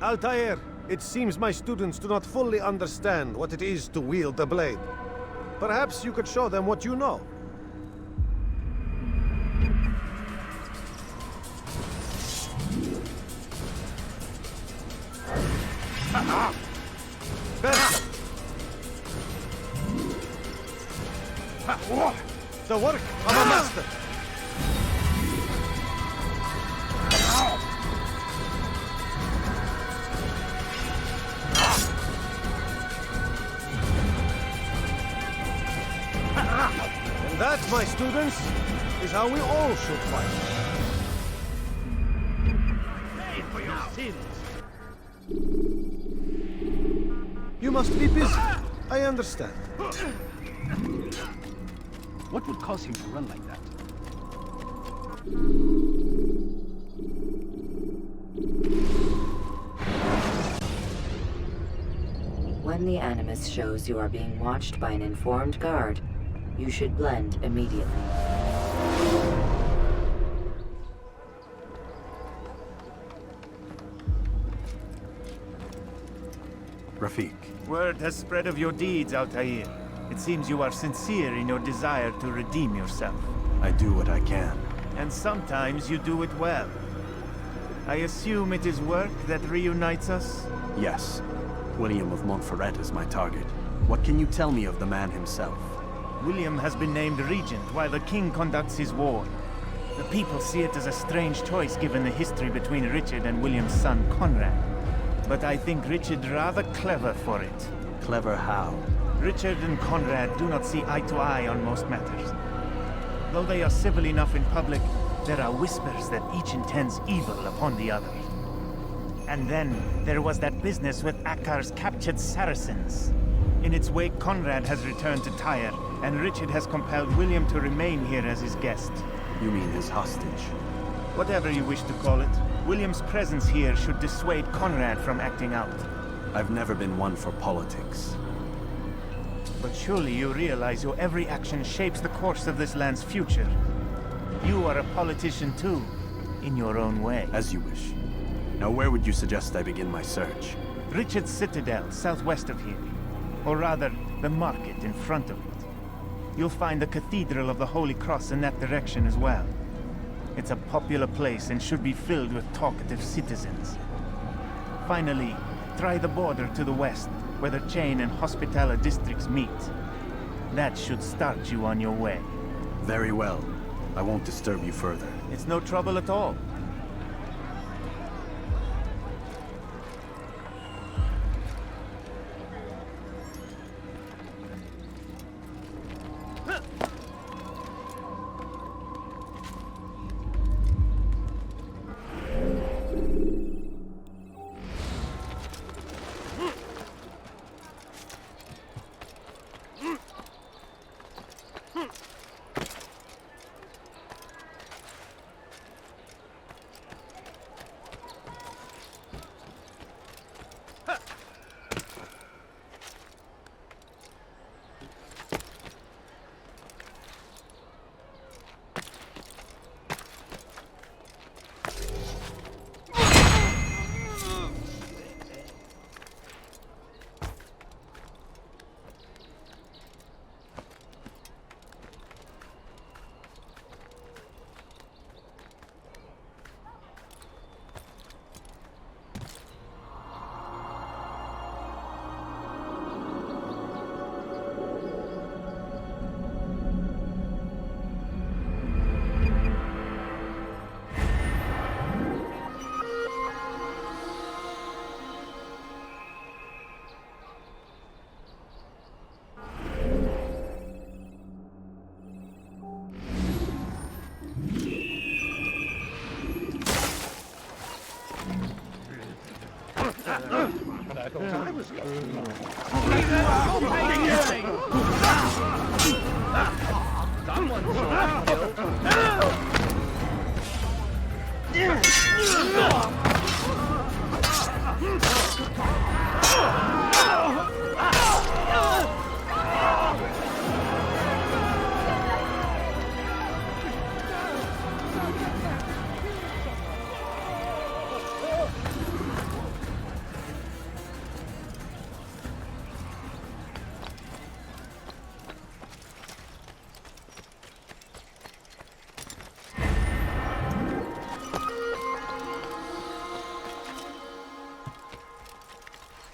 Altaïr, it seems my students do not fully understand what it is to wield the blade. Perhaps you could show them what you know. The work of a master! And that, my students, is how we all should fight. Pay for your sins! You must be busy. I understand. What would cause him to run like that? When the Animus shows you are being watched by an informed guard, you should blend immediately. Rafik. Word has spread of your deeds, Altaïr. It seems you are sincere in your desire to redeem yourself. I do what I can. And sometimes you do it well. I assume it is work that reunites us? Yes. William of Montferrat is my target. What can you tell me of the man himself? William has been named regent while the king conducts his war. The people see it as a strange choice given the history between Richard and William's son Conrad. But I think Richard rather clever for it. Clever how? Richard and Conrad do not see eye to eye on most matters. Though they are civil enough in public, there are whispers that each intends evil upon the other. And then, there was that business with Akkar's captured Saracens. In its wake, Conrad has returned to Tyre, and Richard has compelled William to remain here as his guest. You mean his hostage? Whatever you wish to call it, William's presence here should dissuade Conrad from acting out. I've never been one for politics. But surely you realize your every action shapes the course of this land's future. You are a politician too, in your own way. As you wish. Now where would you suggest I begin my search? Richard's Citadel, southwest of here. Or rather, the market in front of it. You'll find the Cathedral of the Holy Cross in that direction as well. It's a popular place and should be filled with talkative citizens. Finally, try the border to the west, where the Chain and Hospitaller districts meet. That should start you on your way. Very well. I won't disturb you further. It's no trouble at all.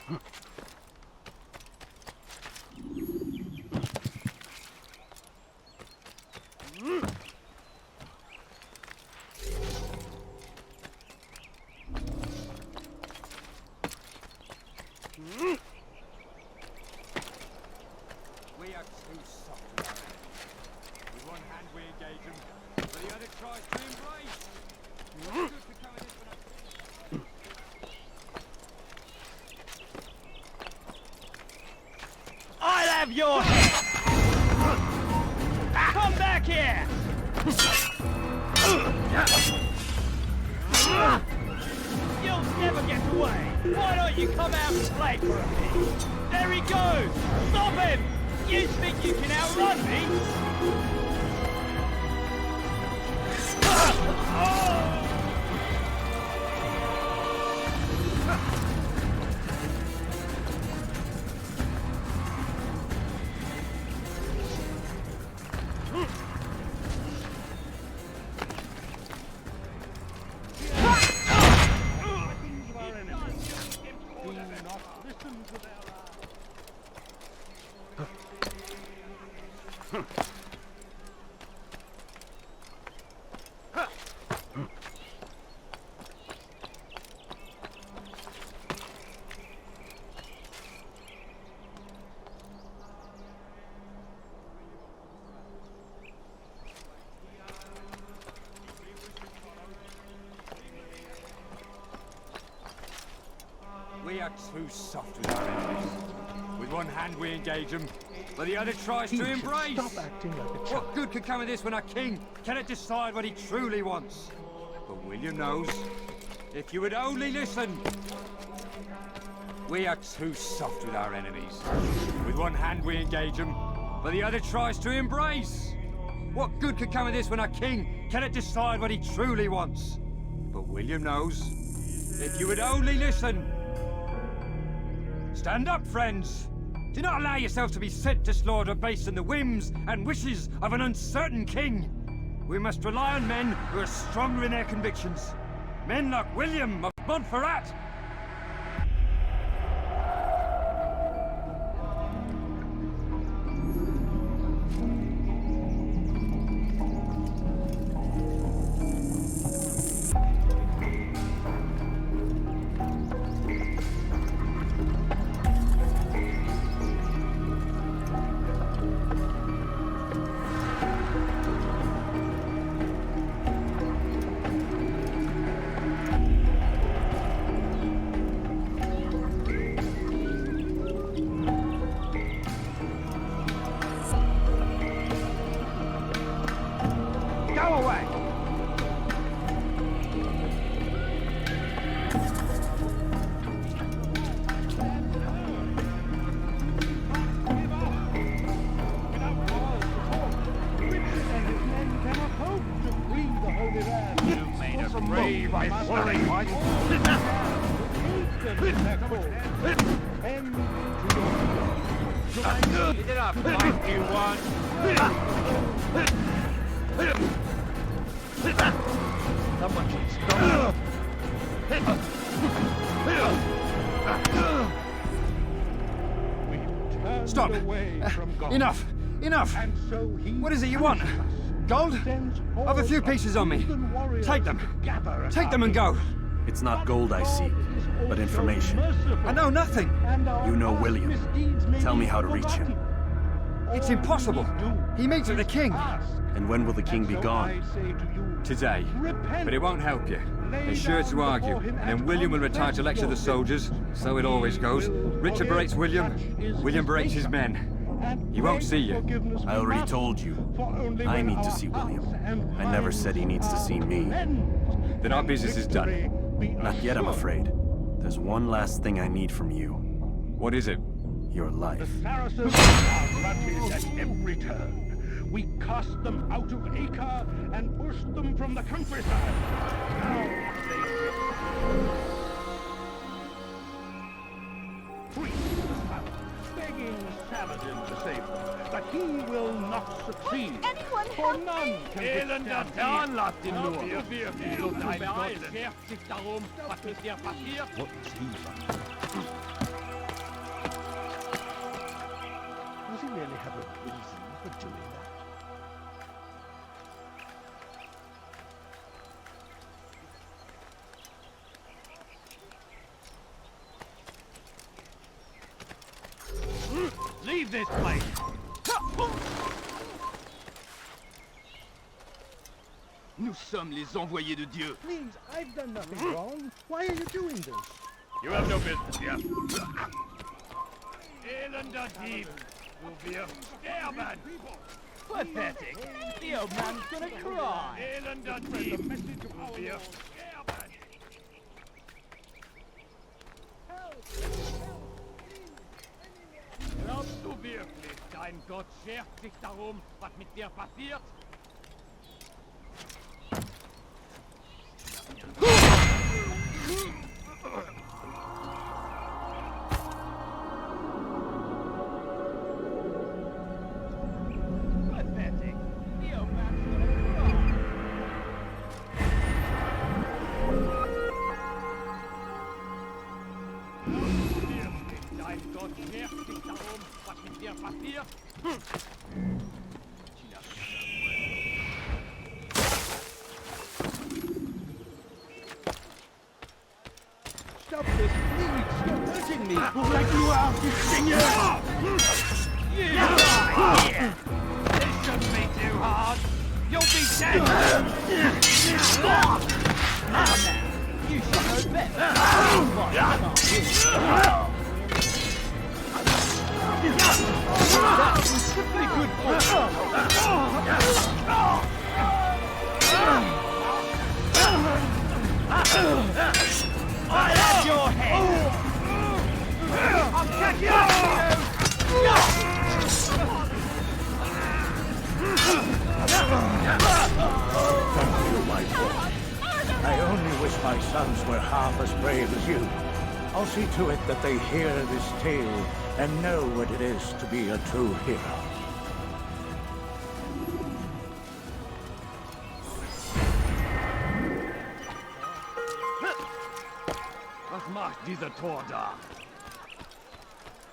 We are too soft with our enemies. With one hand we engage them, but the other tries to embrace. What's good for coming in for I'll have your head! Come back here! You'll never get away! Why don't you come out and play for a bit? There he goes! Stop him! You think you can outrun me? We are too soft with our enemies. With one hand we engage them, but the other tries to embrace. Stop acting like a child. What good could come of this when our king cannot decide what he truly wants? But William knows. If you would only listen. We are too soft with our enemies. With one hand we engage them, but the other tries to embrace. What good could come of this when our king cannot decide what he truly wants? But William knows. If you would only listen. Stand up, friends! Do not allow yourselves to be sent to slaughter based on the whims and wishes of an uncertain king. We must rely on men who are stronger in their convictions. Men like William of Montferrat. Stop! Enough! Enough! What is it you want? Gold? I've a few pieces on me. Take them. Take them and go. It's not gold I seek, but information. I know nothing. You know William. Tell me how to reach him. It's impossible. He meets with the king. And when will the king be gone? Today. But it won't help you. They're sure to argue, and then William will retire to lecture the soldiers. So it always goes. Richard berates William. William berates his men. He won't see you. I already told you. I need to see William. I never said he needs to see me. Then our business is done. Not yet, I'm afraid. There's one last thing I need from you. What is it? Your life. Saracens are routed at every turn. We cast them out of Acre and pushed them from the countryside. Now priests begging Saladin to save them, but he will not succeed. Anyone For help none me? can withstand Schert sich darum, was mit dir passiert. Leave this place! Nous sommes les envoyés de Dieu. Please, I've done nothing wrong. Why are you doing this? You have no business here. Elender Dieb! You'll be a scareman! Pathetic. The old man's gonna cry. Elender Dieb! You'll be a scareman! Glaubst du wirklich, dein Gott schert sich darum, was mit dir passiert? Pathetic. The old man's gonna cry. Dein Gott schert sich darum, was mit dir passiert? Stop this, please! You're hurting me! Like you are, you senior! You lie here! This shouldn't be too hard. You'll be dead. Now, you should know better. That was simply good I have your head! I'll catch you! Thank you, my boy. I only wish my sons were half as brave as you. I'll see to it that they hear this tale and know what it is to be a true hero. Was macht dieser Tor da?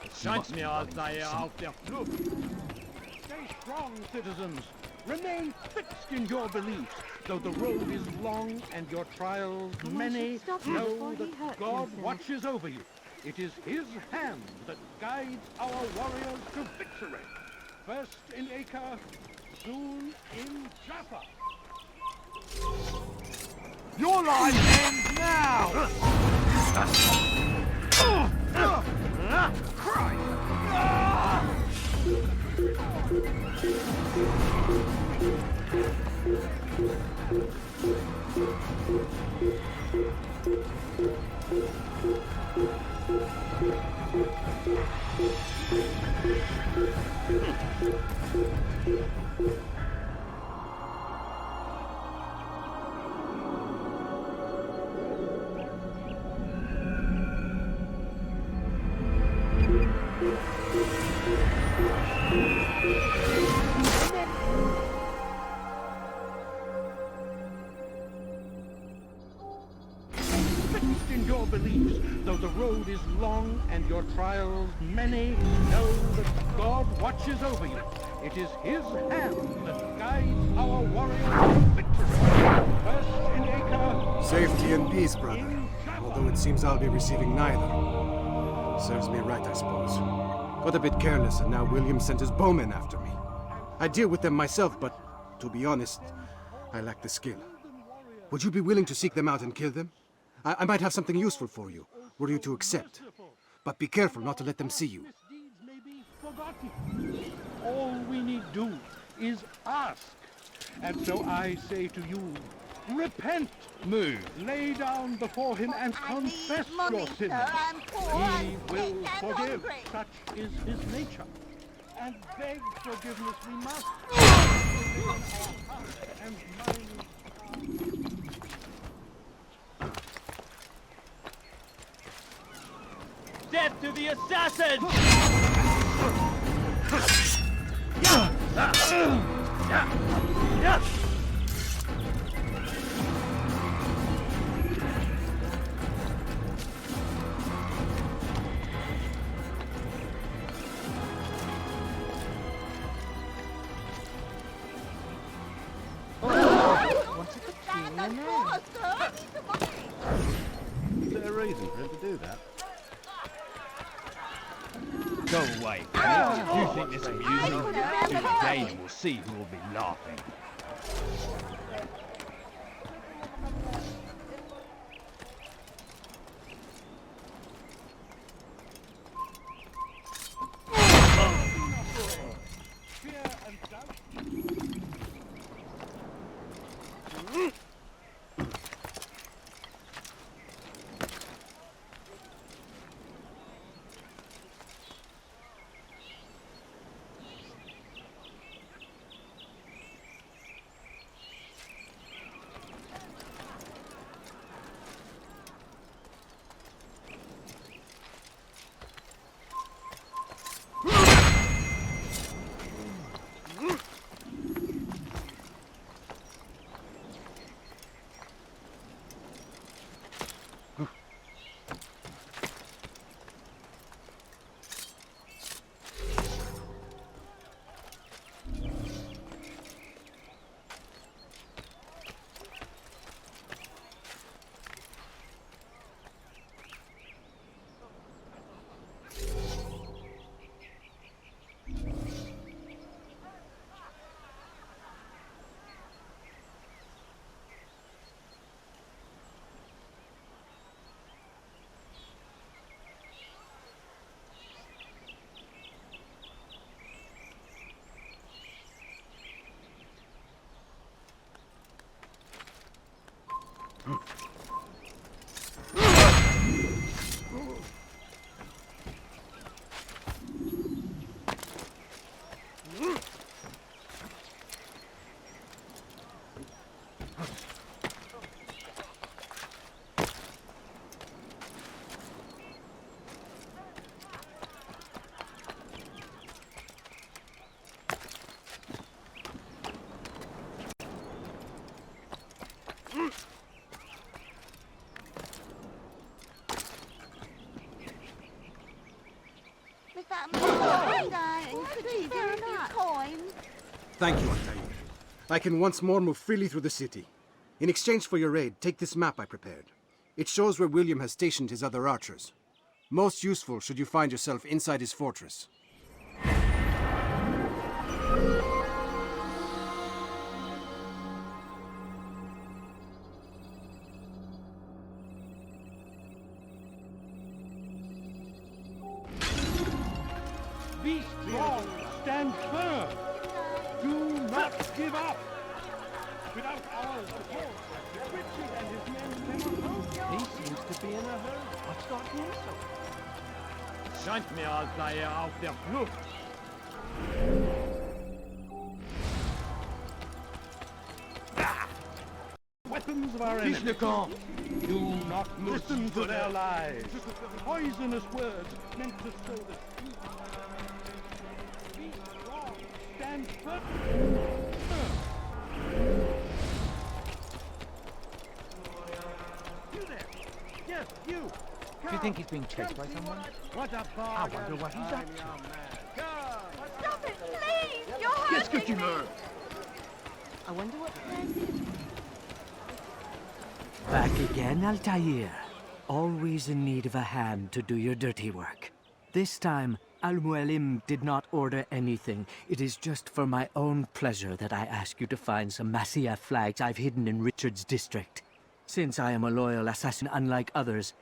Es scheint mir, als sei auf der Flucht. Stay strong, citizens. Remain fixed in your beliefs. Though the road is long and your trials many, know that God watches over you. It is His hand that guides our warriors to victory. First in Acre, soon in Jaffa. Your line ends now! Fixed in your beliefs, though the road is long and your trials many, know that God watches over you. It is His hand that guides our warriors to victory. First in Acre, Safety and peace, brother. in Jaffa. Although it seems I'll be receiving neither. Serves me right, I suppose. Got a bit careless, and now William sent his bowmen after me. I deal with them myself, but to be honest, I lack the skill. Would you be willing to seek them out and kill them? I might have something useful for you, were you to accept. But be careful not to let them see you. Misdeeds may be forgotten. All we need do is ask. And so I say to you, repent. Move. Lay down before Him and confess your sins. He will forgive. Such is His nature. And beg forgiveness we must. And mind. Death to the assassin! Is there a reason for him to do that? Go away, please. You think this amusing? Do it again and we'll see who will be laughing. Thank you, Altaïr. I can once more move freely through the city. In exchange for your aid, take this map I prepared. It shows where William has stationed his other archers. Most useful should you find yourself inside his fortress. Be strong, stand firm. Do not give up. Without our support, Richard and his men cannot hope. He seems to be in a hurry. What's got him so? Scheint mir, als sei auf der Flucht. Weapons of our enemies. Do not listen to their lies. Poisonous words meant to sow the seed. Be strong. Stand firm. You there? Yes, you. Do you think he's being chased by someone? What a I wonder what he's up to. Stop it, please! You're hurting me! I wonder what Back again, Altaïr. Always in need of a hand to do your dirty work. This time, Al-Mualim did not order anything. It is just for my own pleasure that I ask you to find some Masyaf flags I've hidden in Richard's district. Since I am a loyal assassin unlike others,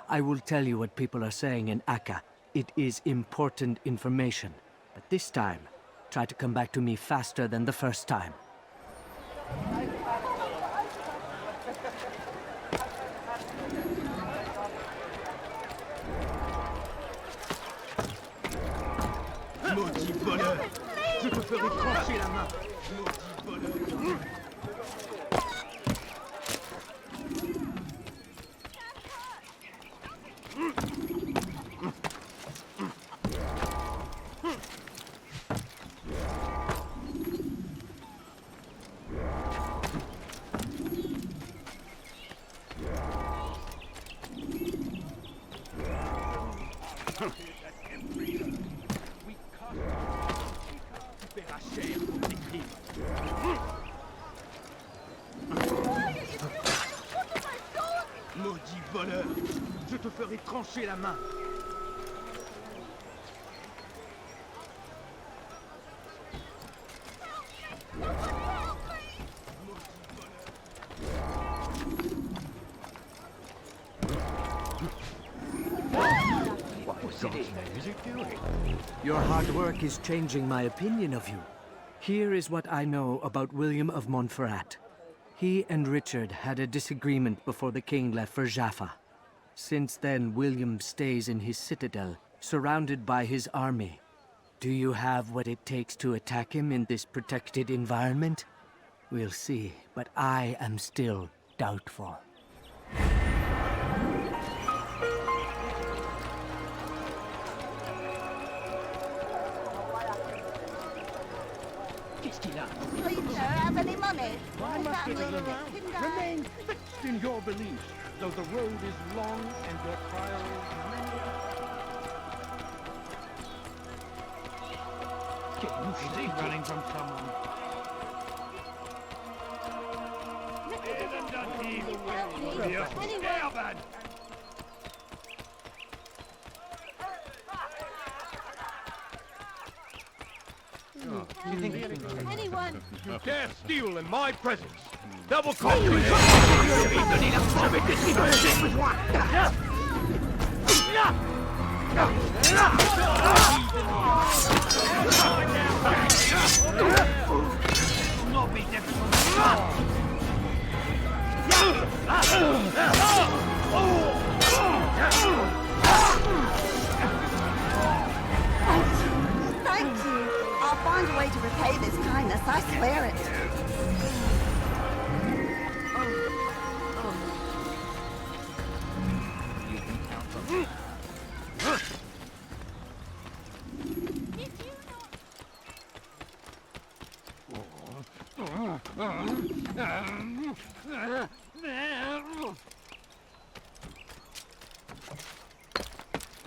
I will tell you what people are saying in Akka. It is important information. But this time, try to come back to me faster than the first time. Maudit voleur! Je te ferai trancher la main! Maudit voleur! Maudit voleur! Je te ferai trancher la main! doing? Your hard work is changing my opinion of you. Here is what I know about William of Montferrat. He and Richard had a disagreement before the king left for Jaffa. Since then, William stays in his citadel, surrounded by his army. Do you have what it takes to attack him in this protected environment? We'll see, but I am still doubtful. Please, sir, have any money? My My family citizens, can die. remain fixed in your beliefs, though the road is long and your trials many. Is he running from someone? Isn't that either way? Be a scabbard! Anyone? Dare steal in my presence! Double call! Not be difficult. Thank you. I'll find a way to repay this kindness, I swear it.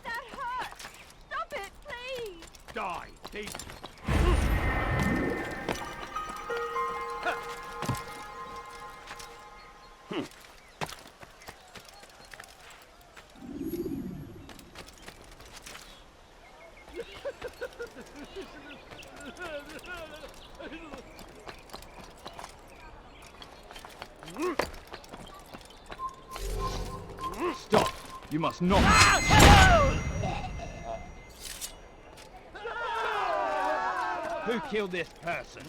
That hurts! Stop it, please! Die, thief! Stop! You must not. Who killed this person?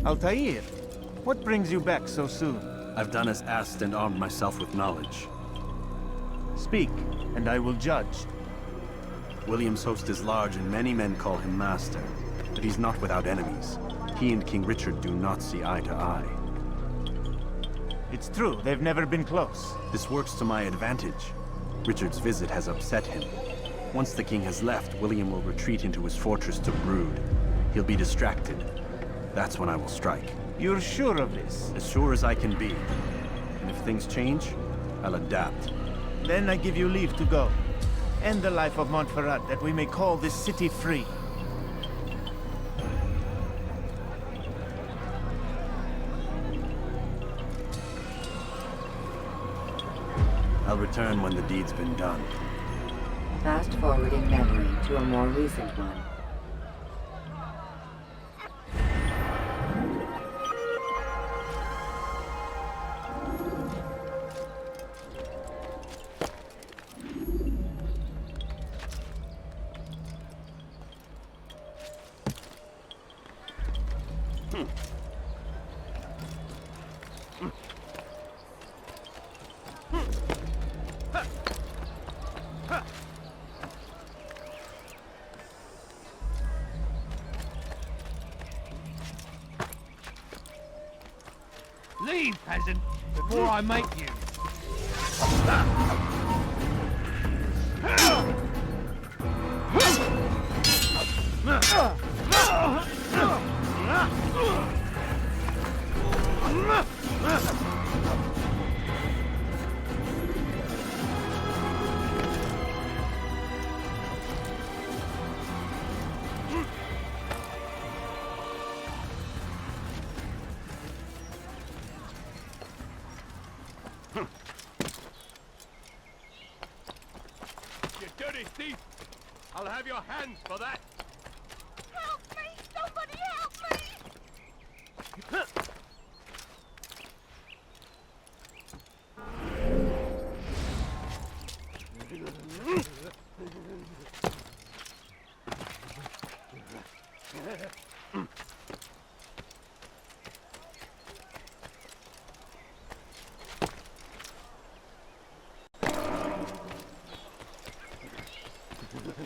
Altaïr, what brings you back so soon? I've done as asked and armed myself with knowledge. Speak, and I will judge. William's host is large and many men call him master, but he's not without enemies. He and King Richard do not see eye to eye. It's true, they've never been close. This works to my advantage. Richard's visit has upset him. Once the king has left, William will retreat into his fortress to brood. He'll be distracted. That's when I will strike. You're sure of this? As sure as I can be. And if things change, I'll adapt. Then I give you leave to go. End the life of Montferrat, that we may call this city free. I'll return when the deed's been done. Fast-forwarding memory to a more recent one. Leave, peasant, before I make you. You dirty thief! I'll have your hands for that! Help me! Somebody help me!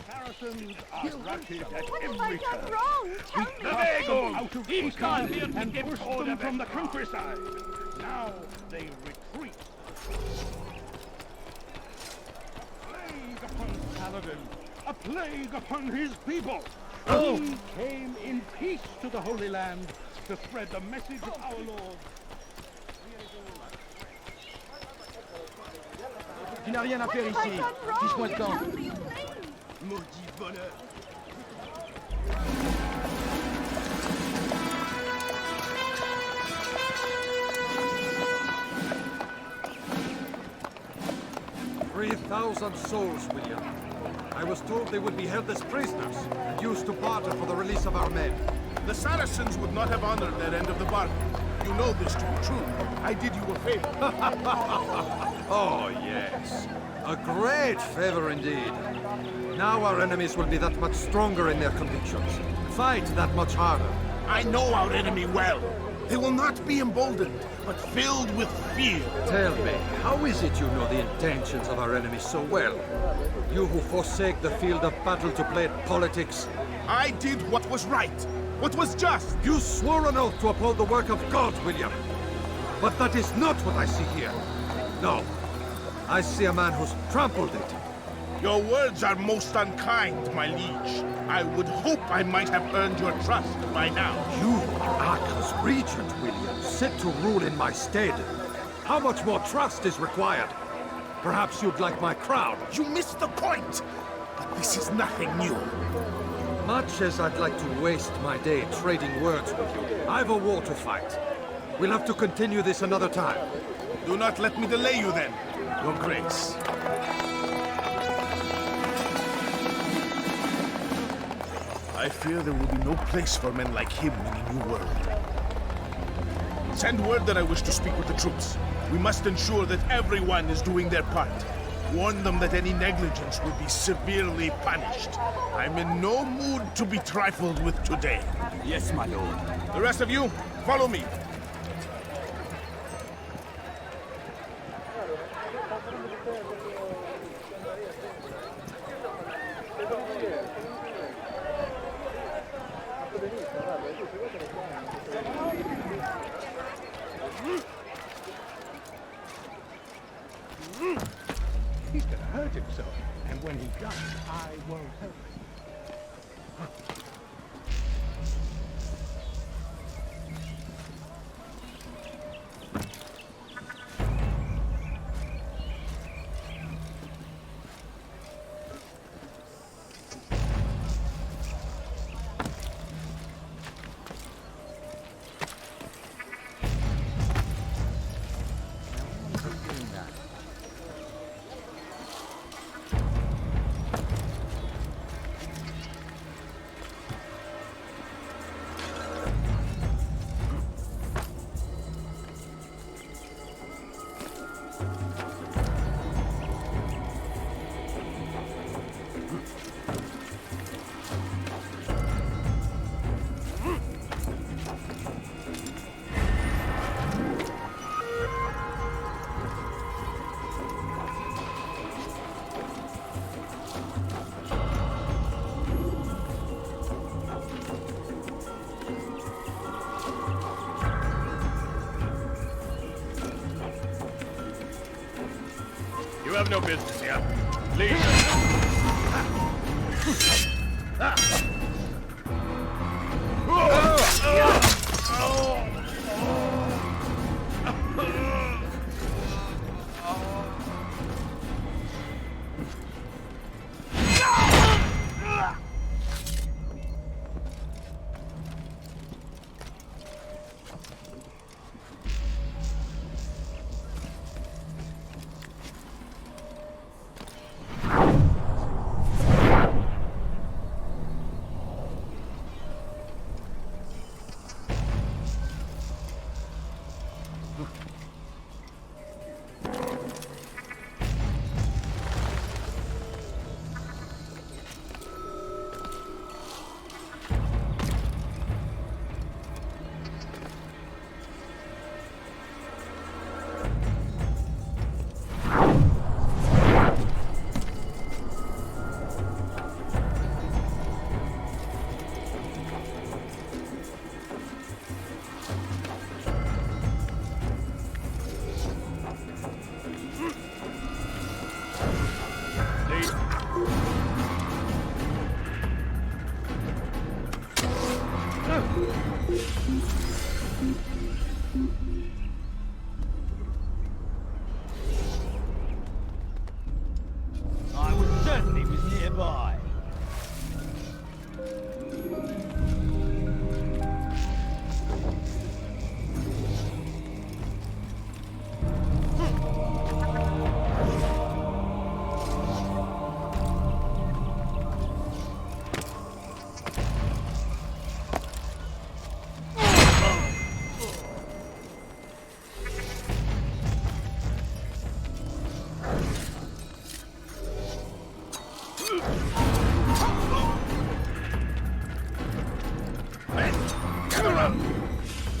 Saracens are routed at What have I every done turn. wrong? Tell me! Out of England and pushed them from the countryside. Now they retreat. A plague upon Saladin, a plague upon his people. He came in peace to the Holy Land to spread the message of our Lord. Tu n'as rien à faire What have I ici. done Fiche-moi wrong? de camp. Tell me, please! Maudit voleur. 3,000 souls, William. I was told they would be held as prisoners and used to barter for the release of our men. The Saracens would not have honored their end of the bargain. You know this to be true. I did you a favor. Oh, yes. A great favor indeed. Now our enemies will be that much stronger in their convictions. Fight that much harder. I know our enemy well. They will not be emboldened, but filled with fear. Tell me, how is it you know the intentions of our enemies so well? You who forsake the field of battle to play at politics. I did what was right, what was just. You swore an oath to uphold the work of God, William. But that is not what I see here. No. I see a man who's trampled it. Your words are most unkind, my liege. I would hope I might have earned your trust by now. You act as regent, William, set to rule in my stead. How much more trust is required? Perhaps you'd like my crown. You missed the point! But this is nothing new. Much as I'd like to waste my day trading words with you, I've a war to fight. We'll have to continue this another time. Do not let me delay you then, Your Grace. I fear there will be no place for men like him in a new world. Send word that I wish to speak with the troops. We must ensure that everyone is doing their part. Warn them that any negligence will be severely punished. I'm in no mood to be trifled with today. Yes, my lord. The rest of you, follow me. He's gonna hurt himself, and when he does, I won't help him. You have no business here. Leave. I was certain he was nearby.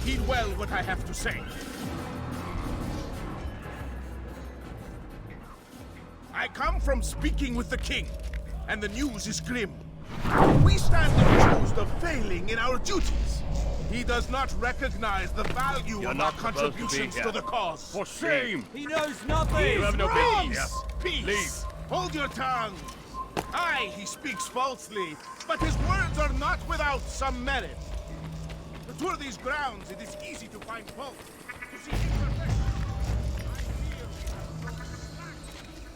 Heed well what I have to say. I come from speaking with the king, and the news is grim. We stand accused of failing in our duties. He does not recognize the value of our contributions to the cause. For shame! He knows nothing! You have no business here. Peace! Leave. Hold your tongue! Aye, he speaks falsely, but his words are not without some merit. To tour these grounds, it is easy to find fault, to see imperfection.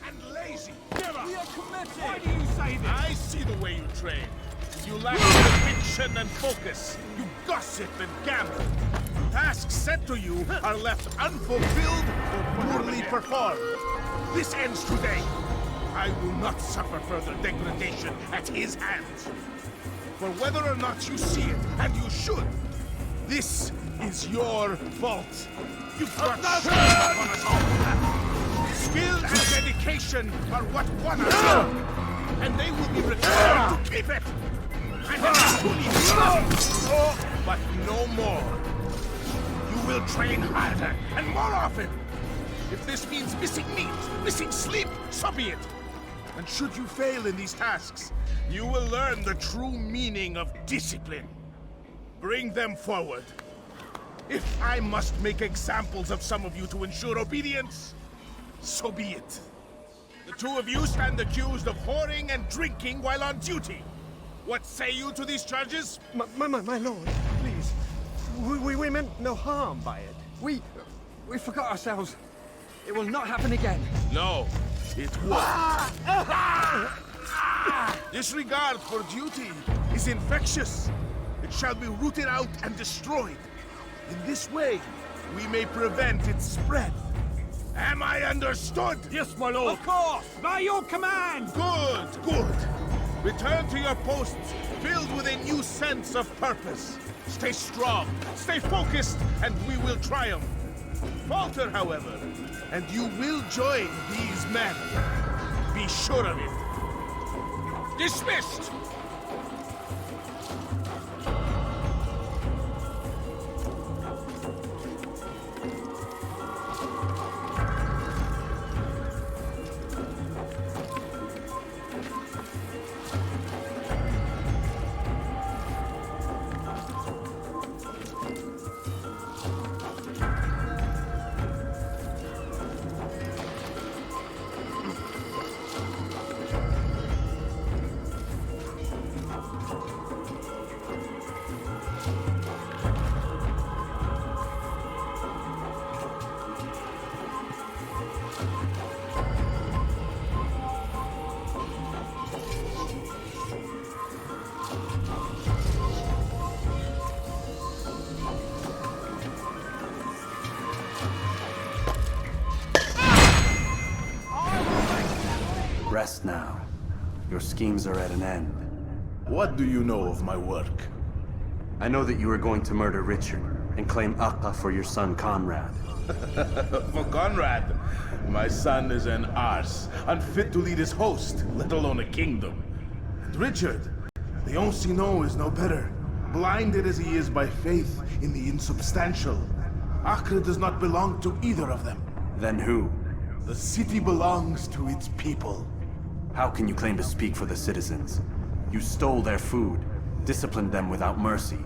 And lazy. We are committed! Why do you say this? I see the way you train. You lack conviction and focus. You gossip and gamble. Tasks set to you are left unfulfilled or poorly performed. This ends today. I will not suffer further degradation at his hands. For whether or not you see it, and you should, this is your fault. You've brought shame upon us all. Skill and dedication are what won us, and they will be required to keep it. I have truly enough, but no more. You will train harder and more often. If this means missing meat, missing sleep, so be it. And should you fail in these tasks, you will learn the true meaning of discipline. Bring them forward. If I must make examples of some of you to ensure obedience, so be it. The two of you stand accused of whoring and drinking while on duty. What say you to these charges? My lord, please. We meant no harm by it. We forgot ourselves. It will not happen again. No, it won't. Disregard for duty is infectious. It shall be rooted out and destroyed. In this way, we may prevent its spread. Am I understood? Yes, my lord. Of course! By your command! Good, good. Return to your posts, filled with a new sense of purpose. Stay strong, stay focused, and we will triumph. Falter, however, and you will join these men. Be sure of it. Dismissed! Rest now. Your schemes are at an end. What do you know of my work? I know that you are going to murder Richard and claim Akka for your son Conrad. For Conrad, my son is an arse, unfit to lead his host, let alone a kingdom. And Richard, the Ancestor is no better, blinded as he is by faith in the insubstantial. Acre does not belong to either of them. Then who? The city belongs to its people. How can you claim to speak for the citizens? You stole their food, disciplined them without mercy,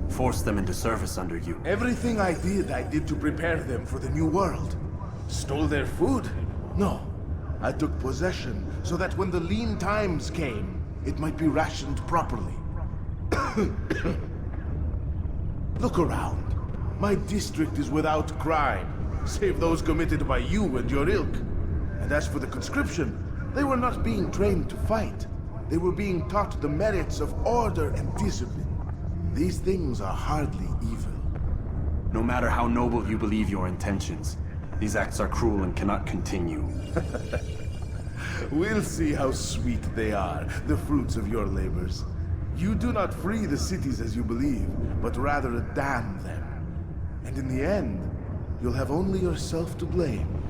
forced them into service under you. Everything I did to prepare them for the new world. Stole their food? No. I took possession so that when the lean times came, it might be rationed properly. Look around. My district is without crime, save those committed by you and your ilk. And as for the conscription, they were not being trained to fight. They were being taught the merits of order and discipline. These things are hardly evil. No matter how noble you believe your intentions, these acts are cruel and cannot continue. We'll see how sweet they are, the fruits of your labors. You do not free the cities as you believe, but rather damn them. And in the end, you'll have only yourself to blame.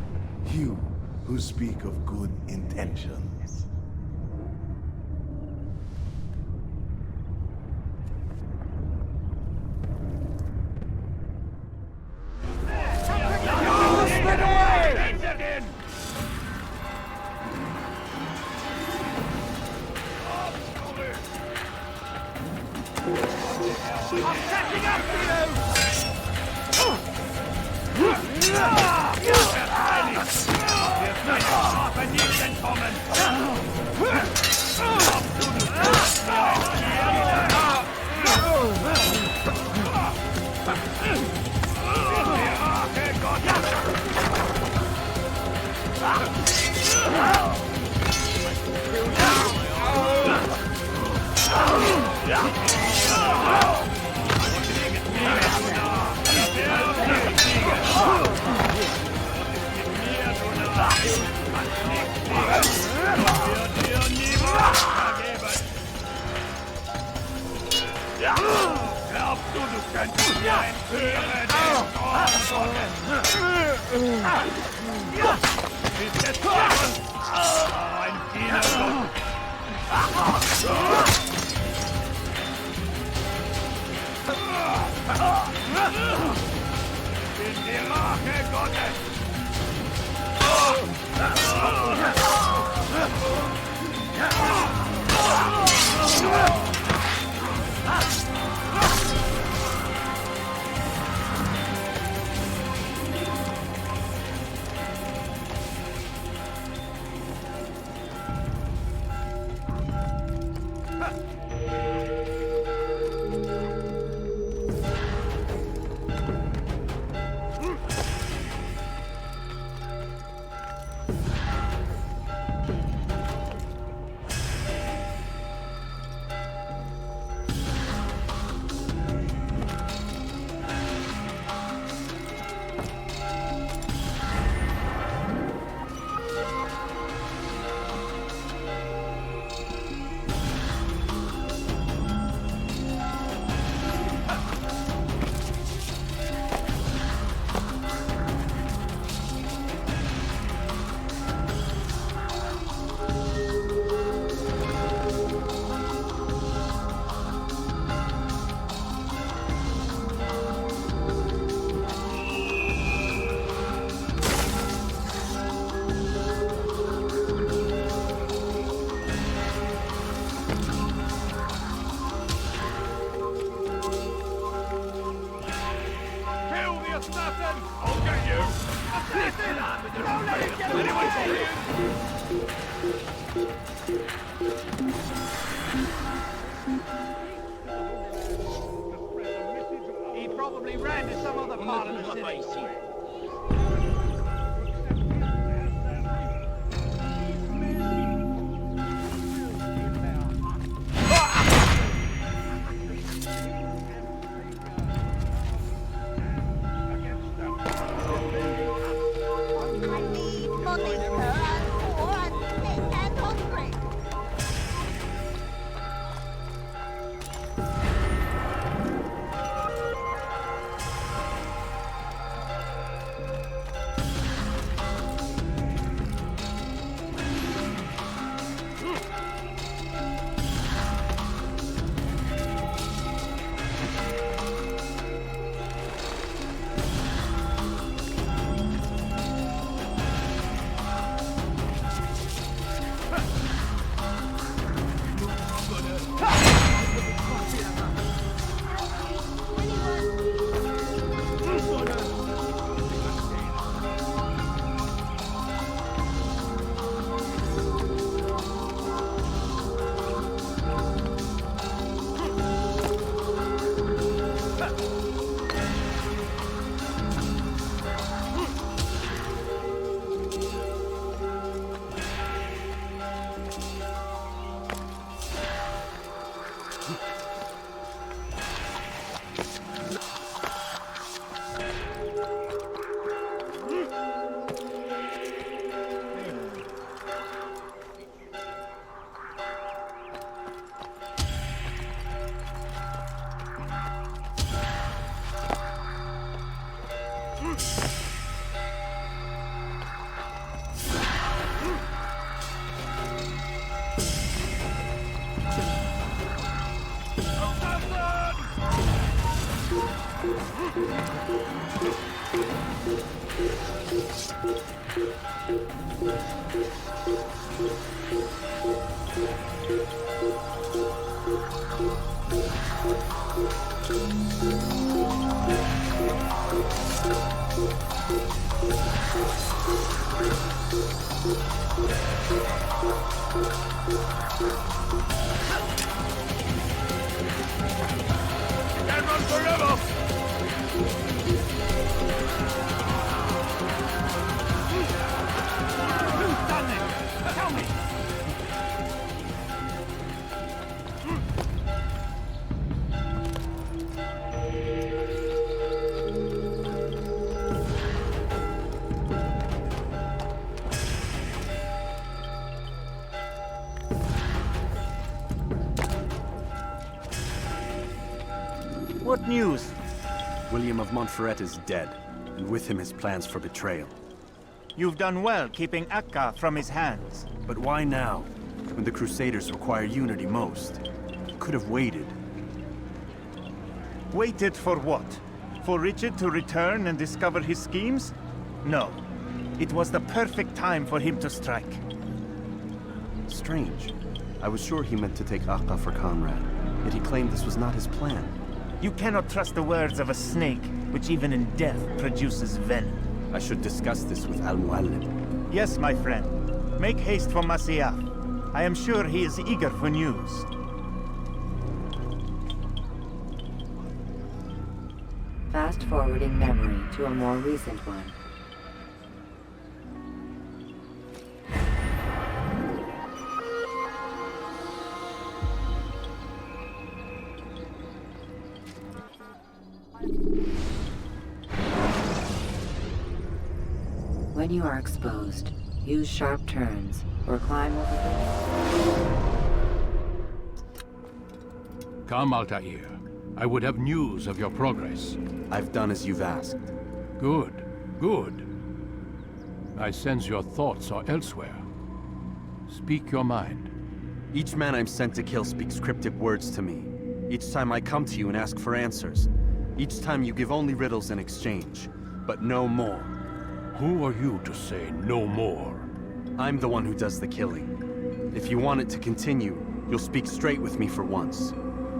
You who speak of good intentions. He probably ran to some other part of the city. Can't run forever! Who's done this? Tell me! What news? William of Montreal is dead, and with him his plans for betrayal. You've done well keeping Akka from his hands. But why now, when the Crusaders require unity most? You could have waited. Waited for what? For Richard to return and discover his schemes? No. It was the perfect time for him to strike. Strange. I was sure he meant to take Akka for Conrad, yet he claimed this was not his plan. You cannot trust the words of a snake, which even in death produces venom. I should discuss this with Al-Muallim. Yes, my friend. Make haste for Masyaf. I am sure he is eager for news. Fast-forwarding memory to a more recent one. When you are exposed, use sharp turns or climb over the... Come, Altaïr. I would have news of your progress. I've done as you've asked. Good, good. I sense your thoughts are elsewhere. Speak your mind. Each man I'm sent to kill speaks cryptic words to me. Each time I come to you and ask for answers. Each time you give only riddles in exchange, but no more. Who are you to say no more? I'm the one who does the killing. If you want it to continue, you'll speak straight with me for once.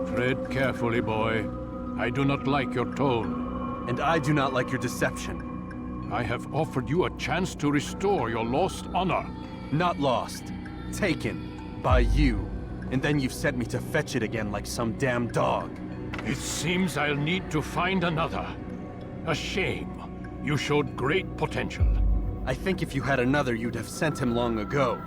Tread carefully, boy. I do not like your tone. And I do not like your deception. I have offered you a chance to restore your lost honor. Not lost. Taken. By you. And then you've sent me to fetch it again like some damn dog. It seems I'll need to find another. A shame. You showed great potential. I think if you had another, you'd have sent him long ago.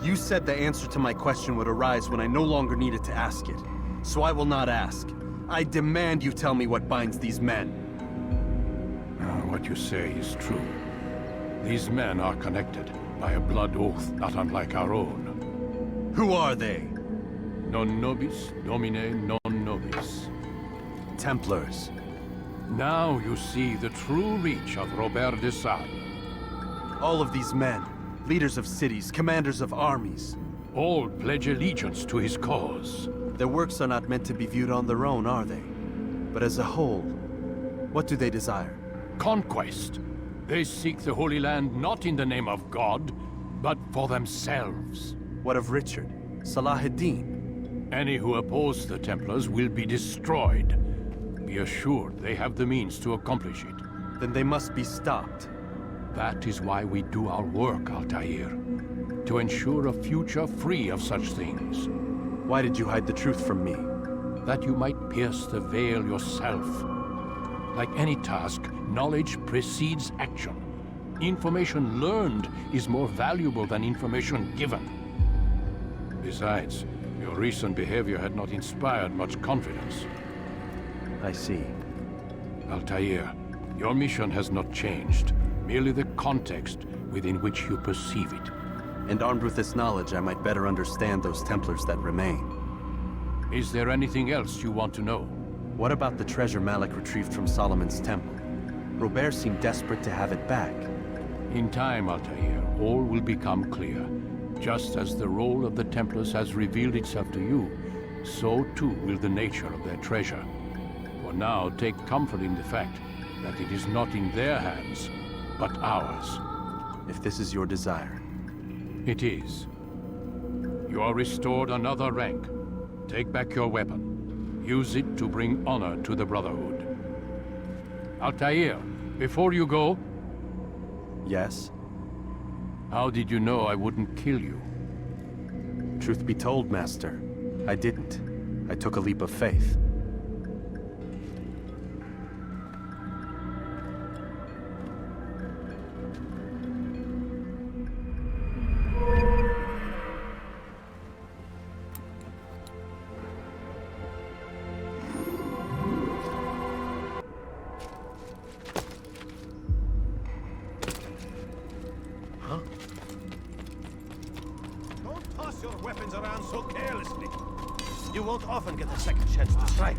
You said the answer to my question would arise when I no longer needed to ask it. So I will not ask. I demand you tell me what binds these men. What you say is true. These men are connected by a blood oath not unlike our own. Who are they? Non nobis, domine non nobis. Templars. Now you see the true reach of Robert de Sade. All of these men, leaders of cities, commanders of armies. All pledge allegiance to his cause. Their works are not meant to be viewed on their own, are they? But as a whole, what do they desire? Conquest. They seek the Holy Land not in the name of God, but for themselves. What of Richard? Salah-ad-Din? Any who oppose the Templars will be destroyed. Be assured they have the means to accomplish it. Then they must be stopped. That is why we do our work, Altaïr. To ensure a future free of such things. Why did you hide the truth from me? That you might pierce the veil yourself. Like any task, knowledge precedes action. Information learned is more valuable than information given. Besides, your recent behavior had not inspired much confidence. I see. Altaïr, your mission has not changed. Merely the context within which you perceive it. And armed with this knowledge, I might better understand those Templars that remain. Is there anything else you want to know? What about the treasure Malik retrieved from Solomon's temple? Robert seemed desperate to have it back. In time, Altaïr, all will become clear. Just as the role of the Templars has revealed itself to you, so too will the nature of their treasure. For now, take comfort in the fact that it is not in their hands, but ours. if this is your desire. It is. You are restored another rank. Take back your weapon. Use it to bring honor to the Brotherhood. Altaïr, before you go... Yes? How did you know I wouldn't kill you? Truth be told, Master, I didn't. I took a leap of faith. Don't toss your weapons around so carelessly. You won't often get a second chance to strike.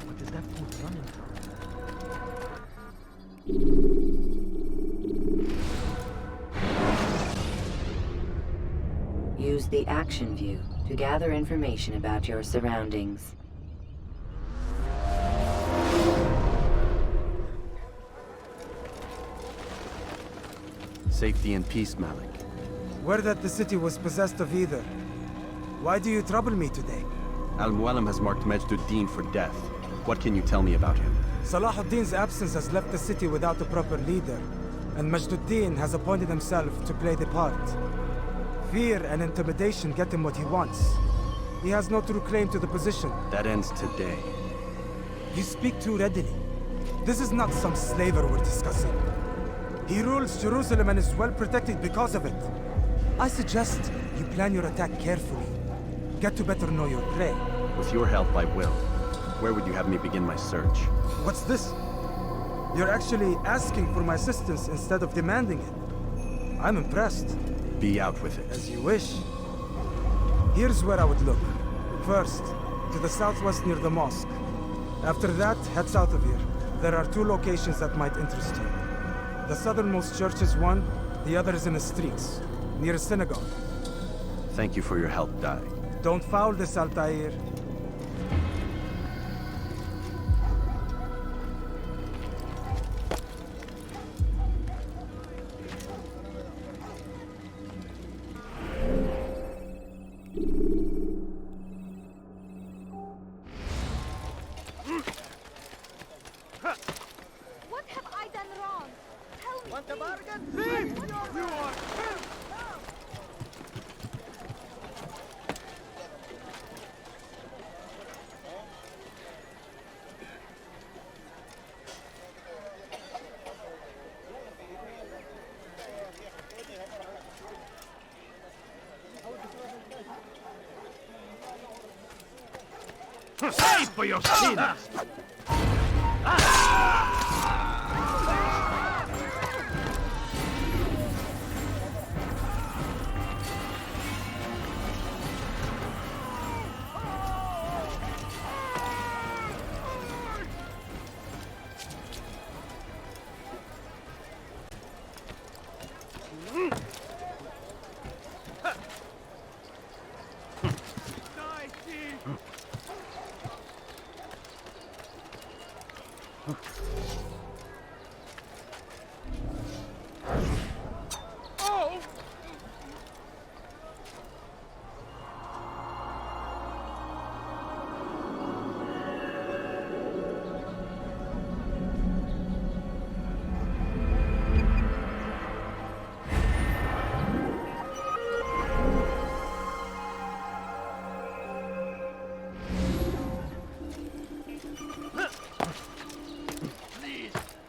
What is that fool running from? Use the action view to gather information about your surroundings. Safety and peace, Malik. Word that the city was possessed of either. Why do you trouble me today? Al-Mualim has marked Majd-ud-Din for death. What can you tell me about him? Salahuddin's absence has left the city without a proper leader, and Majd-ud-Din has appointed himself to play the part. Fear and intimidation get him what he wants. He has no true claim to the position. That ends today. You speak too readily. This is not some slaver we're discussing. He rules Jerusalem and is well protected because of it. I suggest you plan your attack carefully. Get to better know your prey. With your help, I will. Where would you have me begin my search? What's this? You're actually asking for my assistance instead of demanding it. I'm impressed. Be out with it. As you wish. Here's where I would look. First, to the southwest near the mosque. After that, head south of here. There are two locations that might interest you. The southernmost church is one, the other is in the streets, near a synagogue. Thank you for your help, Dai. Don't foul this, Altaïr. What have I done wrong? Tell me. Want a bargain? Leave! You are... Pay for your sins!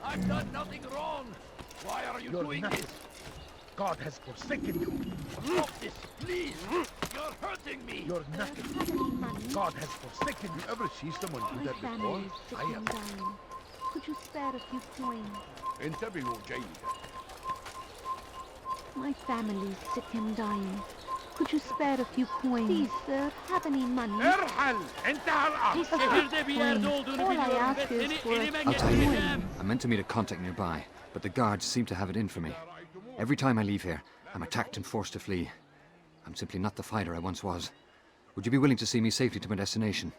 I've done nothing wrong. Why are you doing this? God has forsaken you. Stop this, please. You're hurting me. You're nothing. God has forsaken you. Ever see someone do that before? Family is sick and dying. Could you spare a few coins? انتبهوا جيدا. My family is sick and dying. Could you spare a few coins? Please, sir, have any money? ارحل! انتهى الأمر! Şehirde bir yerde olduğunu biliyorum ve seni Altaïr, I meant to meet a contact nearby, but the guards seem to have it in for me. Every time I leave here, I'm attacked and forced to flee. I'm simply not the fighter I once was. Would you be willing to see me safely to my destination?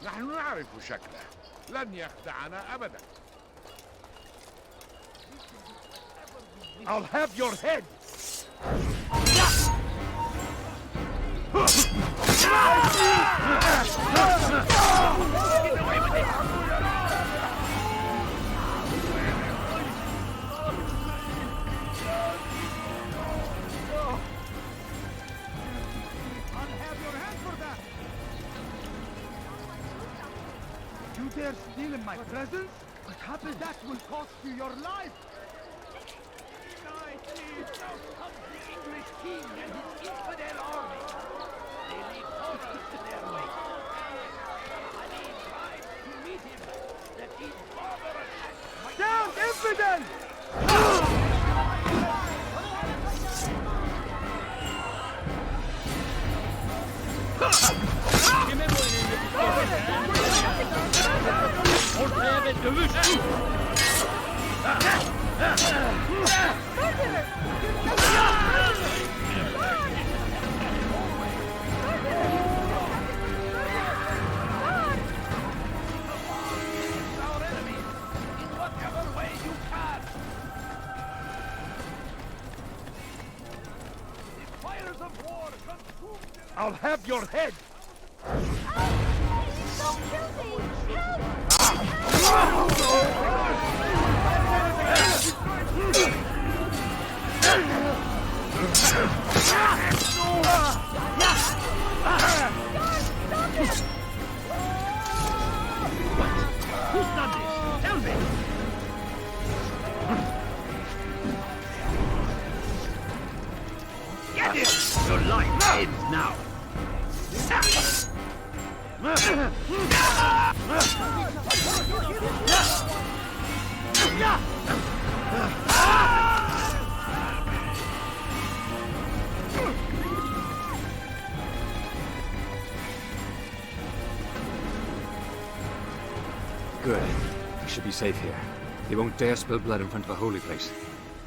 نحن نعرف شكله لن يخدعنا أبدا. I'll have your head! You dare steal in my presence? Perhaps that will cost you your life! The English king and his infidel army. They lead horrors to their wake. I mean, try to meet him, that these barbarous acts might... Down, infidel! I'll have your head! Don't kill me! Help! Who's done this? Tell me! Get it! Your life ends now! Good. We should be safe here. They won't dare spill blood in front of a holy place.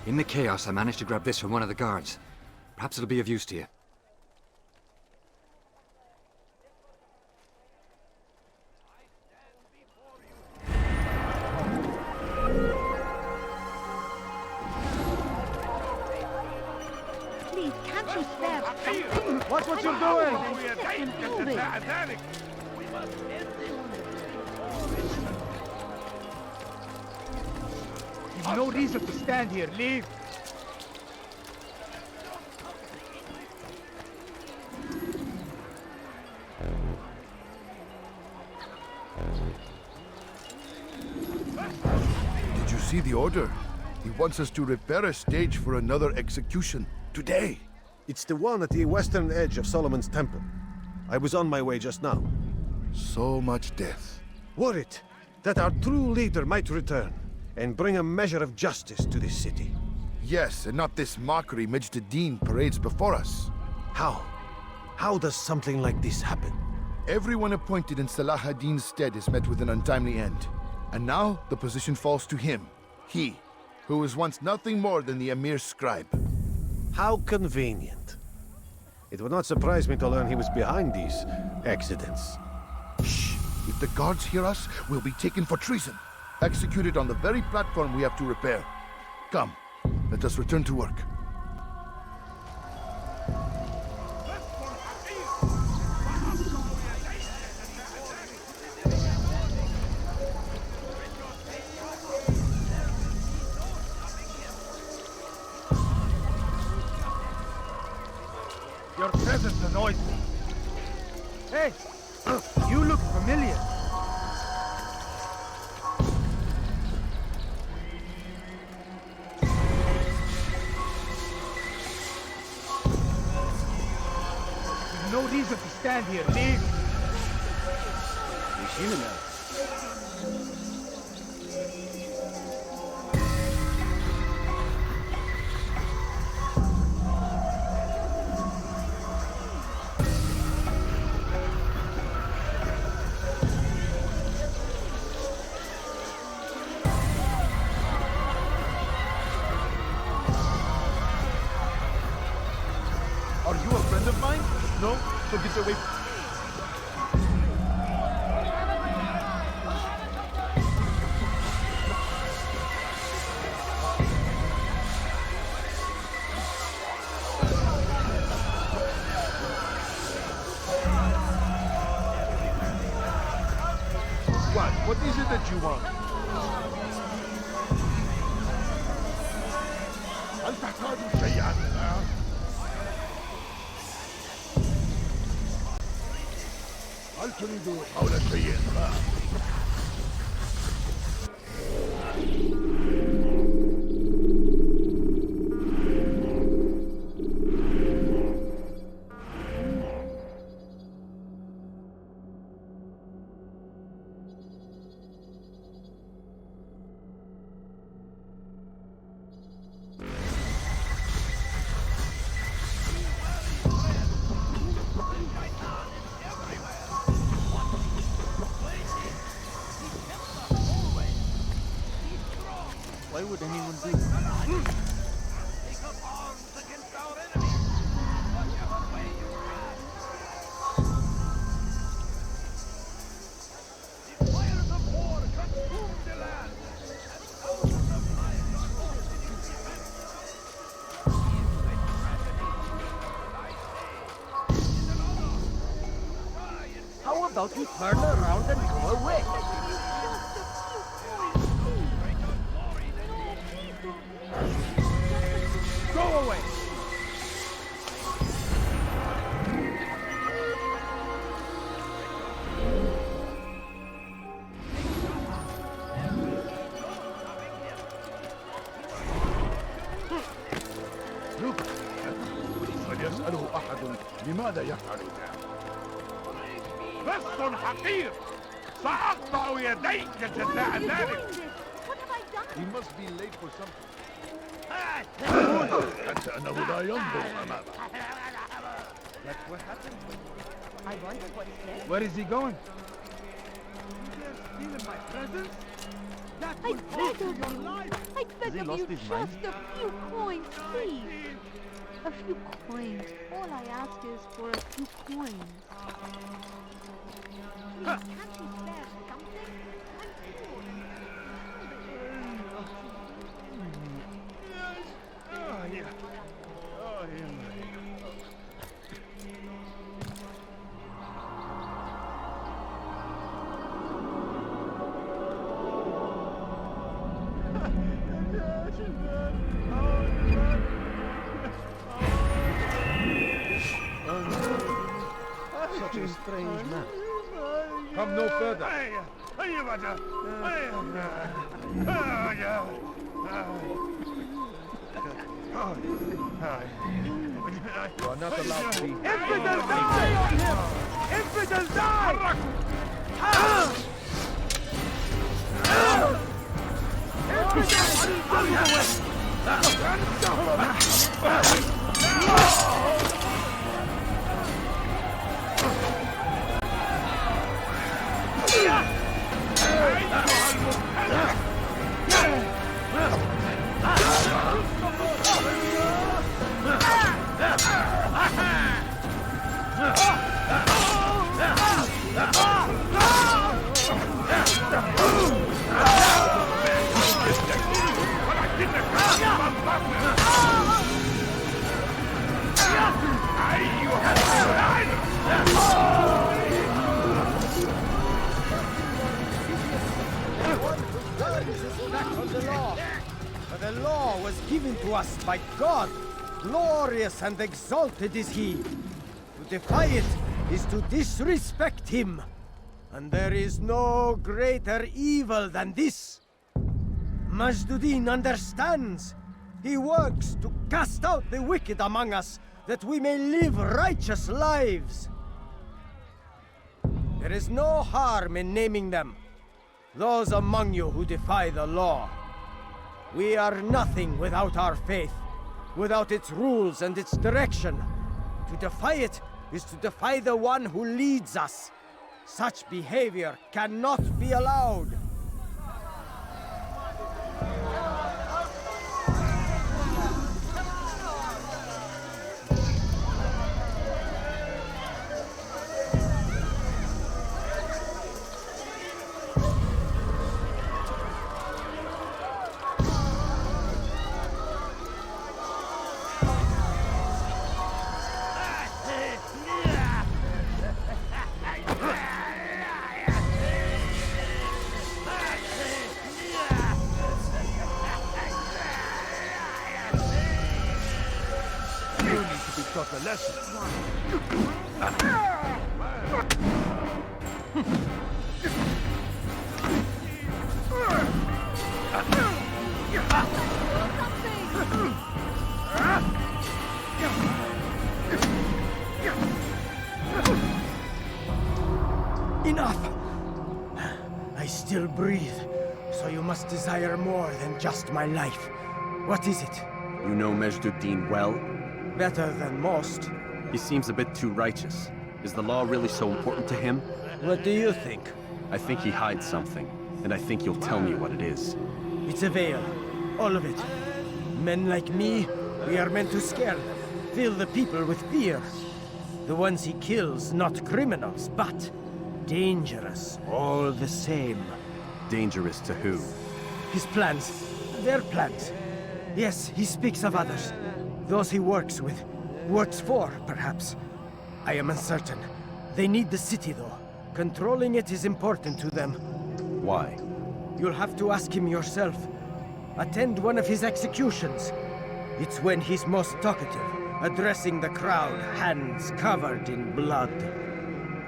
In the chaos, I managed to grab this from one of the guards. Perhaps it'll be of use to you. Please, can't you spare something? Watch what you're doing! You've no reason to stand here. Leave! Did you see the order? He wants us to repair a stage for another execution. Today! It's the one at the western edge of Solomon's Temple. I was on my way just now. So much death. Worried that our true leader might return and bring a measure of justice to this city. Yes, and not this mockery Majd-Addin parades before us. How? How does something like this happen? Everyone appointed in Salah ad-Din's stead is met with an untimely end. And now the position falls to him. He, who was once nothing more than the Emir's scribe. How convenient. It would not surprise me to learn he was behind these accidents. Shh! If the guards hear us, we'll be taken for treason. Executed on the very platform we have to repair. Come, let us return to work. Your presence annoys me. Hey! You look familiar. There's no reason to stand here. Leave! Are you a friend of mine? No? So get away. What is it that you want? هل تحتاج شيئا؟ هل تريد قول شيء ما؟ Why would anyone do that? Take up arms against our enemies, whichever way you can. The fires of war consume the land, and thousands of lives are lost in its defense. Is this tragedy? I say, is an honor. Try and How about we turn around and go away? Go away! Look! قد يسأله أحد لماذا يفعل ذلك؟ لص حقير! سأقطع يديك جزاء ذلك! He must be late for something. حتى أنه لا ينظر أمامه. That's what happened. I wonder what he said. Where is he going? Still in my presence? That I will cost beg you of your you. life. I beg he of lost you, his mind? just a few coins, please. A few coins. All I ask is for a few coins. Please, can't you spare something? I'm poor. Oh, yeah. Oh, yeah. Such a strange man. Come no further. You are not allowed to be. Infidel, die on him! Infidel, die! The law was given to us by God. Glorious and exalted is he. To defy it is to disrespect him. And there is no greater evil than this. Majduddin understands. He works to cast out the wicked among us, that we may live righteous lives. There is no harm in naming them. Those among you who defy the law. We are nothing without our faith, without its rules and its direction. To defy it is to defy the one who leads us. Such behavior cannot be allowed. a lesson. Enough! I still breathe, so you must desire more than just my life. What is it? You know Majd-ud-Din well? Better than most. He seems a bit too righteous. Is the law really so important to him? What do you think? I think he hides something, and I think you'll tell me what it is. It's a veil. All of it. Men like me, we are meant to scare them, fill the people with fear. The ones he kills, not criminals, but dangerous, all the same. Dangerous to who? His plans. Their plans. Yes, he speaks of others. Those he works with. Works for, perhaps. I am uncertain. They need the city, though. Controlling it is important to them. Why? You'll have to ask him yourself. Attend one of his executions. It's when he's most talkative, addressing the crowd, hands covered in blood.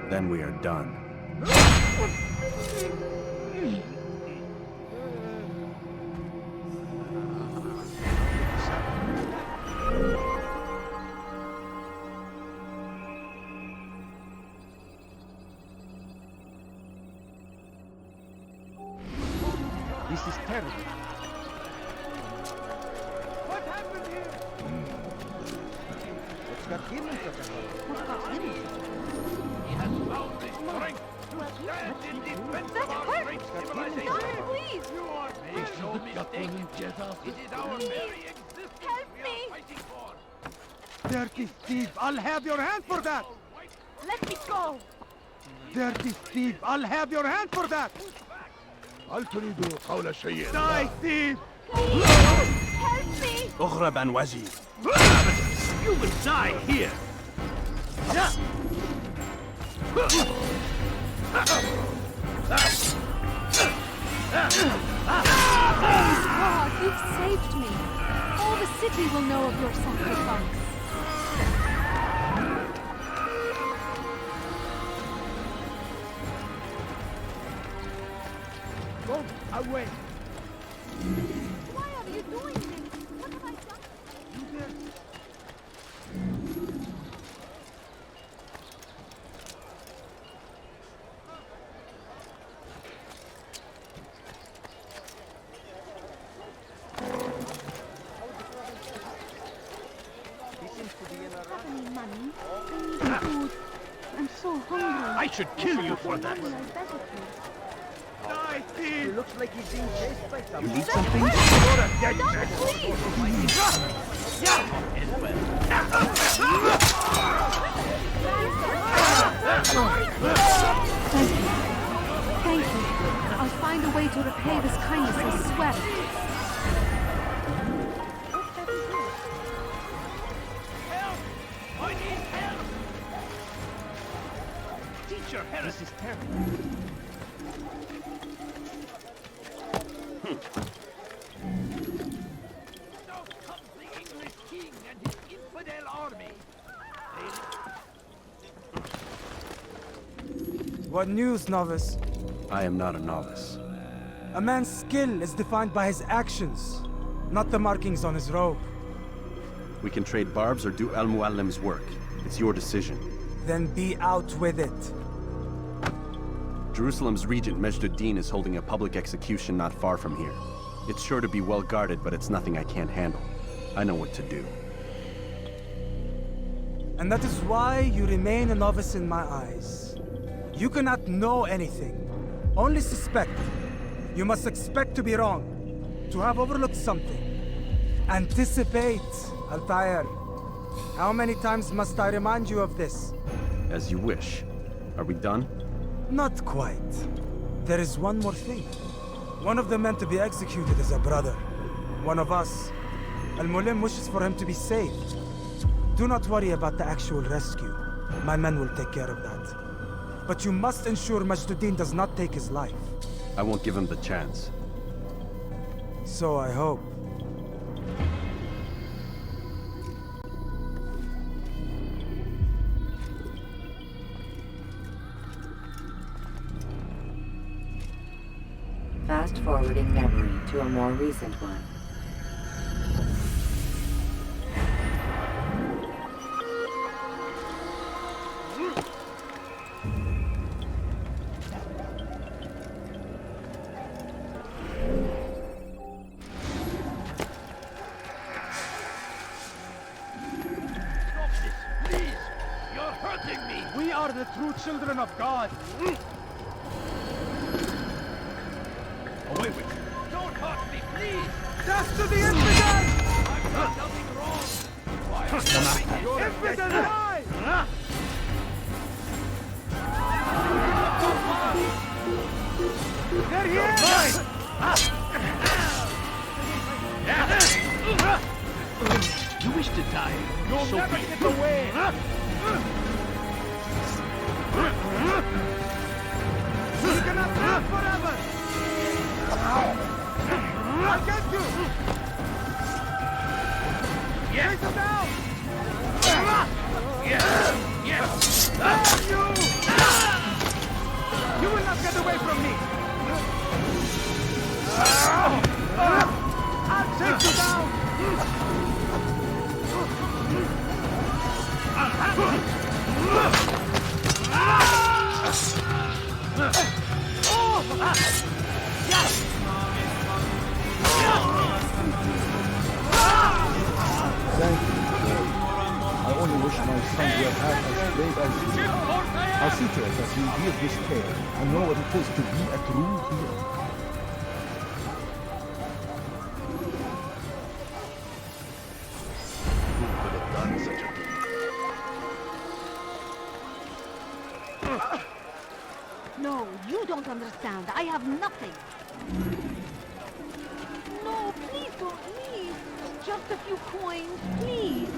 Then we are done. This is terrible. What happened here? What's got him in trouble? He has found the strength to stand in defense of our great civilization. Please! You are make no mistake. It is our very existence we are fighting for. Dirty thief, I'll have your hand for that! Let me go! Dirty thief, I'll have your hand for that! هل تريد قول شيء؟ Die, thief! Help me! اغرب عن وجهي. You will die here! God, you've saved me. All the city will know of your sacrifice. Go away! Why are you doing this? What have I done? You there? Have any money? I need food. I'm so hungry. I should kill you for that! What will I better do? Die, thief! It looks like he's being chased by someone. You need something? You're a dead man! Thank you. I'll find a way to repay this kindness, I swear. Help! I need help! Teacher, Harris is terrible. Now comes the English king and his infidel army. What news, novice? I am not a novice. A man's skill is defined by his actions, not the markings on his robe. We can trade barbs or do Al-Muallim's work. It's your decision. Then be out with it. Jerusalem's regent Majd-ud-Din is holding a public execution not far from here. It's sure to be well guarded, but it's nothing I can't handle. I know what to do. And that is why you remain a novice in my eyes. You cannot know anything, only suspect. You must expect to be wrong, to have overlooked something. Anticipate, Altaïr. How many times must I remind you of this? As you wish. Are we done? Not quite. There is one more thing. One of the men to be executed is a brother. One of us. Al-Mulim wishes for him to be saved. Do not worry about the actual rescue. My men will take care of that. But you must ensure Majd-ud-Din does not take his life. I won't give him the chance. So I hope. fast-forwarding memory to a more recent one. We are the true children of God. Away with you. Don't hurt me, please! Death to the infidel! I've done nothing wrong! Why are you Infidel die! They're here! You wish to die? You'll So never be it. get away! You cannot live forever! I'll get you! Yes. Take him down! Yes! Yes! You! You will not get away from me! I'll take you down! Thank you, Lord. I only wish my son were half as brave as you. I'll see to it that you hear this tale and know what it is to be a true hero. Who could have done such a thing? No, you don't understand. I have nothing. No, please don't leave. Just a few coins, please.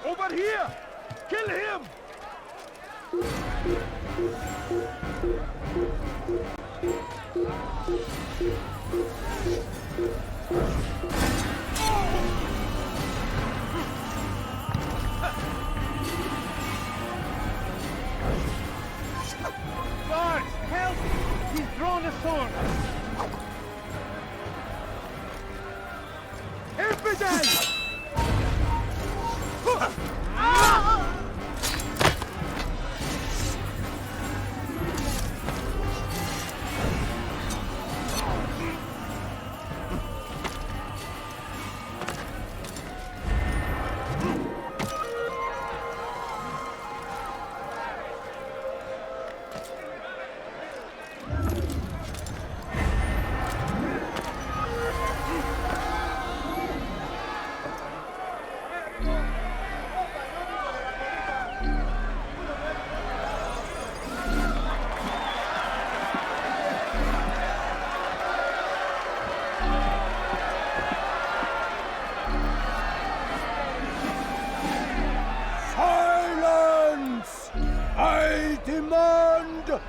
Over here! Kill him! Guards, help! He's drawn a sword! Infidel!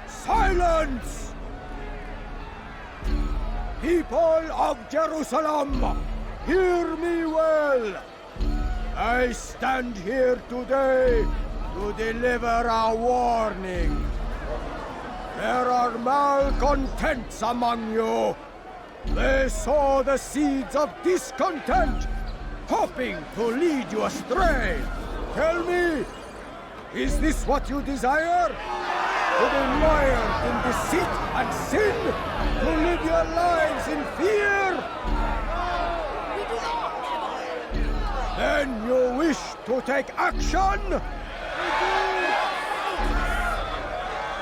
Silence! People of Jerusalem, hear me well. I stand here today to deliver a warning. There are malcontents among you. They sow the seeds of discontent, hoping to lead you astray. Tell me, is this what you desire? To be mired in deceit and sin? To live your lives in fear? Then you wish to take action?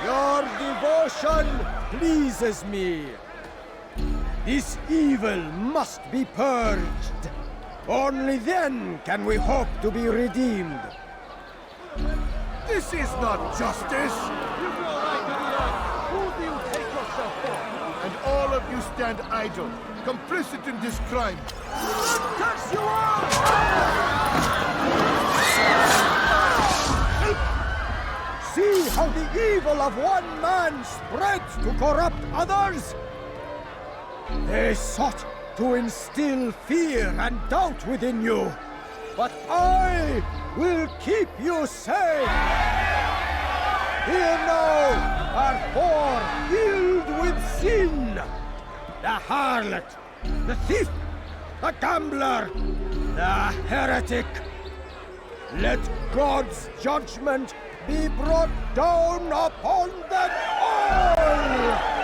Your devotion pleases me. This evil must be purged. Only then can we hope to be redeemed. This is not justice! Who do you take yourself for? And all of you stand idle, complicit in this crime. Curse you all! See how the evil of one man spreads to corrupt others? They sought to instill fear and doubt within you, but I will keep you safe! Here now are four filled with sin! The harlot, the thief, the gambler, the heretic. Let God's judgment be brought down upon them all!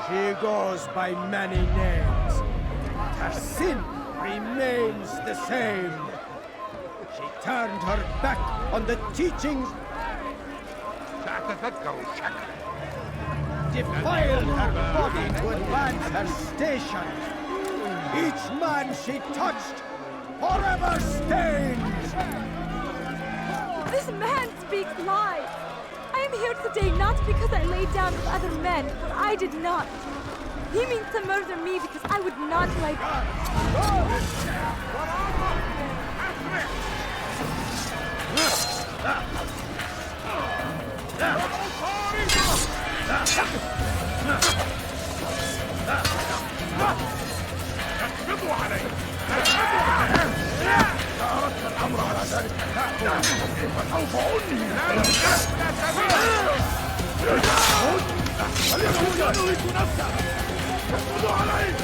She goes by many names, but her sin remains the same. She turned her back on the teachings, defiled her body to advance her station. Each man she touched forever stains. This man speaks lies. I am here today not because I laid down with other men, for I did not. He means to murder me because I would not lie الأمر على ذلك فسوف اليهود ينهك نفسه يسقط عليه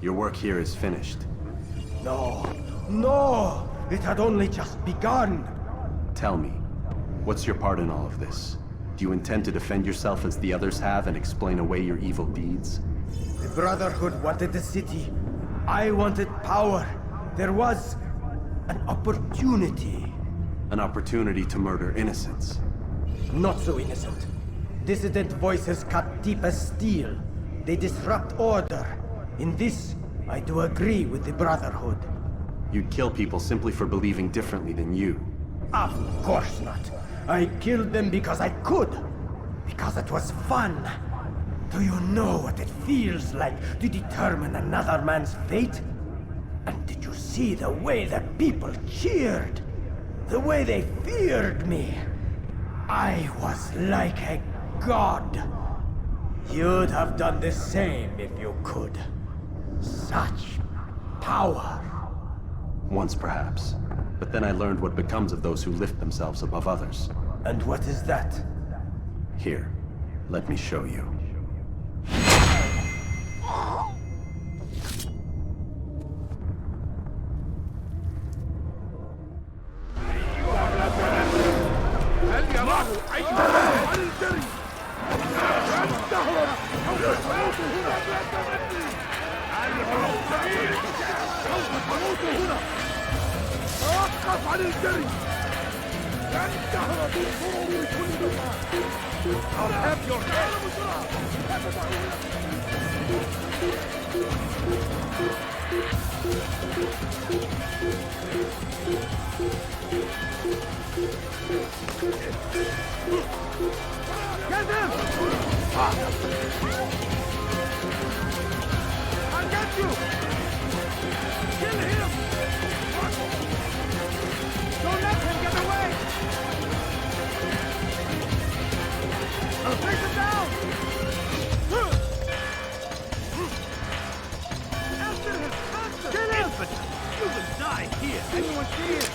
Your work here is finished. No, no! It had only just begun! Tell me, what's your part in all of this? Do you intend to defend yourself as the others have and explain away your evil deeds? The Brotherhood wanted the city. I wanted power. There was an opportunity. An opportunity to murder innocents. Not so innocent. Dissident voices cut deep as steel. They disrupt order. In this, I do agree with the Brotherhood. You'd kill people simply for believing differently than you. Of course not. I killed them because I could. Because it was fun. Do you know what it feels like to determine another man's fate? And did you see the way the people cheered? The way they feared me? I was like a god. You'd have done the same if you could. Such power. Once perhaps. But then I learned what becomes of those who lift themselves above others. And what is that? Here, let me show you. توقف عن الجري لن تهرب الغرور كلها I'll have your head Get him! I'll get you! Kill him! Don't let him get away! Take him down! After him! Faster! Kill him! You will die! die here. Anyone see it?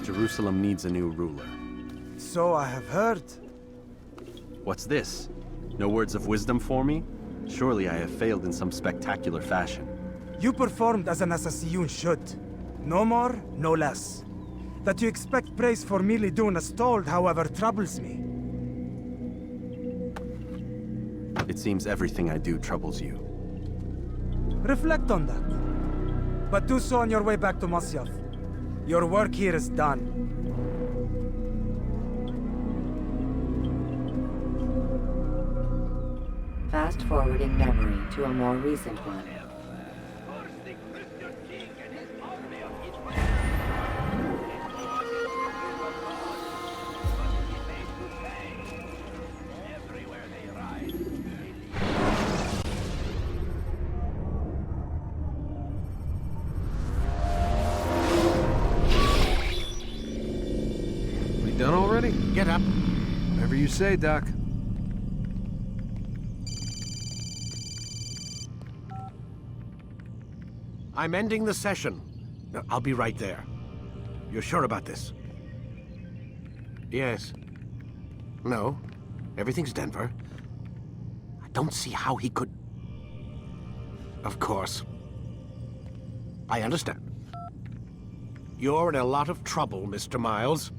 Jerusalem needs a new ruler. So I have heard. What's this? No words of wisdom for me? Surely I have failed in some spectacular fashion. You performed as an assassin should. No more, no less. That you expect praise for merely doing as told, however, troubles me. It seems everything I do troubles you. Reflect on that. But do so on your way back to Masyaf. Your work here is done. Fast forwarding memory to a more recent one. We done already? Get up. Whatever you say, Doc. I'm ending the session. I'll be right there. You're sure about this? Yes. No. Everything's Denver. I don't see how he could... Of course. I understand. You're in a lot of trouble, Mr. Miles.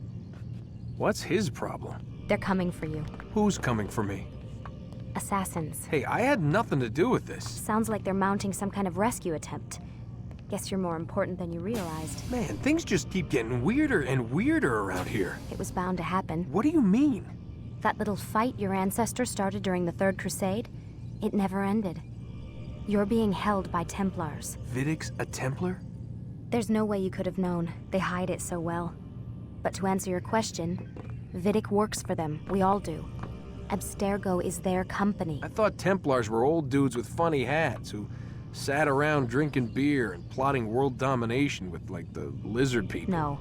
What's his problem? They're coming for you. Who's coming for me? Assassins. Hey, I had nothing to do with this. Sounds like they're mounting some kind of rescue attempt. Guess you're more important than you realized. Man, things just keep getting weirder and weirder around here. It was bound to happen. What do you mean? That little fight your ancestor started during the Third Crusade, it never ended. You're being held by Templars. Vidic's a Templar? There's no way you could have known. They hide it so well. But to answer your question, Vidic works for them. We all do. Abstergo is their company. I thought Templars were old dudes with funny hats who sat around drinking beer and plotting world domination with, like, the lizard people. No,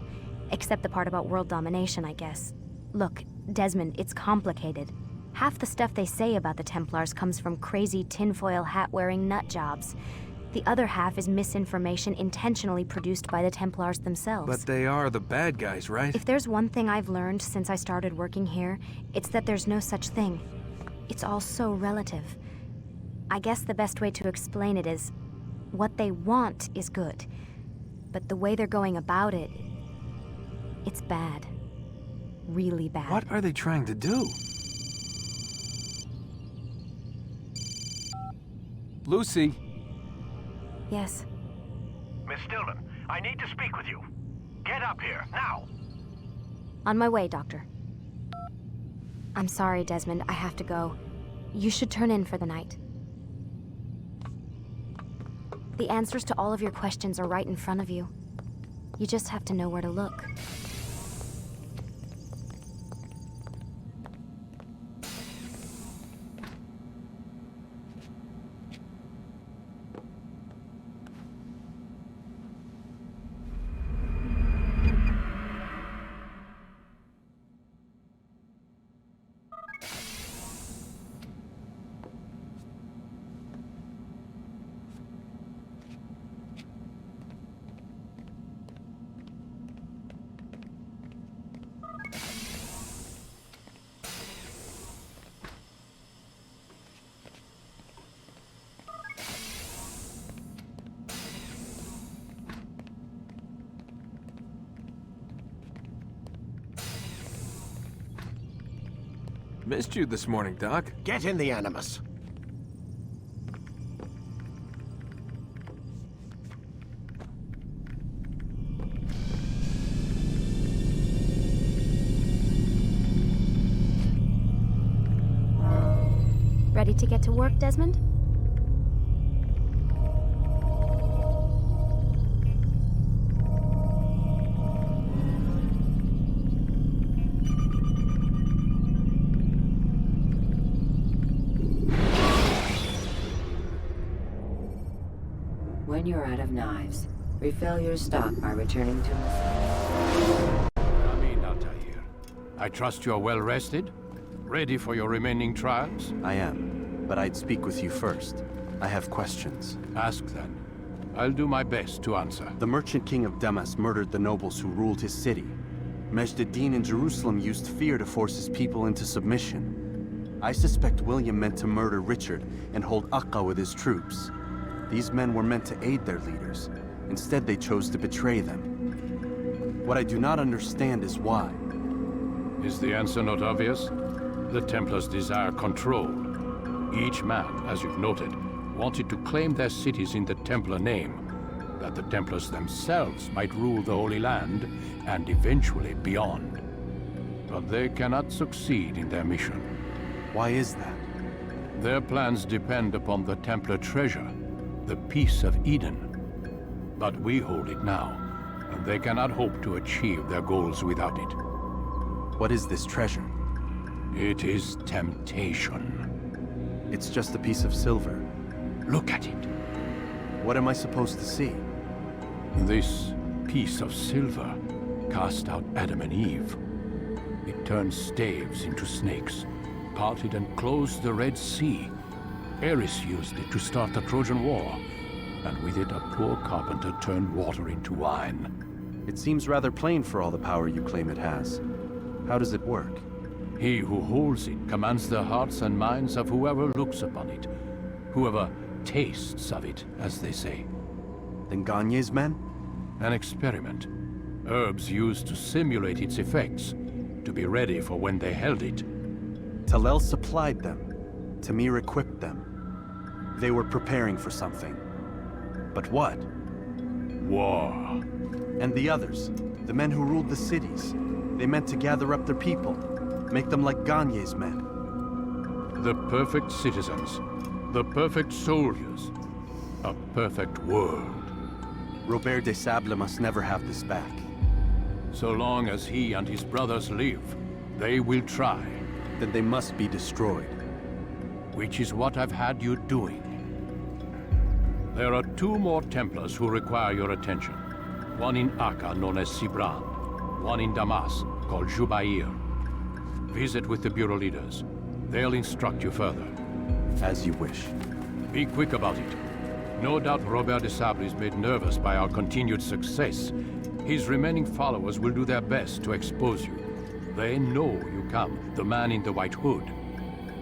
except the part about world domination, I guess. Look, Desmond, it's complicated. Half the stuff they say about the Templars comes from crazy tinfoil hat-wearing nutjobs. The other half is misinformation intentionally produced by the Templars themselves. But they are the bad guys, right? If there's one thing I've learned since I started working here, it's that there's no such thing. It's all so relative. I guess the best way to explain it is, what they want is good. But the way they're going about it, it's bad. Really bad. What are they trying to do? Lucy? Yes? Miss Stillman, I need to speak with you. Get up here, now! On my way, Doctor. I'm sorry, Desmond. I have to go. You should turn in for the night. The answers to all of your questions are right in front of you. You just have to know where to look. Missed you this morning, Doc. Get in the Animus. Ready to get to work, Desmond? When you're out of knives, refill your stock by returning to... Come in, Altaïr. I trust you're well rested? Ready for your remaining trials? I am. But I'd speak with you first. I have questions. Ask then. I'll do my best to answer. The merchant king of Damas murdered the nobles who ruled his city. Majd-ad-Din in Jerusalem used fear to force his people into submission. I suspect William meant to murder Richard and hold Akka with his troops. These men were meant to aid their leaders. Instead, they chose to betray them. What I do not understand is why. Is the answer not obvious? The Templars desire control. Each man, as you've noted, wanted to claim their cities in the Templar name, that the Templars themselves might rule the Holy Land, and eventually beyond. But they cannot succeed in their mission. Why is that? Their plans depend upon the Templar treasure, the Peace of Eden. But we hold it now, and they cannot hope to achieve their goals without it. What is this treasure? It is temptation. It's just a piece of silver. Look at it. What am I supposed to see? This piece of silver cast out Adam and Eve. It turned staves into snakes, parted and closed the Red Sea. Ares used it to start the Trojan War, and with it a poor carpenter turned water into wine. It seems rather plain for all the power you claim it has. How does it work? He who holds it commands the hearts and minds of whoever looks upon it, whoever tastes of it, as they say. Then Gagne's men? An experiment. Herbs used to simulate its effects, to be ready for when they held it. Talel supplied them. Tamir equipped them. They were preparing for something. But what? War. And the others, the men who ruled the cities, they meant to gather up their people, make them like Gagne's men. The perfect citizens, the perfect soldiers, a perfect world. Robert de Sable must never have this back. So long as he and his brothers live, they will try. Then they must be destroyed. Which is what I've had you doing. There are 2 more Templars who require your attention. One in Akka, known as Sibran. One in Damas, called Jubair. Visit with the Bureau leaders. They'll instruct you further. As you wish. Be quick about it. No doubt Robert de Sable is made nervous by our continued success. His remaining followers will do their best to expose you. They know you come, the man in the white hood.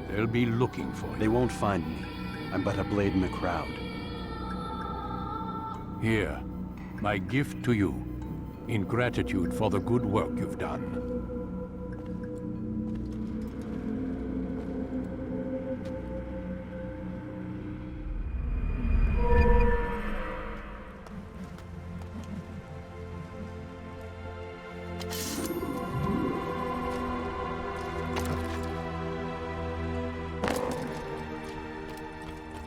They'll be looking for you. They won't find me. I'm but a blade in the crowd. Here, my gift to you, in gratitude for the good work you've done.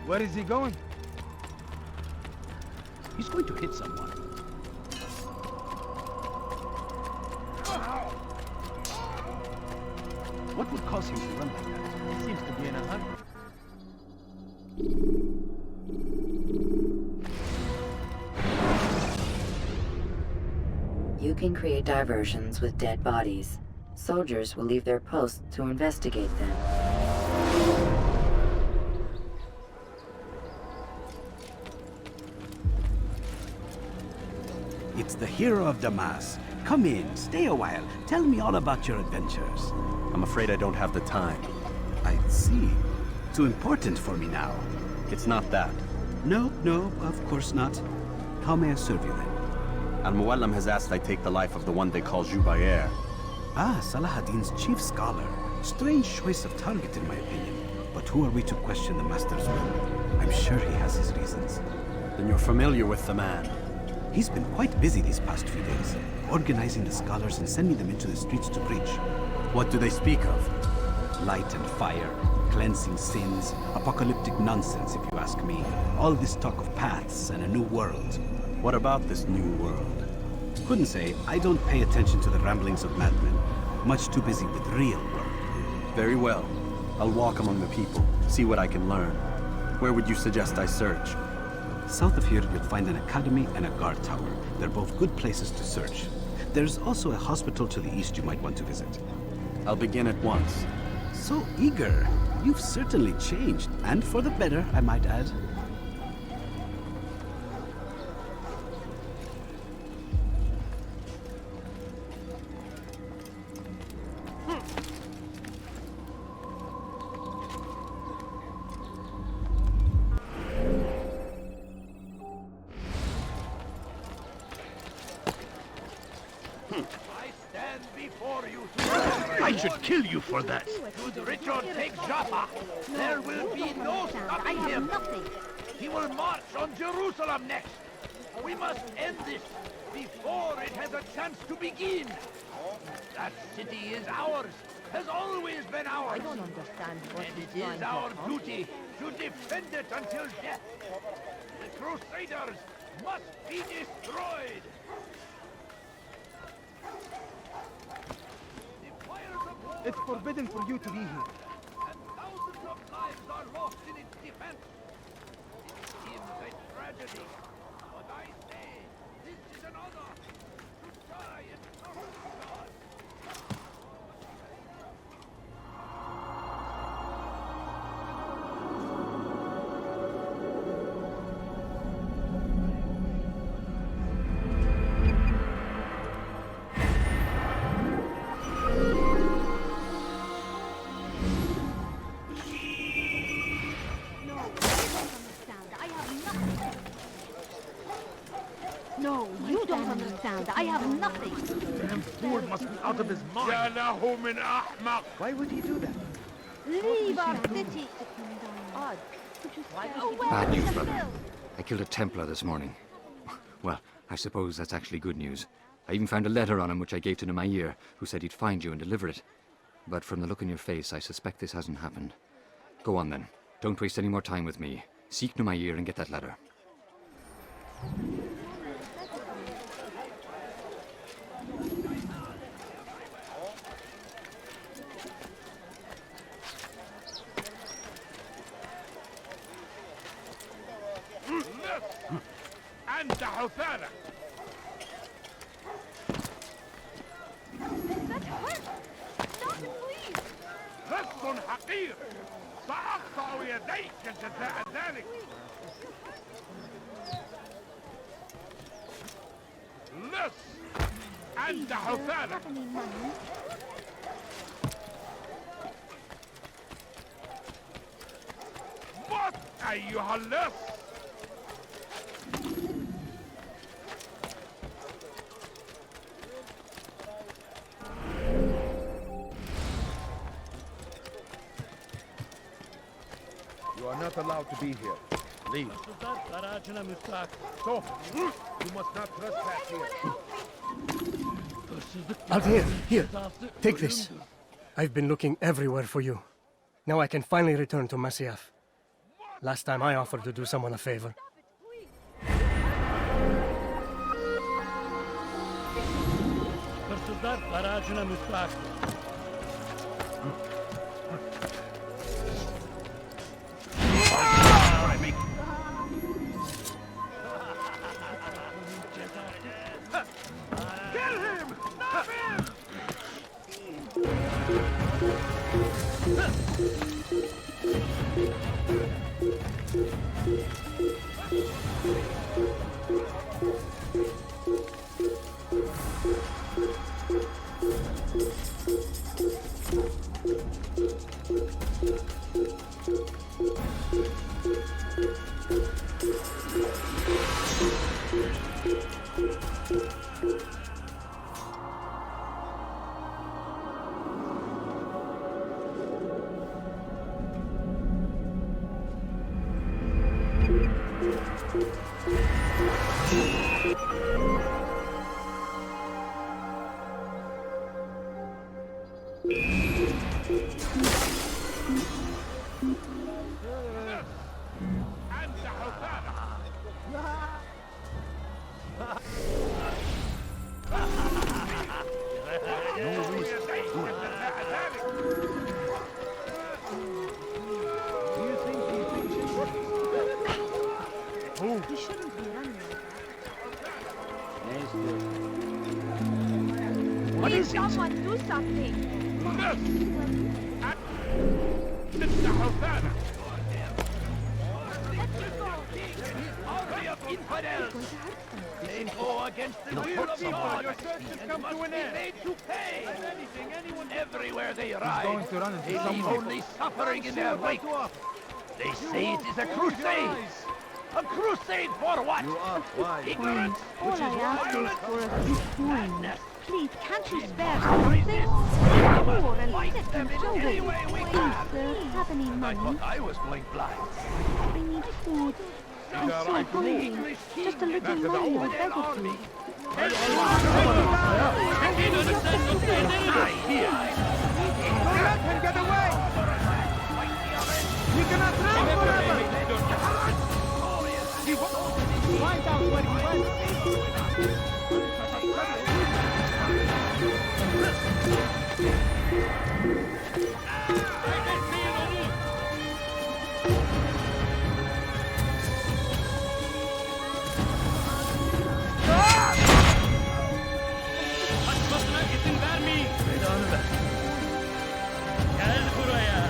Where is he going? He's going to hit someone. What would cause him to run like that? He seems to be in a hurry. You can create diversions with dead bodies. Soldiers will leave their posts to investigate them. It's the hero of Damas. Come in, stay a while. Tell me all about your adventures. I'm afraid I don't have the time. I see. Too important for me now. It's not that. No, of course not. How may I serve you then? Al-Muallim has asked I take the life of the one they call Jubair. Ah, Salah ad-Din's chief scholar. Strange choice of target, in my opinion. But who are we to question the Master's will? I'm sure he has his reasons. Then you're familiar with the man. He's been quite busy these past few days, organizing the scholars and sending them into the streets to preach. What do they speak of? Light and fire, cleansing sins, apocalyptic nonsense, if you ask me. All this talk of paths and a new world. What about this new world? Couldn't say. I don't pay attention to the ramblings of madmen. Much too busy with real work. Very well. I'll walk among the people, see what I can learn. Where would you suggest I search? South of here, you'll find an academy and a guard tower. They're both good places to search. There's also a hospital to the east you might want to visit. I'll begin at once. So eager. You've certainly changed, and for the better, I might add. I should kill you for that. Should Richard take Jaffa, there will be no stopping him. He will march on Jerusalem next. We must end this before it has a chance to begin. That city is ours, has always been ours. I don't understand what and he's it is trying to our accomplish. duty to defend it until death. The Crusaders must be destroyed. It's forbidden for you to be here. And thousands of lives are lost in its defense. It seems a tragedy, but I say this is an honor to die in service to God. No, you don't understand. I have nothing. Damn fool must be out of his mind. Why would he do that? Leave our city. Odd. Bad news, brother. I killed a Templar this morning. Well, I suppose that's actually good news. I even found a letter on him which I gave to Altaïr, who said he'd find you and deliver it. But from the look in your face, I suspect this hasn't happened. Go on then. Don't waste any more time with me. Seek Altaïr and get that letter. أنت حثالة. That hurts! Stop it, please! لص حقير. سأقطع يديك جزاء ذلك. لص أنت حثالة. موت أيها اللص. You are not allowed to be here. Leave. So, you must not trespass here. Altaïr, here. Take this. I've been looking everywhere for you. Now I can finally return to Masyaf. Last time I offered to do someone a favor. Kill him! Stop him! You shouldn't be running like that. Please, someone do something. Army of infidels! They go against the will of God and must be made to pay! Everywhere they ride, they leave only suffering in their wake. They say it is a crusade! A crusade for what? Ignorance, All which I is ask is violence, for a few coins. madness. Please, can't you spare something? I'm poor and sick and children. Please, sir, have any I money? thought I was going blind. I need food. I'm so hungry. Just a little money will beg of you. Let him get away! He cannot run forever! Find out where he went! Kaçmasına izin vermeyin. Belanı ver. Gel buraya.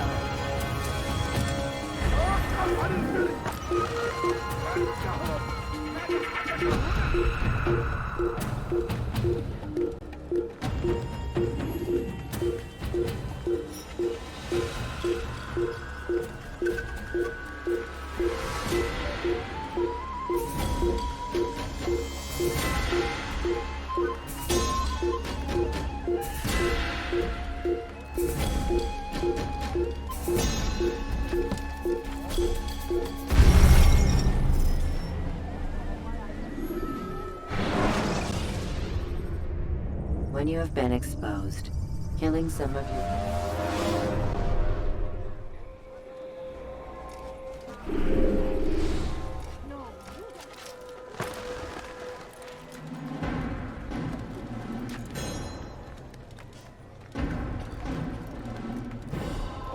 When you have been exposed, killing some of your...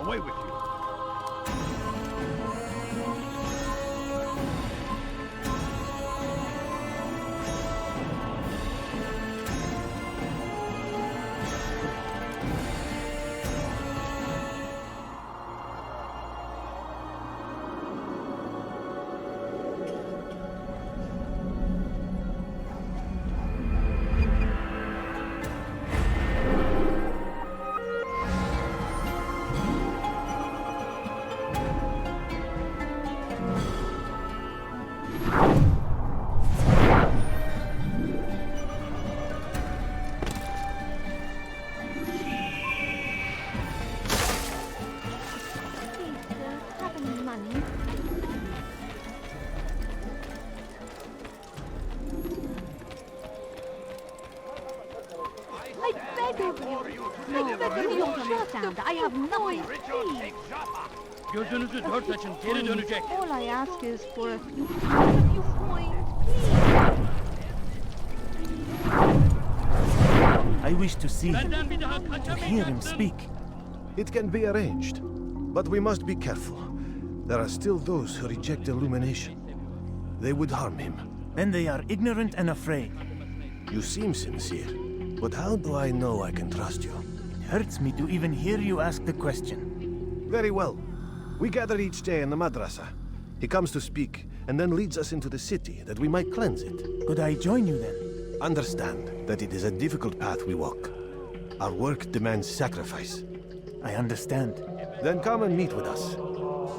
Away with you. I have nothing. Please. Gözünüzü dört açın, geri dönecek. All I ask is for a few coins, please. I wish to see him, to hear him speak. It can be arranged, but we must be careful. There are still those who reject illumination. They would harm him. Then they are ignorant and afraid. You seem sincere, but how do I know I can trust you? It hurts me to even hear you ask the question. Very well. We gather each day in the madrasa. He comes to speak, and then leads us into the city, that we might cleanse it. Could I join you then? Understand that it is a difficult path we walk. Our work demands sacrifice. I understand. Then come and meet with us.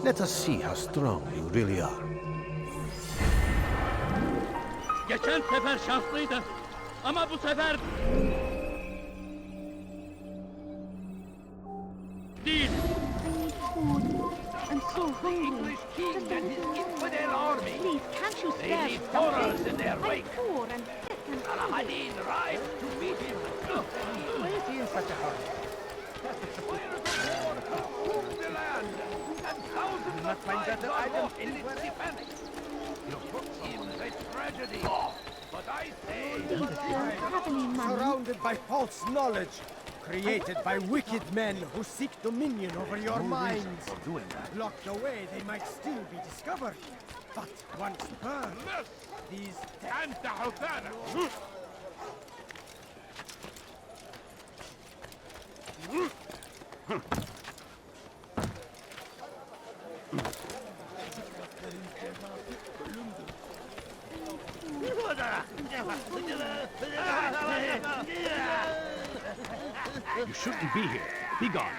Let us see how strong you really are. Geçen sefer şanslıydı. Ama bu sefer... değil. I'm so hungry. Just a little more. Please, can't you spare something? I'm poor and sick and I need rides to meet him. Why is he in such a hurry? that the item in its defense. You put him a tragedy. But I say... Surrounded by false knowledge, created by wicked men who seek dominion over your minds. Locked away, they might still be discovered. But once burned, these... You shouldn't be here. Be gone.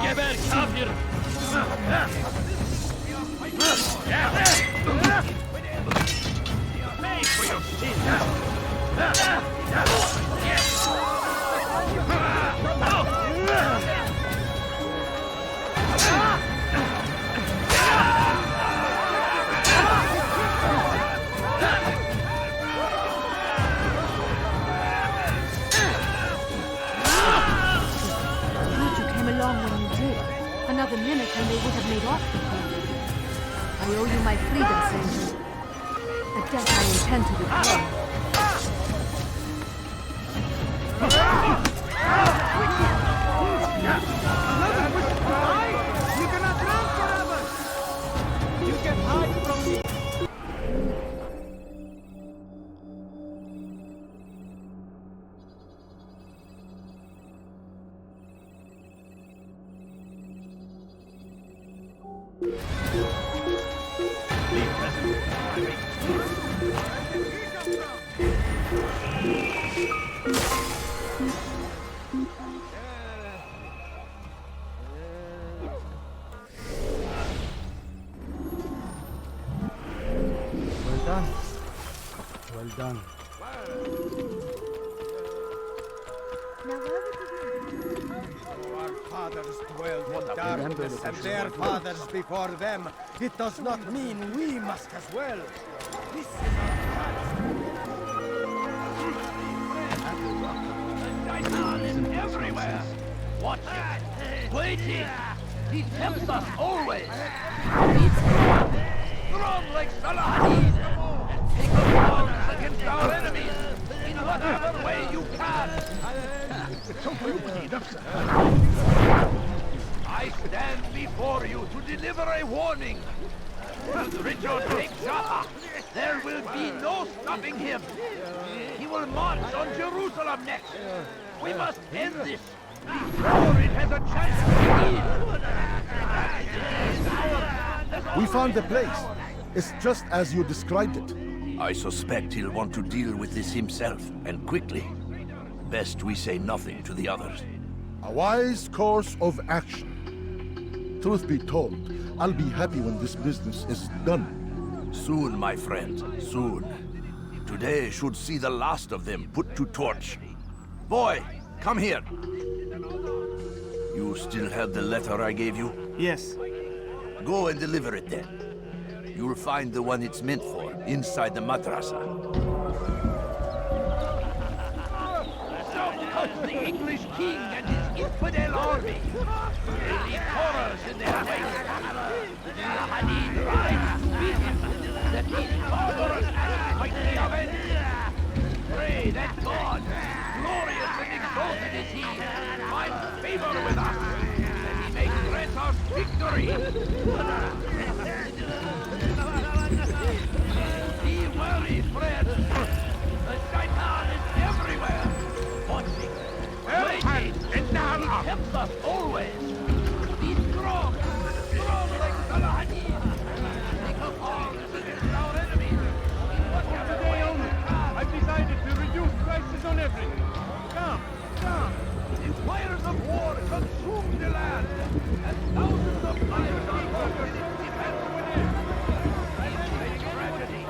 Geber kafir! Pay for your sins! Another minute and they would have made off with you. I owe you my freedom, Saint. A debt I intend to repay. You cannot run forever! You can hide from me! Well done. Our fathers dwelled in darkness, and their fathers before them. It does not mean we must as well. This is Shaitan everywhere. Watching, waiting. He tempts us always. Strong like Saladin. Take up arms against our enemies in whatever way you can. I stand before you to deliver a warning. Should Richard take Jaffa, there will be no stopping him. He will march on Jerusalem next. We must end this before it has a chance to begin. We found the place. It's just as you described it. I suspect he'll want to deal with this himself, and quickly. Best we say nothing to the others. A wise course of action. Truth be told, I'll be happy when this business is done. Soon, my friend, soon. Today should see the last of them put to torch. Boy, come here. You still have the letter I gave you? Yes. Go and deliver it then. You'll find the one it's meant for inside the madrasa. So cuts the English king and his infidel army. They leave horrors in their wake. The Hadid rise to meet him, that these barbarous acts might be avenged. Pray that God, glorious and exalted is he, find favor with us, that he may grant us victory. Be wary, friends. The shaitan is everywhere. Watching, waiting. He tempts us always. Be strong. Strong like Salahadin. Think of all as against our enemies. Today only, I've decided to reduce prices on everything. Come. The fires of war consume the land, and thousands of lives are lost in its defense. It's a tragedy,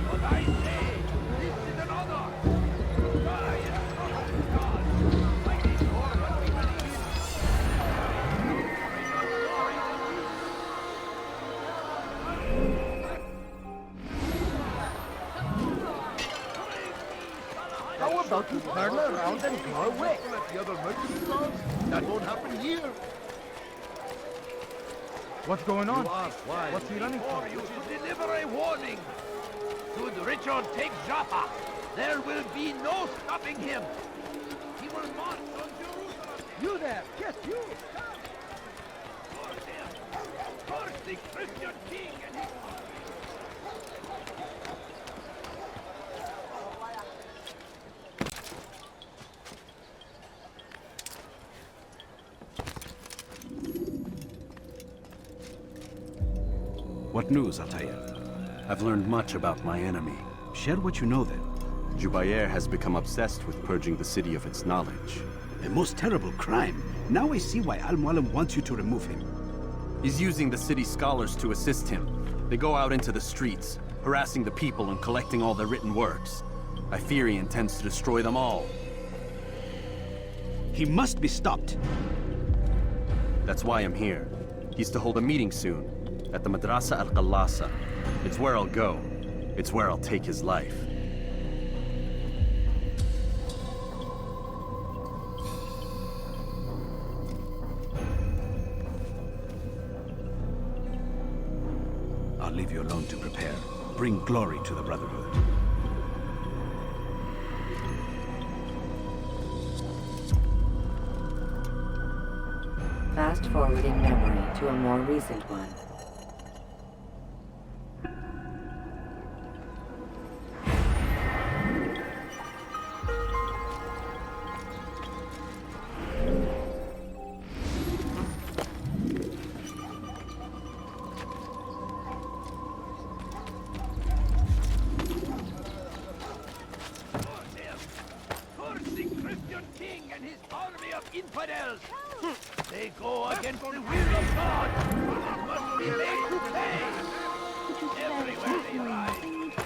but I say, this is an honor. Die in front of God, fighting for what we believe in. How about you turn around and go away? Let the other merchants know. That won't happen here. What's going on? Why? What's he running for? You to deliver a warning. Should Richard take Jaffa, there will be no stopping him. He will march on Jerusalem. You there! Yes, you! First the Christian king and his... What news, Altaïr? I've learned much about my enemy. Share what you know then. Jubair has become obsessed with purging the city of its knowledge. A most terrible crime. Now I see why Al-Mualim wants you to remove him. He's using the city scholars to assist him. They go out into the streets, harassing the people and collecting all their written works. I fear he intends to destroy them all. He must be stopped. That's why I'm here. He's to hold a meeting soon, at the Madrasa al-Qallasa. It's where I'll go. It's where I'll take his life. I'll leave you alone to prepare. Bring glory to the Brotherhood. Fast-forwarding memory to a more recent one. Infidels! They go against the will of God! Must be made to pay! Everywhere they ride,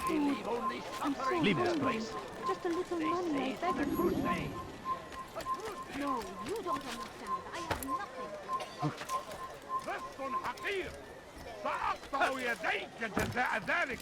they leave only suffering. Leave this place. Just a little They money, say I it's beg the of you. crusade. No, you don't understand. I have nothing. بس حقير سأقطع يديك جزاء ذلك.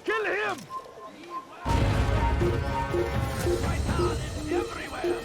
Kill him! Everywhere!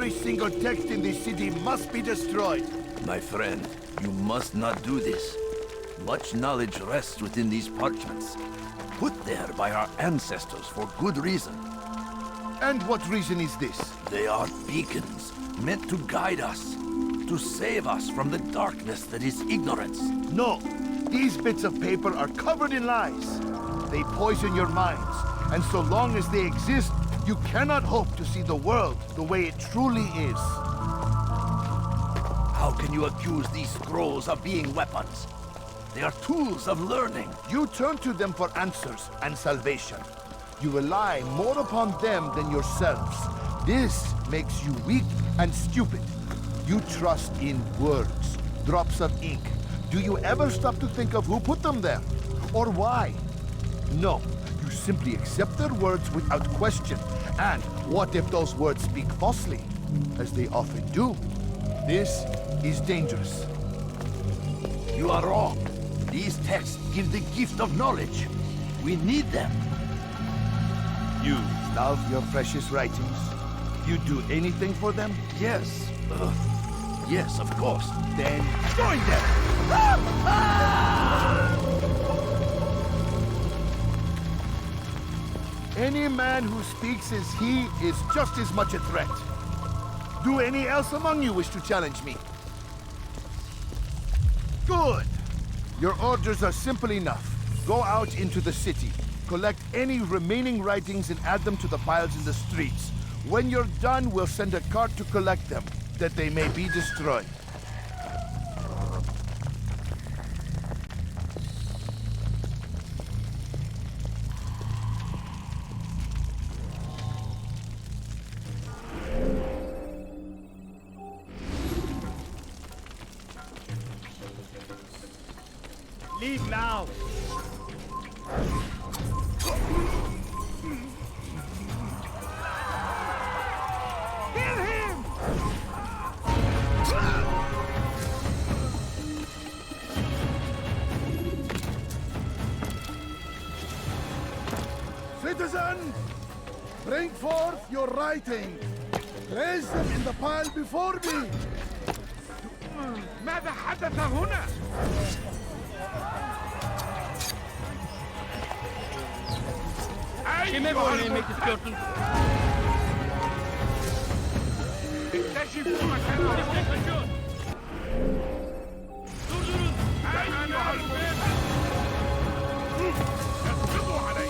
Every single text in this city must be destroyed. My friend, you must not do this. Much knowledge rests within these parchments, put there by our ancestors for good reason. And what reason is this? They are beacons, meant to guide us, to save us from the darkness that is ignorance. No, these bits of paper are covered in lies. They poison your minds, and so long as they exist, you cannot hope to see the world the way it truly is. How can you accuse these scrolls of being weapons? They are tools of learning. You turn to them for answers and salvation. You rely more upon them than yourselves. This makes you weak and stupid. You trust in words, drops of ink. Do you ever stop to think of who put them there? Or why? No, you simply accept their words without question. And what if those words speak falsely? As they often do. This is dangerous. You are wrong. These texts give the gift of knowledge. We need them. You love your precious writings? You'd do anything for them? Yes. Yes, of course. Then join them! Any man who speaks as he is just as much a threat. Do any else among you wish to challenge me? Good! Your orders are simple enough. Go out into the city, collect any remaining writings and add them to the piles in the streets. When you're done, we'll send a cart to collect them, that they may be destroyed. Leave now! Kill him! Citizen, bring forth your writing. Place them in the pile before me. ماذا حدث هنا؟ Kime boylamak istiyorsun? اكتشف مكانه. Kaçıyor. Durdurun. اسقطوا علي.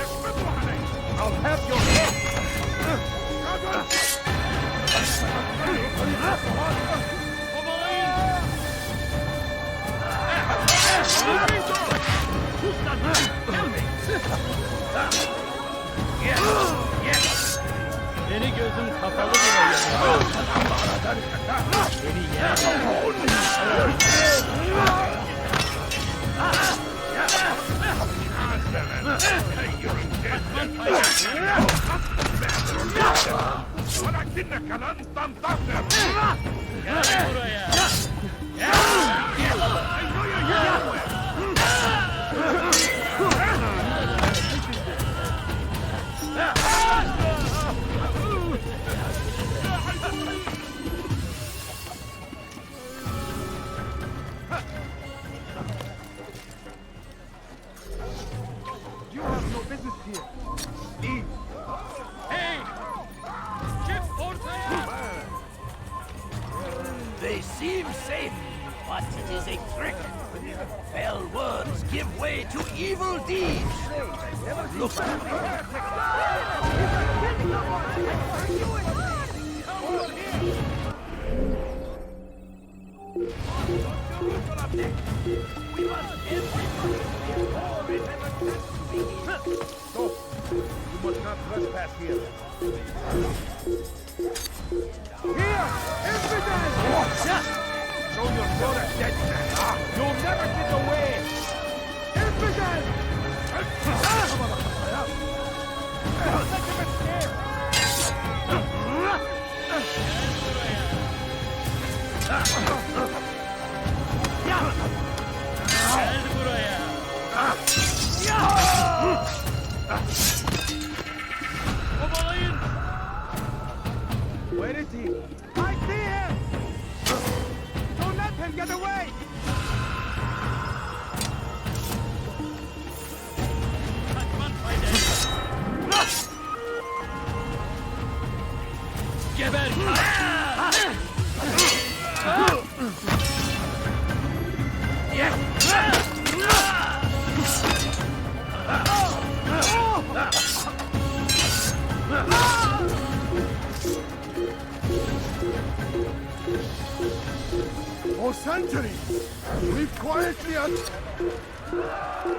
اسقطوا علي. I'll have your head. Beni gözüm kapalı bile Beni ولكنك لن تنتصر. Gel buraya. You have no business here. Leave. Hey! Çık ortaya! They seem safe, but it is a trick. Fell words give way to evil deeds. Look at me. Stop! You must not trespass here. Here! Evidence! Show your brother dead man. You'll never get away! Evidence! Let him escape! Gel buraya. Where is he? You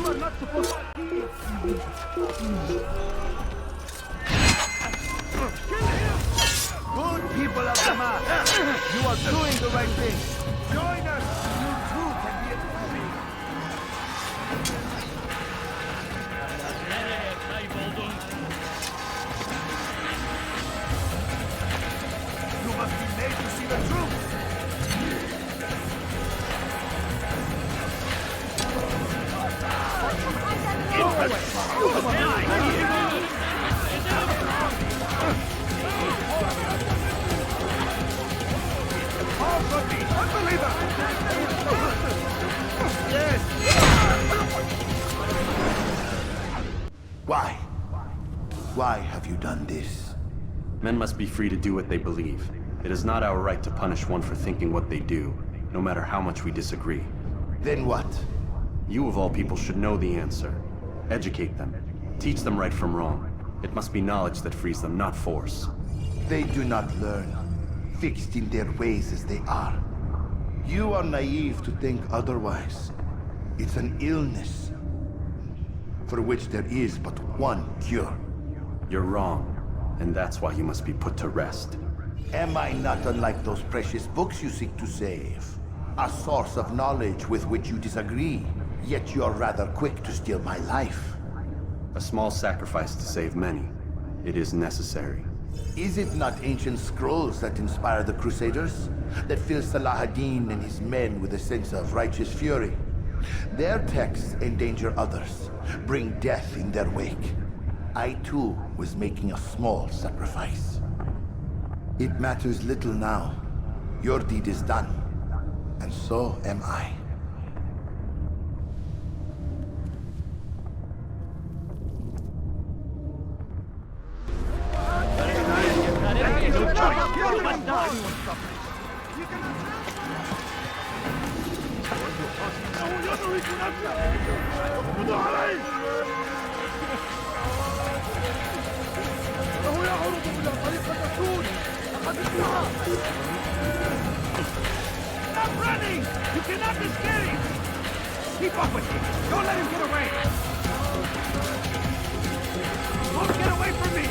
are not supposed to... Good people of the map, you are doing the right thing. Join us, you too can be at the free. Nereye kayboldun? You must be made to see the truth. Why? Why have you done this? Men must be free to do what they believe. It is not our right to punish one for thinking what they do, no matter how much we disagree. Then what? You of all people should know the answer. Educate them. Teach them right from wrong. It must be knowledge that frees them, not force. They do not learn, fixed in their ways as they are. You are naive to think otherwise. It's an illness, for which there is but one cure. You're wrong, and that's why you must be put to rest. Am I not unlike those precious books you seek to save? A source of knowledge with which you disagree, yet you are rather quick to steal my life. A small sacrifice to save many. It is necessary. Is it not ancient scrolls that inspire the Crusaders? That fill Salah ad-Din and his men with a sense of righteous fury? Their texts endanger others, bring death in their wake. I too was making a small sacrifice. It matters little now. Your deed is done, and so am I. Stop running! You cannot escape! Keep up with him! Don't let him get away! Don't get away from me!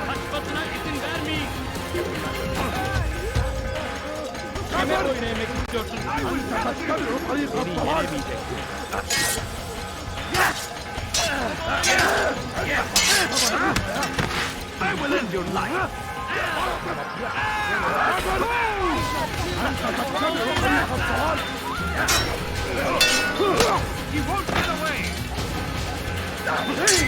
Kaçmasına izin vermeyin. Kime oyun emek istiyorsun? Beni yenemeyeceksin. I will end your life! You won't get away! I will end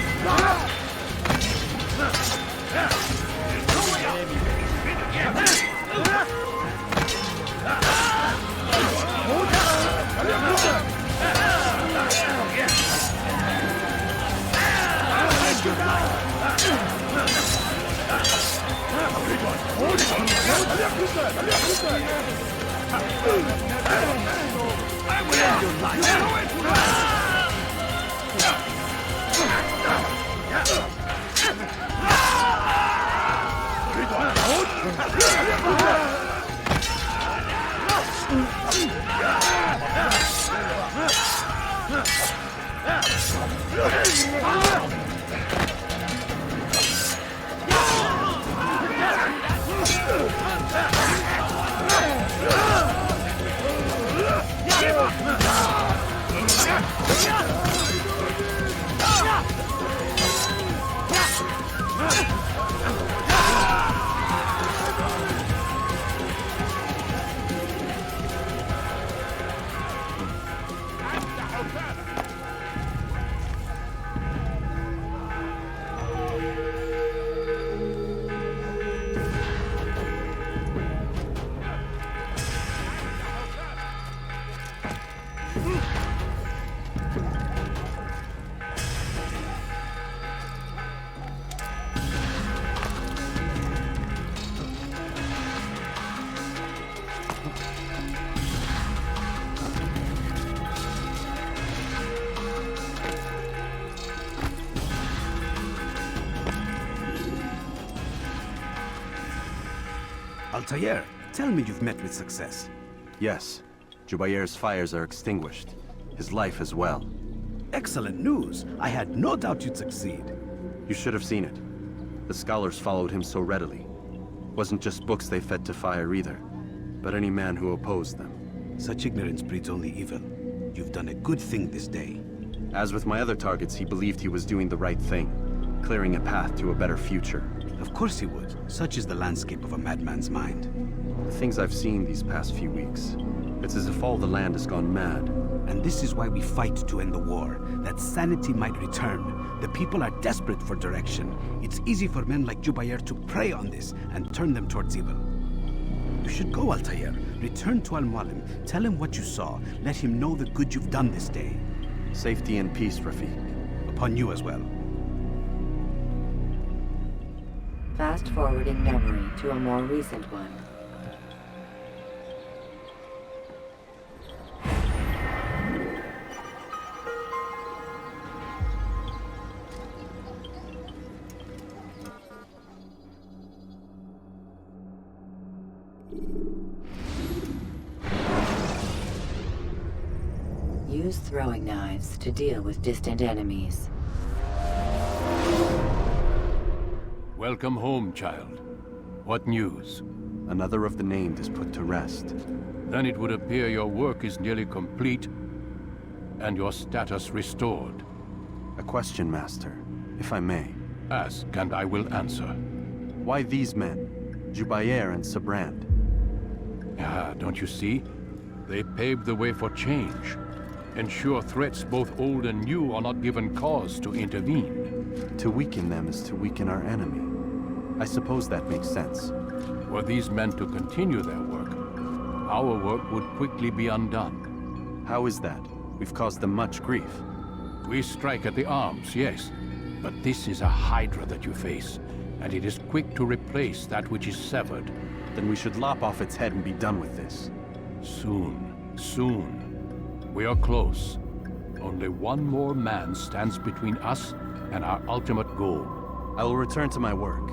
your life! Altaïr, tell me you've met with success. Yes. Jubayr's fires are extinguished. His life as well. Excellent news. I had no doubt you'd succeed. You should have seen it. The scholars followed him so readily. Wasn't just books they fed to fire either, but any man who opposed them. Such ignorance breeds only evil. You've done a good thing this day. As with my other targets, he believed he was doing the right thing, clearing a path to a better future. Of course he would. Such is the landscape of a madman's mind. The things I've seen these past few weeks, it's as if all the land has gone mad. And this is why we fight to end the war, that sanity might return. The people are desperate for direction. It's easy for men like Jubayr to prey on this and turn them towards evil. You should go, Altaïr. Return to Al-Mualim. Tell him what you saw. Let him know the good you've done this day. Safety and peace, Rafiq. Upon you as well. Fast forwarding memory to a more recent one. Use throwing knives to deal with distant enemies. Welcome home, child. What news? Another of the named is put to rest. Then it would appear your work is nearly complete, and your status restored. A question, Master, if I may. Ask, and I will answer. Why these men? Jubayr and Sabrand? Ah, don't you see? They paved the way for change. Ensure threats both old and new are not given cause to intervene. To weaken them is to weaken our enemy. I suppose that makes sense. Were these men to continue their work, our work would quickly be undone. How is that? We've caused them much grief. We strike at the arms, yes. But this is a hydra that you face, and it is quick to replace that which is severed. Then we should lop off its head and be done with this. Soon, soon. We are close. Only one more man stands between us and our ultimate goal. I will return to my work.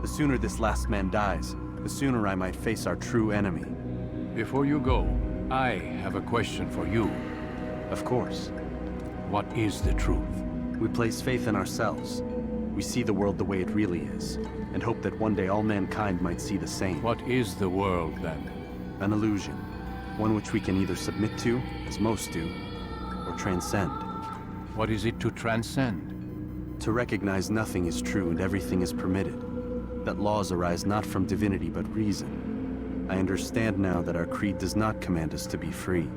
The sooner this last man dies, the sooner I might face our true enemy. Before you go, I have a question for you. Of course. What is the truth? We place faith in ourselves. We see the world the way it really is, and hope that one day all mankind might see the same. What is the world, then? An illusion. One which we can either submit to, as most do, or transcend. What is it to transcend? To recognize nothing is true and everything is permitted. That laws arise not from divinity but reason. I understand now that our creed does not command us to be free.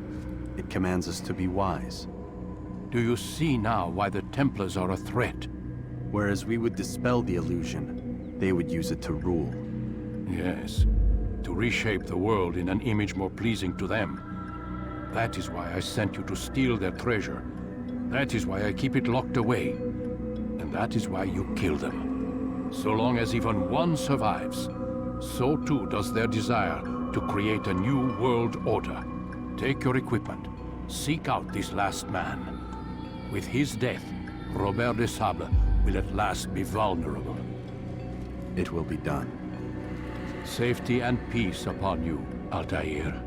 It commands us to be wise. Do you see now why the Templars are a threat? Whereas we would dispel the illusion, they would use it to rule. Yes. To reshape the world in an image more pleasing to them. That is why I sent you to steal their treasure. That is why I keep it locked away. And that is why you kill them. So long as even one survives, so too does their desire to create a new world order. Take your equipment. Seek out this last man. With his death, Robert de Sable will at last be vulnerable. It will be done. Safety and peace upon you, Altaïr.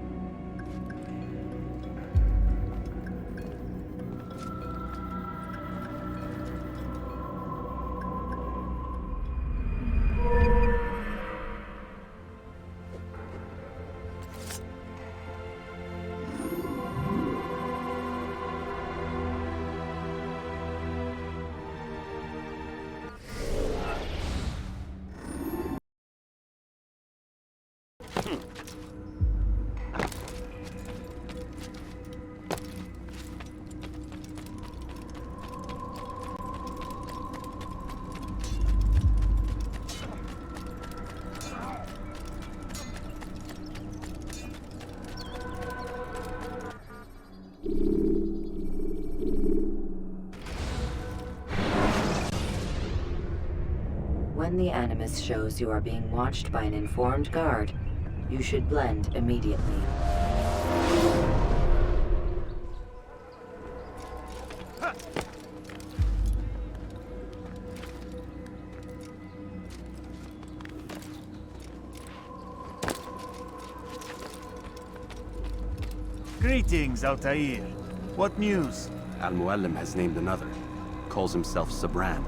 When the Animus shows you are being watched by an informed guard, you should blend immediately. Greetings, Altaïr. What news? Al-Muallim has named another. Calls himself Sabrand.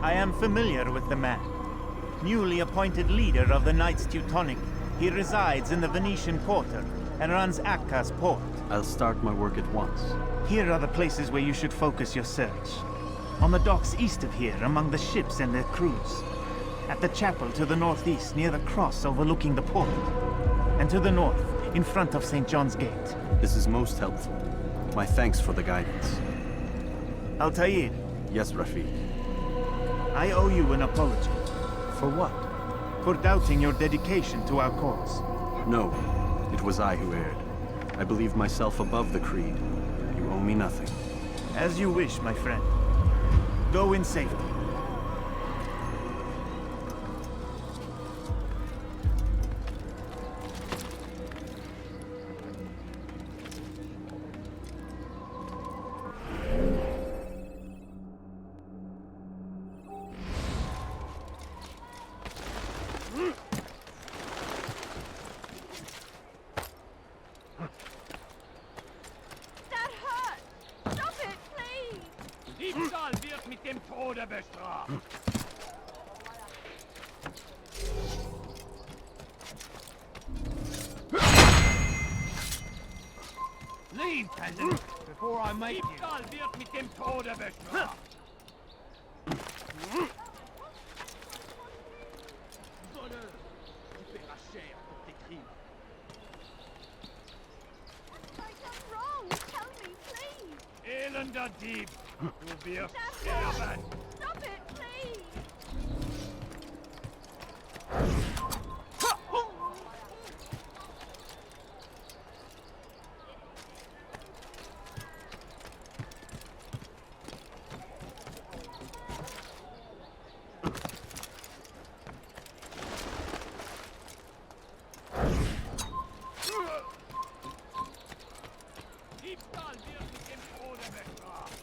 I am familiar with the man. Newly appointed leader of the Knights Teutonic. He resides in the Venetian Quarter and runs Akka's port. I'll start my work at once. Here are the places where you should focus your search. On the docks east of here, among the ships and their crews. At the chapel to the northeast, near the cross overlooking the port. And to the north, in front of St. John's Gate. This is most helpful. My thanks for the guidance. Altaïr. Yes, Rafiq. I owe you an apology. For what? For doubting your dedication to our cause. No, it was I who erred. I believed myself above the creed. You owe me nothing. As you wish, my friend. Go in safety. Diebstahl wird mit dem Tode bestraft. Leave, peasant, before I make you. Diebstahl wird mit dem Tode bestraft. Voleur, tu paieras cher pour tes crimes. I've done wrong. Tell me, please. Elender Dieb, du wirst sterben. Stop it, please. Diebstahl wird mit dem Tode bestraft.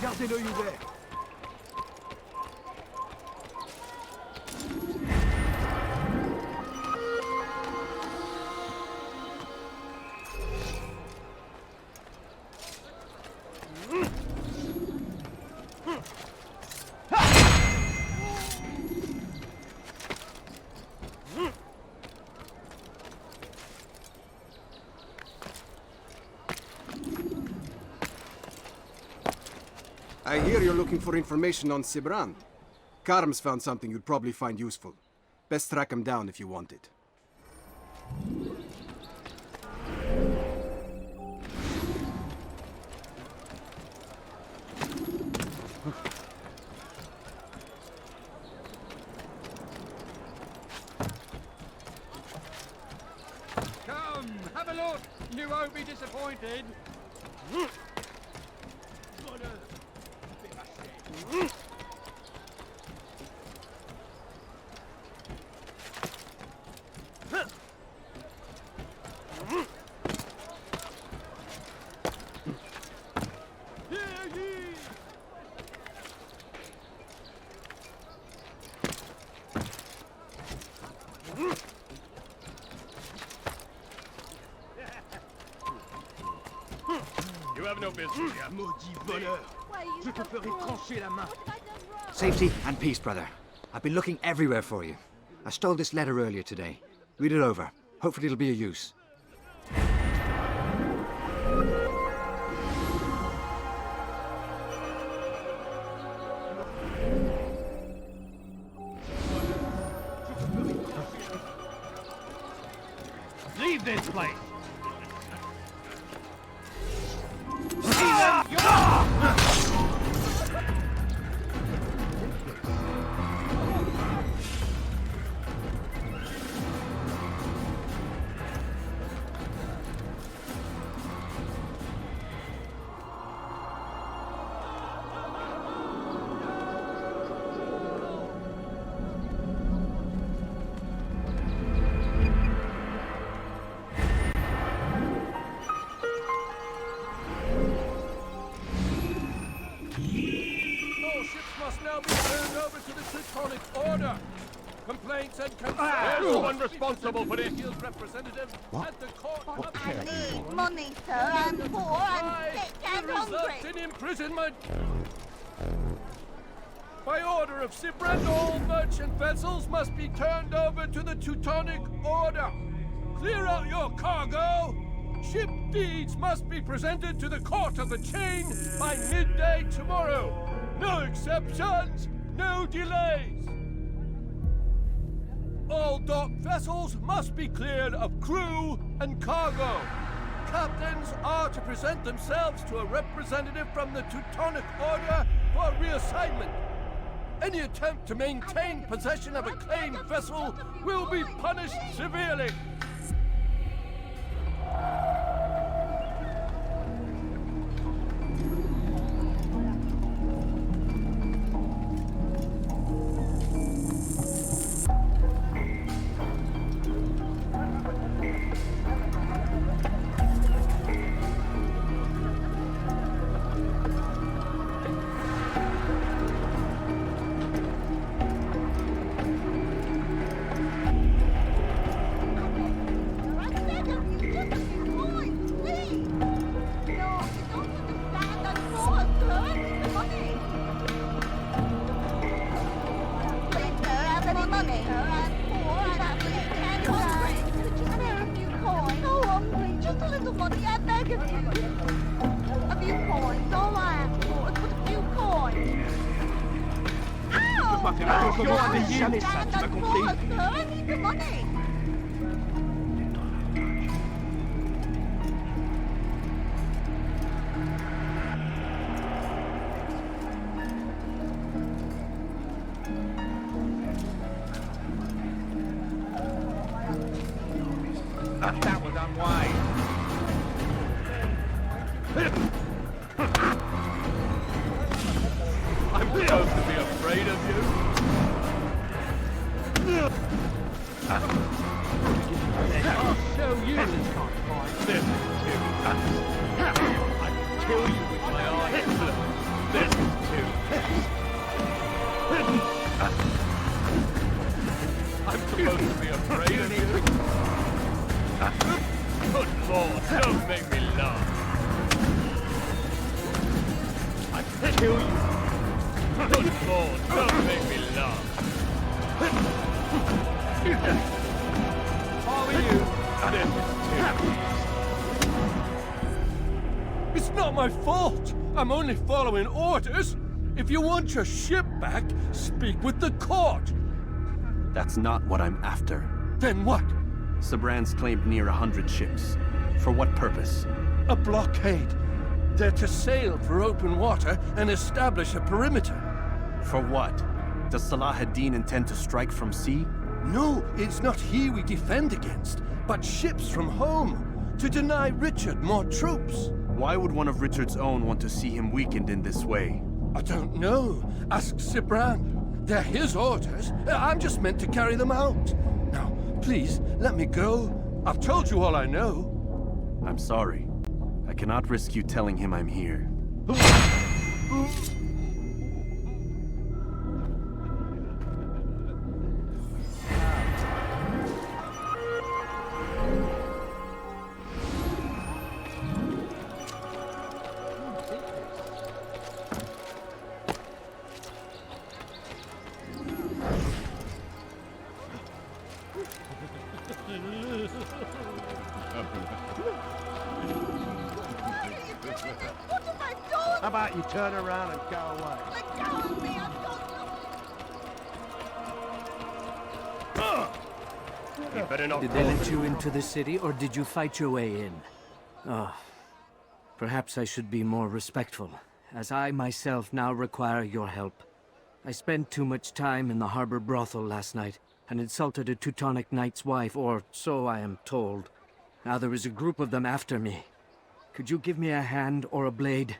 Gardez l'œil ouvert. I hear you're looking for information on Sabrand. Karm's found something you'd probably find useful. Best track him down if you want it. Come, have a look. You won't be disappointed. You have no business here. Maudit voleur. Je te ferai trancher la main. Safety and peace, brother. I've been looking everywhere for you. I stole this letter earlier today. Read it over. Hopefully it'll be of use. Leave this place. must now be turned over to the Teutonic Order. Complaints and concerns. There's one responsible for this. Representative at the court of I need money, sir. I'm poor, I'm sick and results hungry. in imprisonment. By order of Sibrand, all merchant vessels must be turned over to the Teutonic Order. Clear out your cargo. Ship deeds must be presented to the Court of the Chain by midday tomorrow. No exceptions, no delays. All docked vessels must be cleared of crew and cargo. Captains are to present themselves to a representative from the Teutonic Order for reassignment. Any attempt to maintain possession of a claimed vessel will be punished severely. That was unwise. I'm supposed to be afraid of you? I'll show you this can't find. This too. I can kill you with my eyes. This too. I'm supposed to be afraid of you? Good Lord, don't make me laugh. I can kill you. Good Lord, don't make me laugh. How are you? It's not my fault. I'm only following orders. If you want your ship back, speak with the court. That's not what I'm after. Then what? Sibrand's claimed near 100 ships. For what purpose? A blockade. They're to sail for open water and establish a perimeter. For what? Does Salah ad-Din intend to strike from sea? No, it's not he we defend against, but ships from home, to deny Richard more troops. Why would one of Richard's own want to see him weakened in this way? I don't know. Ask Sibrand. They're his orders. I'm just meant to carry them out. Now, please, let me go. I've told you all I know. I'm sorry. I cannot risk you telling him I'm here. How about you turn around and go away? Let go of me, I've got You better not Did they let you into the city, or did you fight your way in? Oh, perhaps I should be more respectful, as I myself now require your help. I spent too much time in the harbor brothel last night, and insulted a Teutonic knight's wife, or so I am told. Now there is a group of them after me. Could you give me a hand or a blade?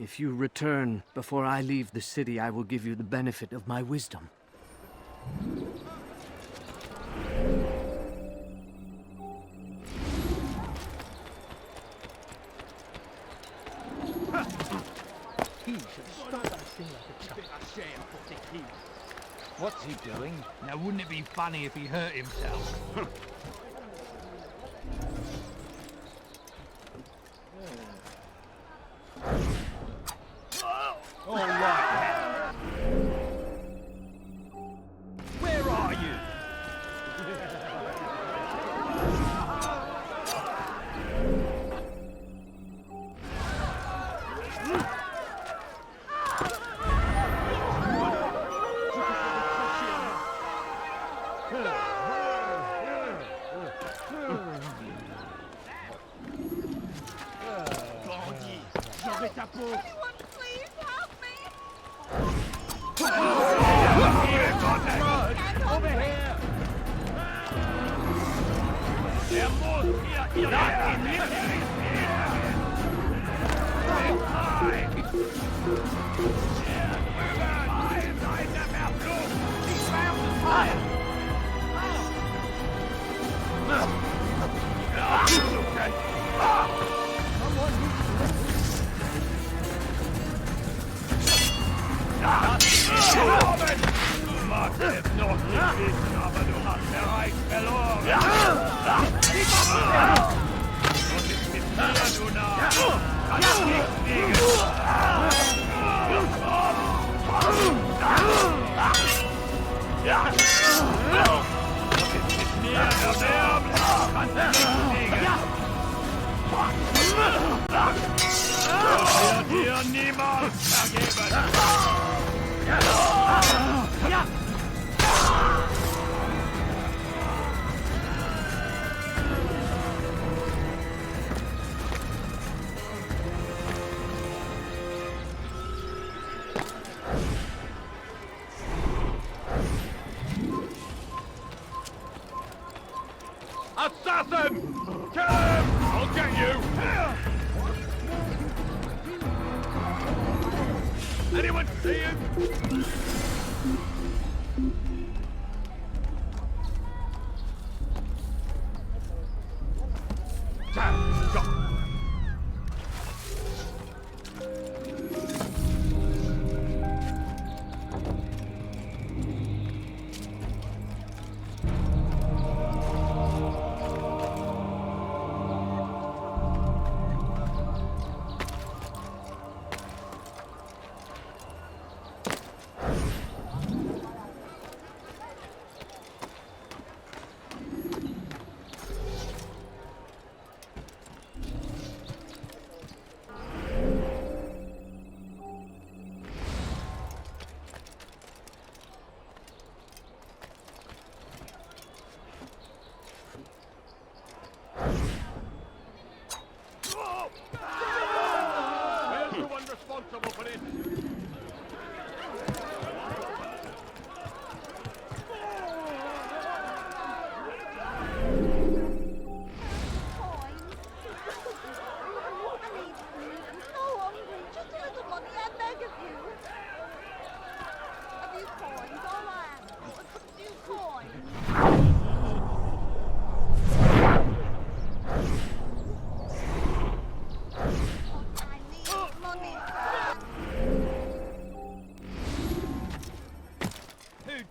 If you return before I leave the city, I will give you the benefit of my wisdom. He should stop acting like a child. What's he doing? Now, wouldn't it be funny if he hurt himself? All right. Where are you? Anyone, please help me! Over here! Der muss hier Du magst es noch nicht wissen, aber du hast bereits verloren. Du bist mit mir, du Narr. Kannst nicht fliegen. Du bist mit mir, du Nerv. Kannst nicht fliegen. Das wird dir niemals vergeben. Assassin! Kill him! I'll get you! Anyone see him? Responsible for this.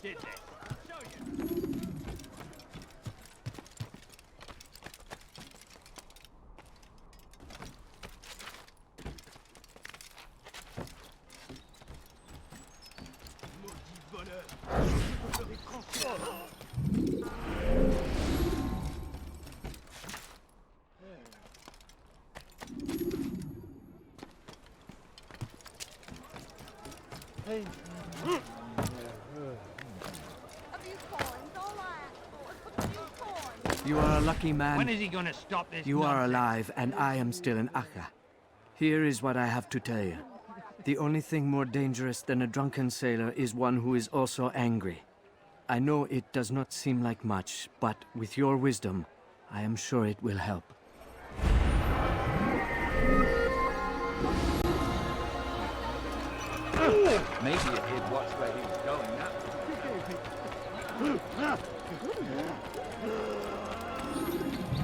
Did this? Show you. Maudit voleur. Je te transforme. Hey. You are a lucky man. When is he gonna stop this? You are alive, and I am still in Akka. Here is what I have to tell you. The only thing more dangerous than a drunken sailor is one who is also angry. I know it does not seem like much, but with your wisdom, I am sure it will help. Maybe it did watch where he was going now.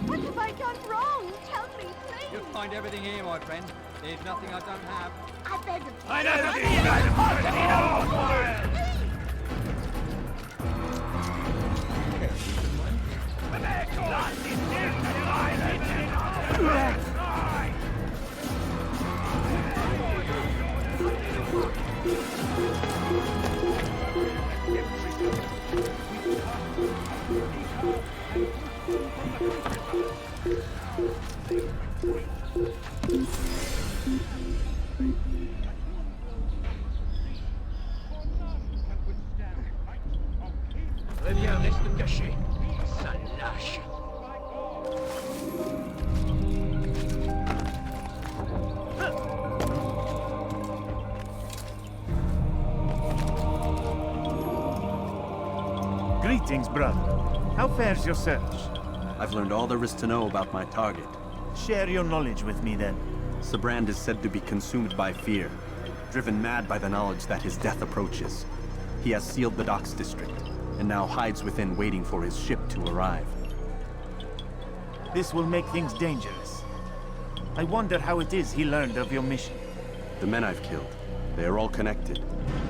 What have I done wrong? Tell me, please. You'll find everything here, my friend. There's nothing I don't have. I beg of you. I never did that. Reviens, reste caché. Sale lâche. Greetings, brother. How fares your search? I've learned all there is to know about my target. Share your knowledge with me, then. Sibrand is said to be consumed by fear, driven mad by the knowledge that his death approaches. He has sealed the docks district, and now hides within waiting for his ship to arrive. This will make things dangerous. I wonder how it is he learned of your mission. The men I've killed, they are all connected.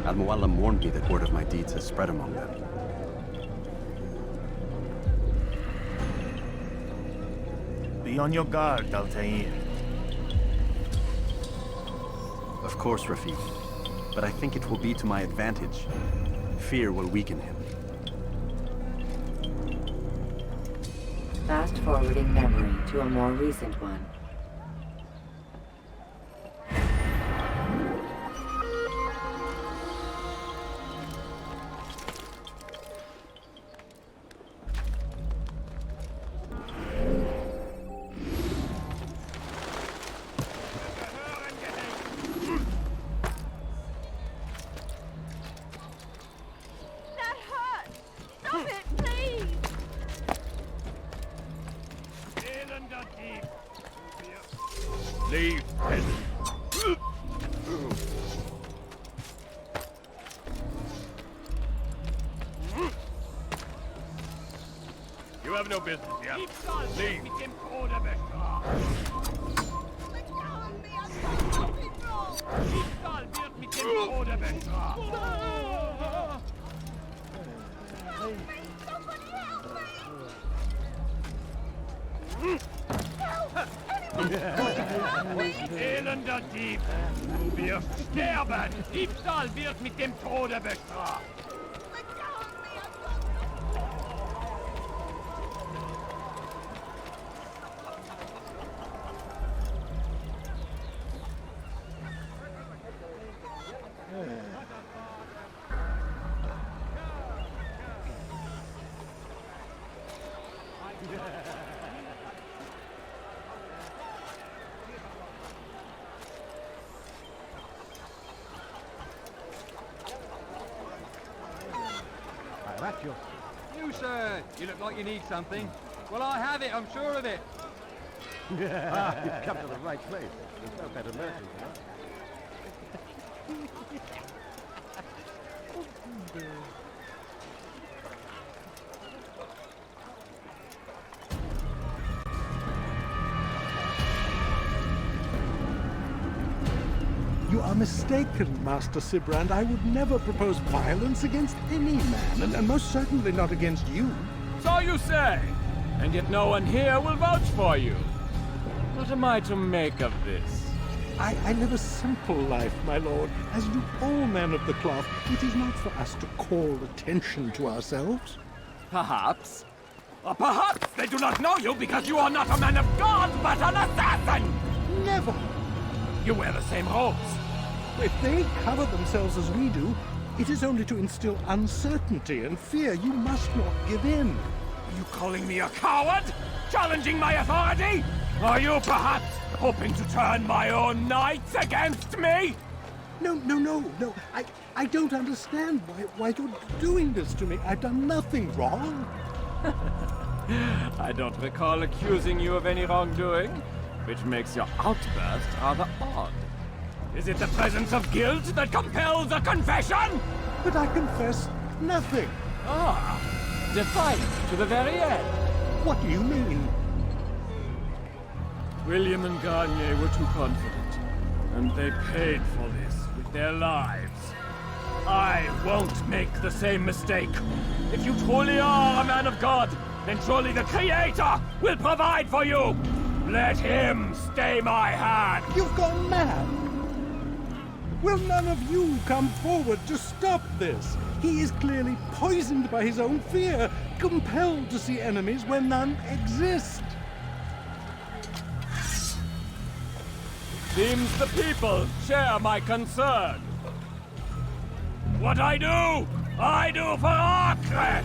Al-Muallam warned me that word of my deeds has spread among them. Be on your guard, Altaïr. Of course, Rafiq. But I think it will be to my advantage. Fear will weaken him. Fast-forwarding memory to a more recent one. Leave, peasant. You have no business here. Leave. Elender Dieb! Du wirst sterben! Diebstahl wird mit dem Tode bestraft! You, sir! You look like you need something. Well, I have it, I'm sure of it. You've come to the right place. There's no better merchant, You are mistaken, Master Sibrand. I would never propose violence against any man, and most certainly not against you. So you say, and yet no one here will vouch for you. What am I to make of this? I live a simple life, my lord. As do all men of the cloth, it is not for us to call attention to ourselves. Perhaps. Or perhaps they do not know you because you are not a man of God, but an assassin! Never! You wear the same robes. If they cover themselves as we do, it is only to instill uncertainty and fear. You must not give in. Are you calling me a coward? Challenging my authority? Are you perhaps hoping to turn my own knights against me? No. I don't understand why you're doing this to me. I've done nothing wrong. I don't recall accusing you of any wrongdoing, which makes your outburst rather odd. Is it the presence of guilt that compels a confession? But I confess nothing. Ah, defiant to the very end. What do you mean? William and Garnier were too confident, and they paid for this with their lives. I won't make the same mistake. If you truly are a man of God, then surely the Creator will provide for you! Let him stay my hand! You've gone mad! Will none of you come forward to stop this? He is clearly poisoned by his own fear, compelled to see enemies where none exist. Seems the people share my concern. What I do for Acre!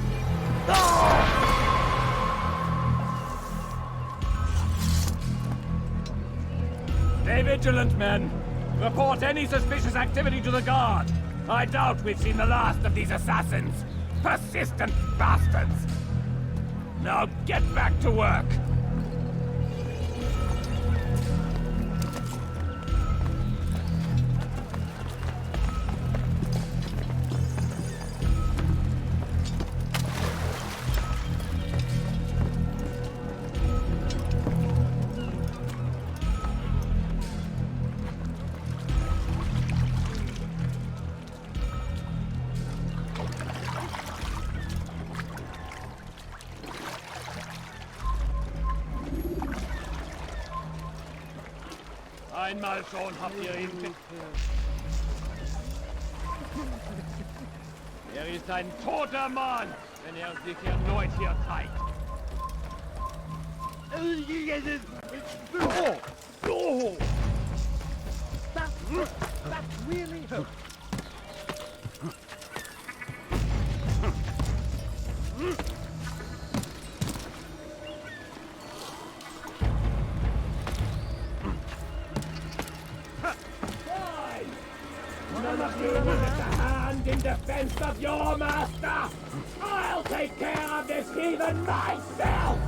Stay vigilant, men. Report any suspicious activity to the guard. I doubt we've seen the last of these assassins. Persistent bastards. Now get back to work. Einmal schon habt ihr ihn ist ein toter Mann, wenn sich erneut hier zeigt. Oh! That really hurt. None of you will lift a hand in defense of your master! I'll take care of this heathen myself!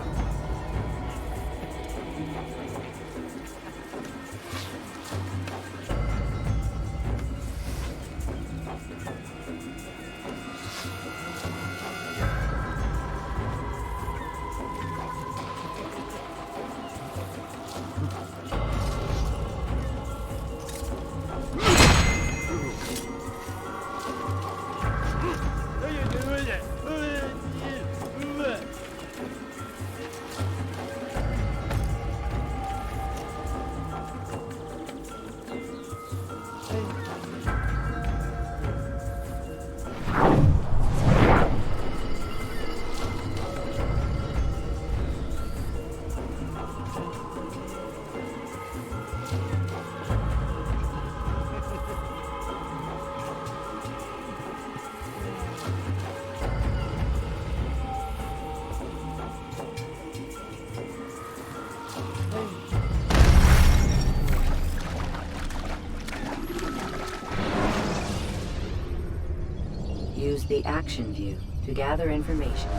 Use the action view to gather information.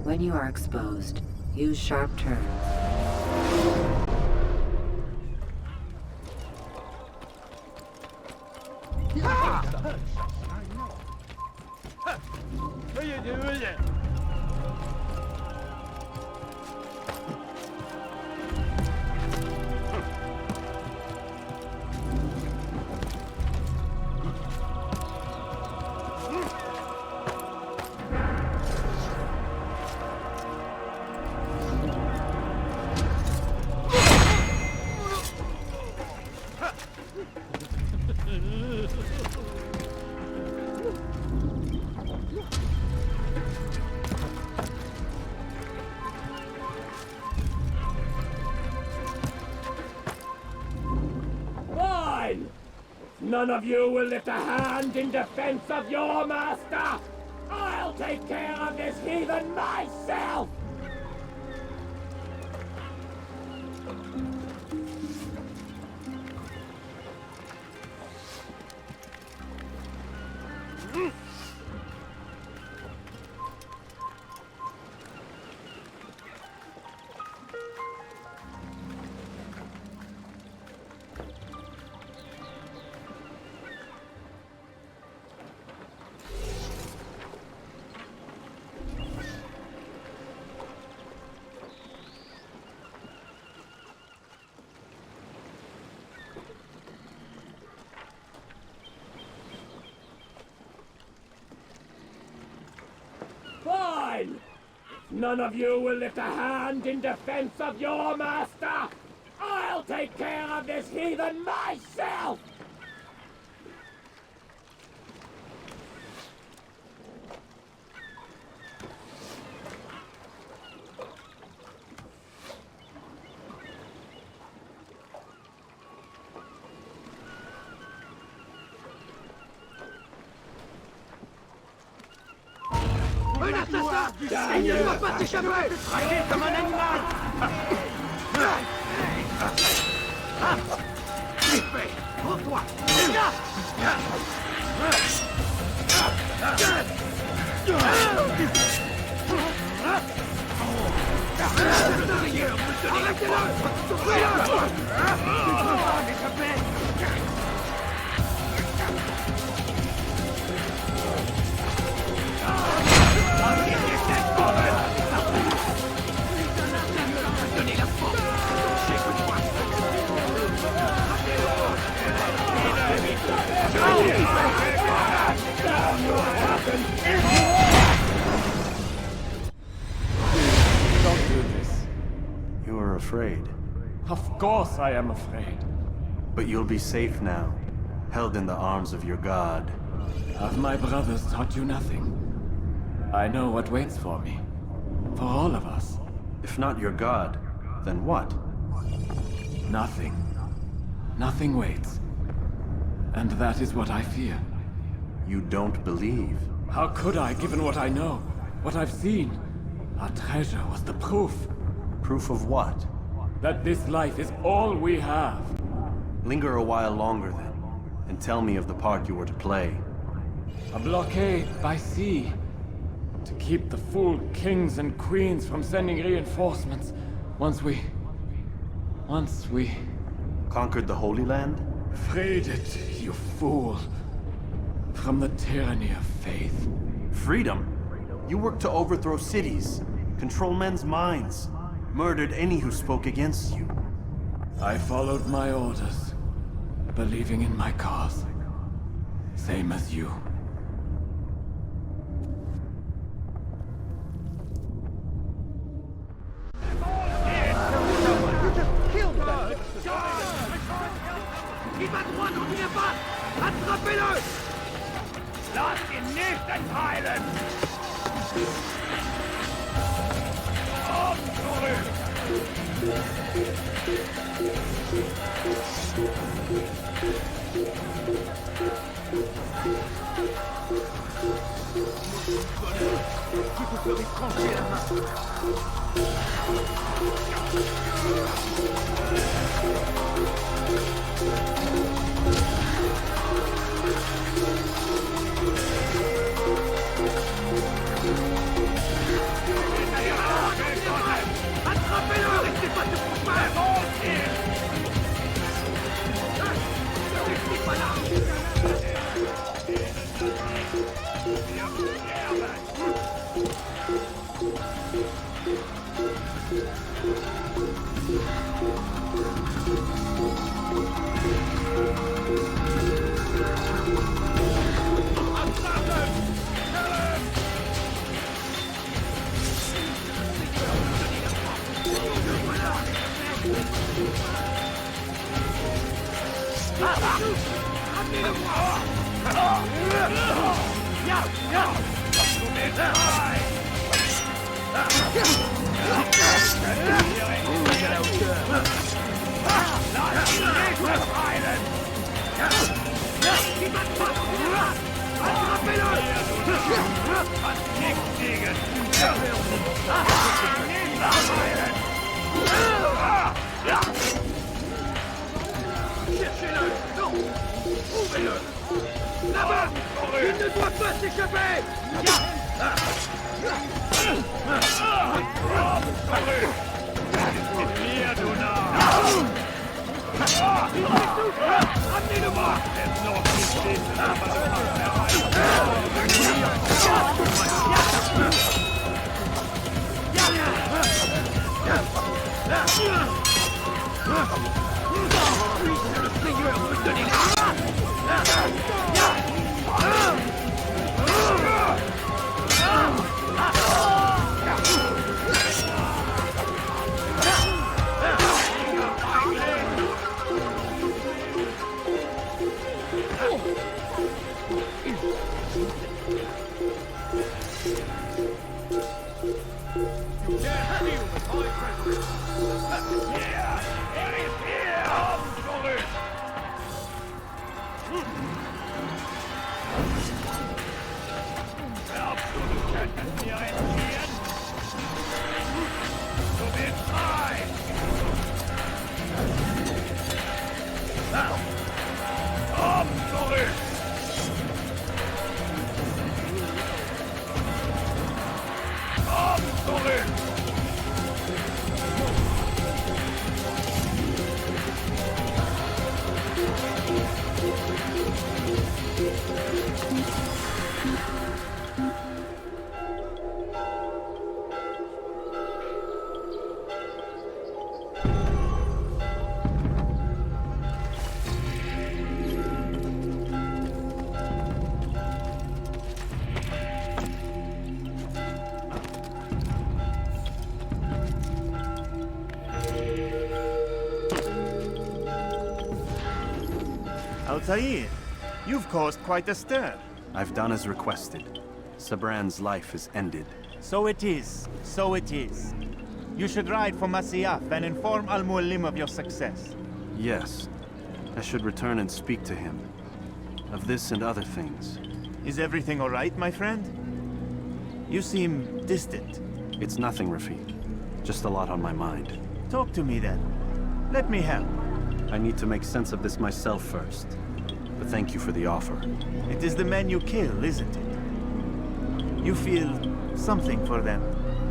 When you are exposed, use sharp turns. master. I know. What are you doing? Fine! None of you will lift a hand in defense of your master! I'll take care of this heathen myself! Fine! None of you will lift a hand in defense of your master! I'll take care of this heathen myself! Un assassin! Il ne doit pas s'échapper! Agis comme un animal! Épée, pour toi! Don't do this. You were afraid. Of course I am afraid. But you'll be safe now, held in the arms of your god. Have my brothers taught you nothing? I know what waits for me. For all of us. If not your god, then what? Nothing. Nothing waits. And that is what I fear. You don't believe? How could I, given what I know? What I've seen? Our treasure was the proof. Proof of what? That this life is all we have. Linger a while longer then, and tell me of the part you were to play. A blockade by sea. To keep the fool kings and queens from sending reinforcements. Once we... Conquered the Holy Land? Freed it, you fool. From the tyranny of faith. Freedom? You worked to overthrow cities, control men's minds, murdered any who spoke against you. I followed my orders, believing in my cause. Same as you. Il va droit, n'en vient pas! Attrapez-le! Lasst ihn nicht entheilen! Kommt zurück! Qui te ferait trancher la main? Attrapez-le! Restez pas debout! Restez pas là! Là-bas! Il ne doit pas s'échapper! Amenez-le-moi! Le Seigneur me donne Altaïr, you've caused quite a stir. I've done as requested. Sabran's life is ended. So it is. So it is. You should ride for Masyaf and inform Al-Mualim of your success. Yes. I should return and speak to him. Of this and other things. Is everything all right, my friend? You seem distant. It's nothing, Rafiq. Just a lot on my mind. Talk to me then. Let me help. I need to make sense of this myself first. But thank you for the offer. It is the men you kill, isn't it? You feel something for them.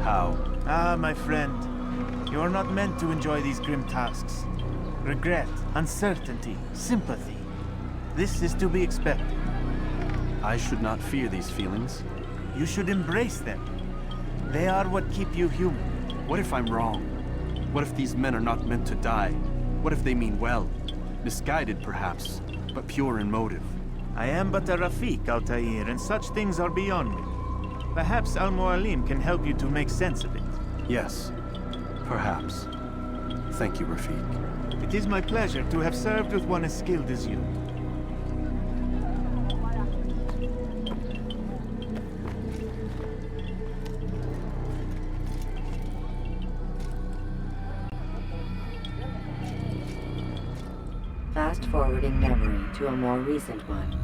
How? Ah, my friend. You are not meant to enjoy these grim tasks. Regret, uncertainty, sympathy. This is to be expected. I should not fear these feelings. You should embrace them. They are what keep you human. What if I'm wrong? What if these men are not meant to die? What if they mean well? Misguided, perhaps, but pure in motive. I am but a Rafiq, Altaïr, and such things are beyond me. Perhaps Al-Mualim can help you to make sense of it. Yes, perhaps. Thank you, Rafiq. It is my pleasure to have served with one as skilled as you. Fast-forwarding memory to a more recent one.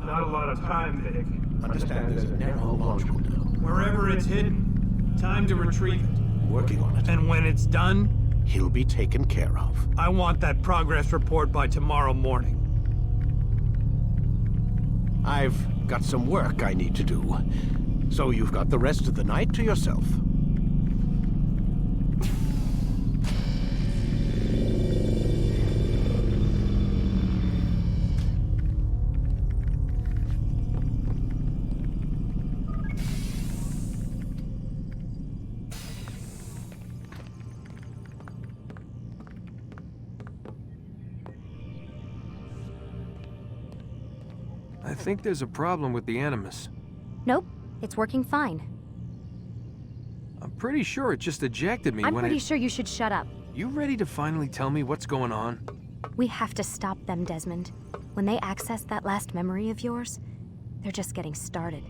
Not a lot of time, Vic. Understand there's a narrow launch window. Wherever it's hidden, time to retrieve it. Working on it. And when it's done, he'll be taken care of. I want that progress report by tomorrow morning. I've got some work I need to do, so you've got the rest of the night to yourself. I think there's a problem with the Animus. Nope, it's working fine. I'm pretty sure it just ejected me I'm when pretty sure you should shut up. You ready to finally tell me what's going on? We have to stop them, Desmond. When they access that last memory of yours, they're just getting started.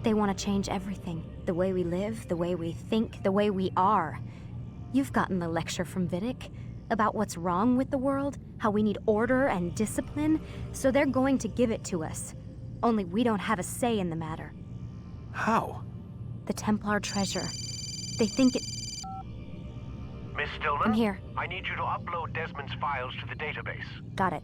They want to change everything. The way we live, the way we think, the way we are. You've gotten the lecture from Vidic about what's wrong with the world, how we need order and discipline, so they're going to give it to us. Only we don't have a say in the matter. How? The Templar treasure. They think it... Miss Stillman? I'm here. I need you to upload Desmond's files to the database. Got it.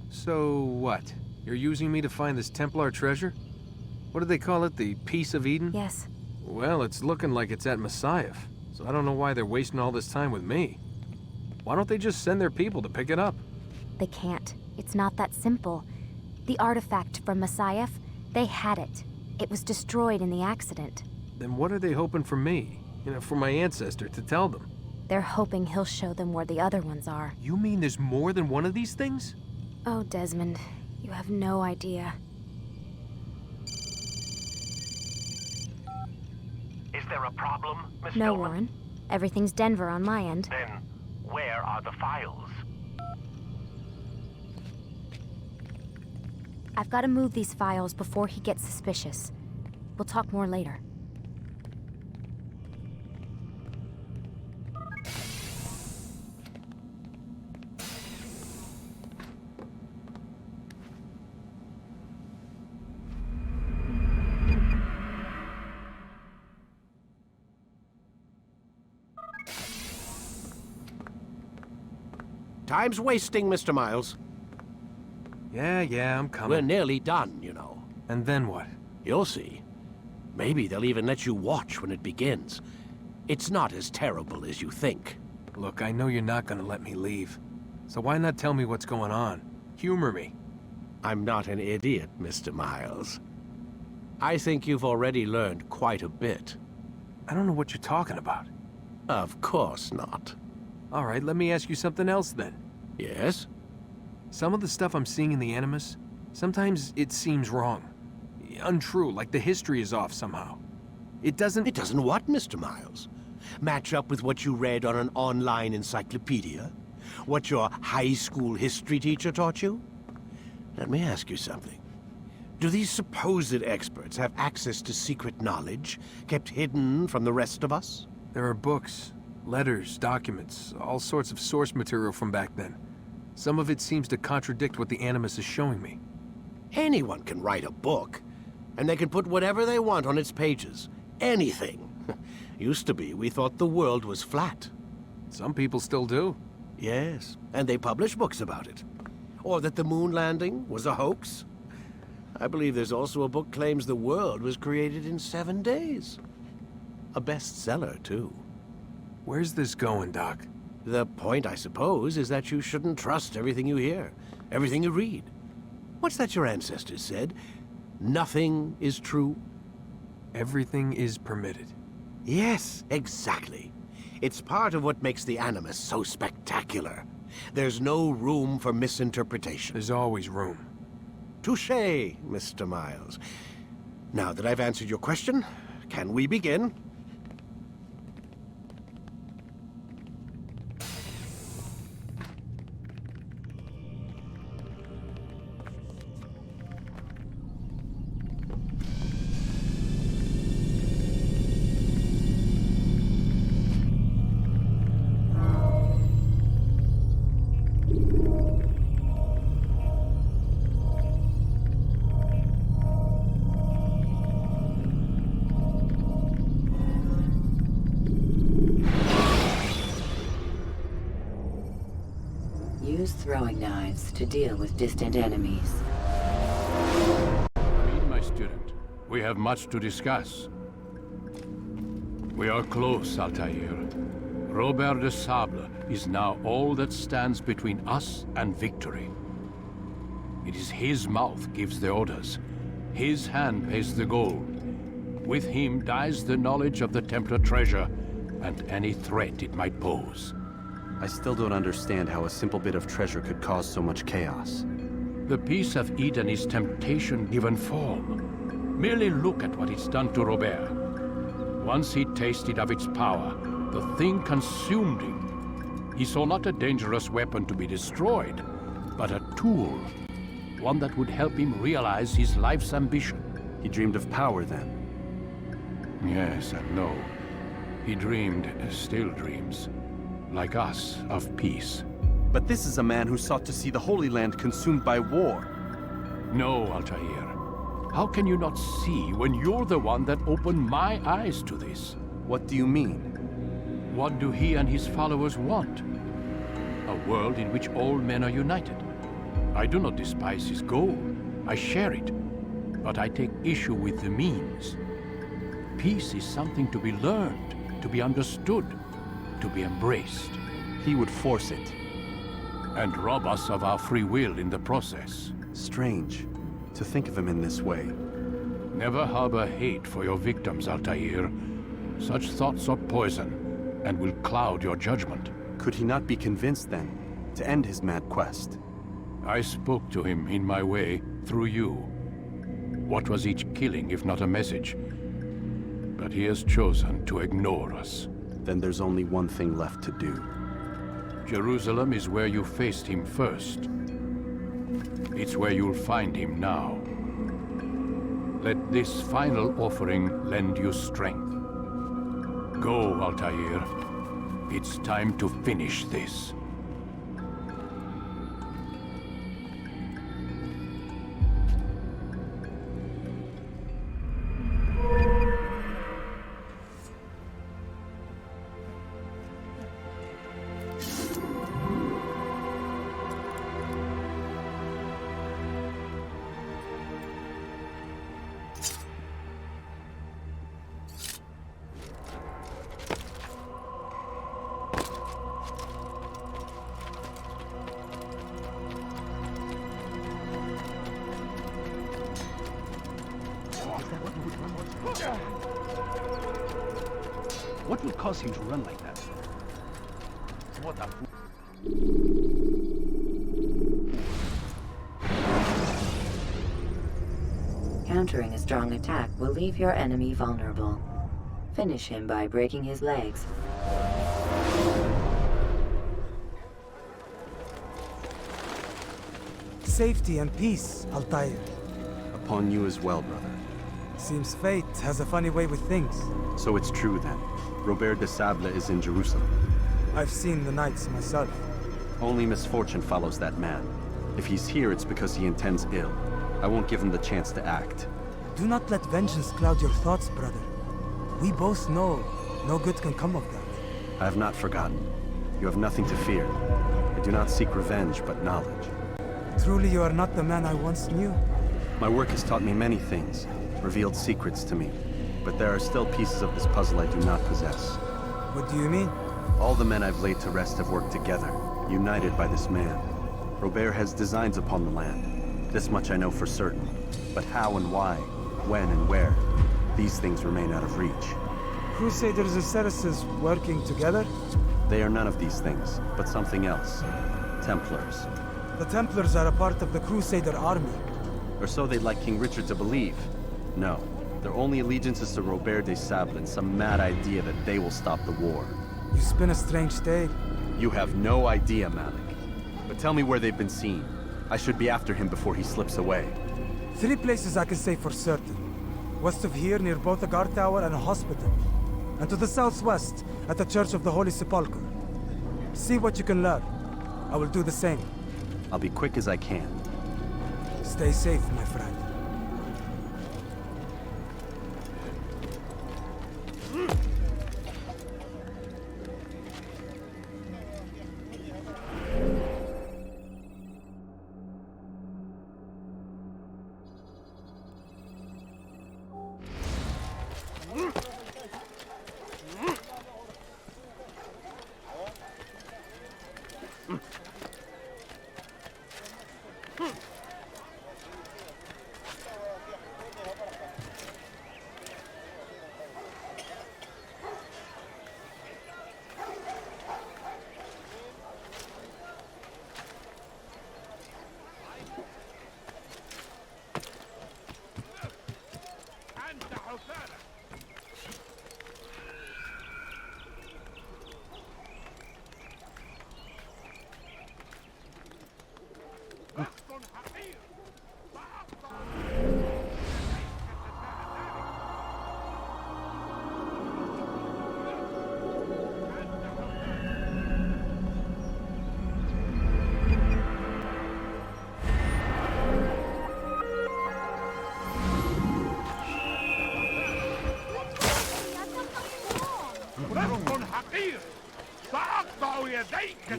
So what? You're using me to find this Templar treasure? What do they call it, the Piece of Eden? Yes. Well, it's looking like it's at Messiah, so I don't know why they're wasting all this time with me. Why don't they just send their people to pick it up? They can't. It's not that simple. The artifact from Messiah, they had it. It was destroyed in the accident. Then what are they hoping for me? You know, for my ancestor to tell them? They're hoping he'll show them where the other ones are. You mean there's more than one of these things? Oh, Desmond, you have no idea. Is there a problem, Miss No, Stillman? Warren. Everything's Denver on my end. Then, where are the files? I've got to move these files before he gets suspicious. We'll talk more later. Time's wasting, Mr. Miles. Yeah, I'm coming. We're nearly done, you know. And then what? You'll see. Maybe they'll even let you watch when it begins. It's not as terrible as you think. Look, I know you're not gonna let me leave. So why not tell me what's going on? Humor me. I'm not an idiot, Mr. Miles. I think you've already learned quite a bit. I don't know what you're talking about. Of course not. All right, let me ask you something else then. Yes? Some of the stuff I'm seeing in the Animus, sometimes it seems wrong. Untrue, like the history is off somehow. It doesn't... It doesn't what, Mr. Miles? Match up with what you read on an online encyclopedia? What your high school history teacher taught you? Let me ask you something. Do these supposed experts have access to secret knowledge kept hidden from the rest of us? There are books, letters, documents, all sorts of source material from back then. Some of it seems to contradict what the Animus is showing me. Anyone can write a book, and they can put whatever they want on its pages. Anything. Used to be, we thought the world was flat. Some people still do. Yes, and they publish books about it. Or that the moon landing was a hoax. I believe there's also a book claims the world was created in 7 days. A bestseller, too. Where's this going, Doc? The point, I suppose, is that you shouldn't trust everything you hear, everything you read. What's that your ancestors said? Nothing is true? Everything is permitted. Yes, exactly. It's part of what makes the Animus so spectacular. There's no room for misinterpretation. There's always room. Touché, Mr. Miles. Now that I've answered your question, can we begin? throwing knives to deal with distant enemies. Read, my student. We have much to discuss. We are close, Altaïr. Robert de Sable is now all that stands between us and victory. It is his mouth gives the orders. His hand pays the gold. With him dies the knowledge of the Templar treasure and any threat it might pose. I still don't understand how a simple bit of treasure could cause so much chaos. The Peace of Eden is temptation given form. Merely look at what it's done to Robert. Once he tasted of its power, the thing consumed him. He saw not a dangerous weapon to be destroyed, but a tool. One that would help him realize his life's ambition. He dreamed of power then? Yes and no. He dreamed, still dreams, like us, of peace. But this is a man who sought to see the Holy Land consumed by war. No, Altaïr. How can you not see when you're the one that opened my eyes to this? What do you mean? What do he and his followers want? A world in which all men are united. I do not despise his goal. I share it. But I take issue with the means. Peace is something to be learned, to be understood, to be embraced. He would force it. And rob us of our free will in the process. Strange, to think of him in this way. Never harbor hate for your victims, Altaïr. Such thoughts are poison, and will cloud your judgment. Could he not be convinced, then, to end his mad quest? I spoke to him in my way, through you. What was each killing if not a message? But he has chosen to ignore us. Then there's only one thing left to do. Jerusalem is where you faced him first. It's where you'll find him now. Let this final offering lend you strength. Go, Altaïr. It's time to finish this. What would cause him to run like that? What a fool. Countering a strong attack will leave your enemy vulnerable. Finish him by breaking his legs. Safety and peace, Altaïr. Upon you as well, brother. Seems fate has a funny way with things. So it's true then. Robert de Sable is in Jerusalem. I've seen the Knights myself. Only misfortune follows that man. If he's here, it's because he intends ill. I won't give him the chance to act. Do not let vengeance cloud your thoughts, brother. We both know no good can come of that. I have not forgotten. You have nothing to fear. I do not seek revenge, but knowledge. Truly you are not the man I once knew. My work has taught me many things, revealed secrets to me. But there are still pieces of this puzzle I do not possess. What do you mean? All the men I've laid to rest have worked together, united by this man. Robert has designs upon the land. This much I know for certain. But how and why, when and where, these things remain out of reach. Crusaders and Saracens working together? They are none of these things, but something else. Templars. The Templars are a part of the Crusader army. Or so they'd like King Richard to believe. No. Their only allegiance is to Robert de Sable and some mad idea that they will stop the war. You spin a strange tale. You have no idea, Malik. But tell me where they've been seen. I should be after him before he slips away. 3 places I can say for certain. West of here, near both a guard tower and a hospital. And to the southwest, at the Church of the Holy Sepulchre. See what you can learn. I will do the same. I'll be quick as I can. Stay safe, my friend.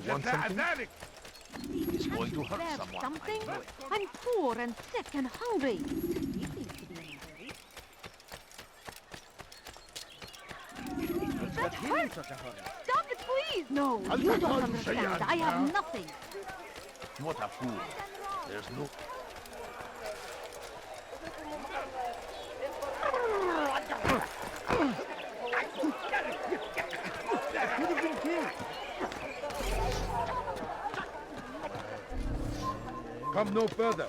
want something? He's going to hurt someone. Something? I'm poor and sick and hungry. That hurts! Stop it, please! No, you don't understand. I have nothing. What a fool. There's no... Come no further.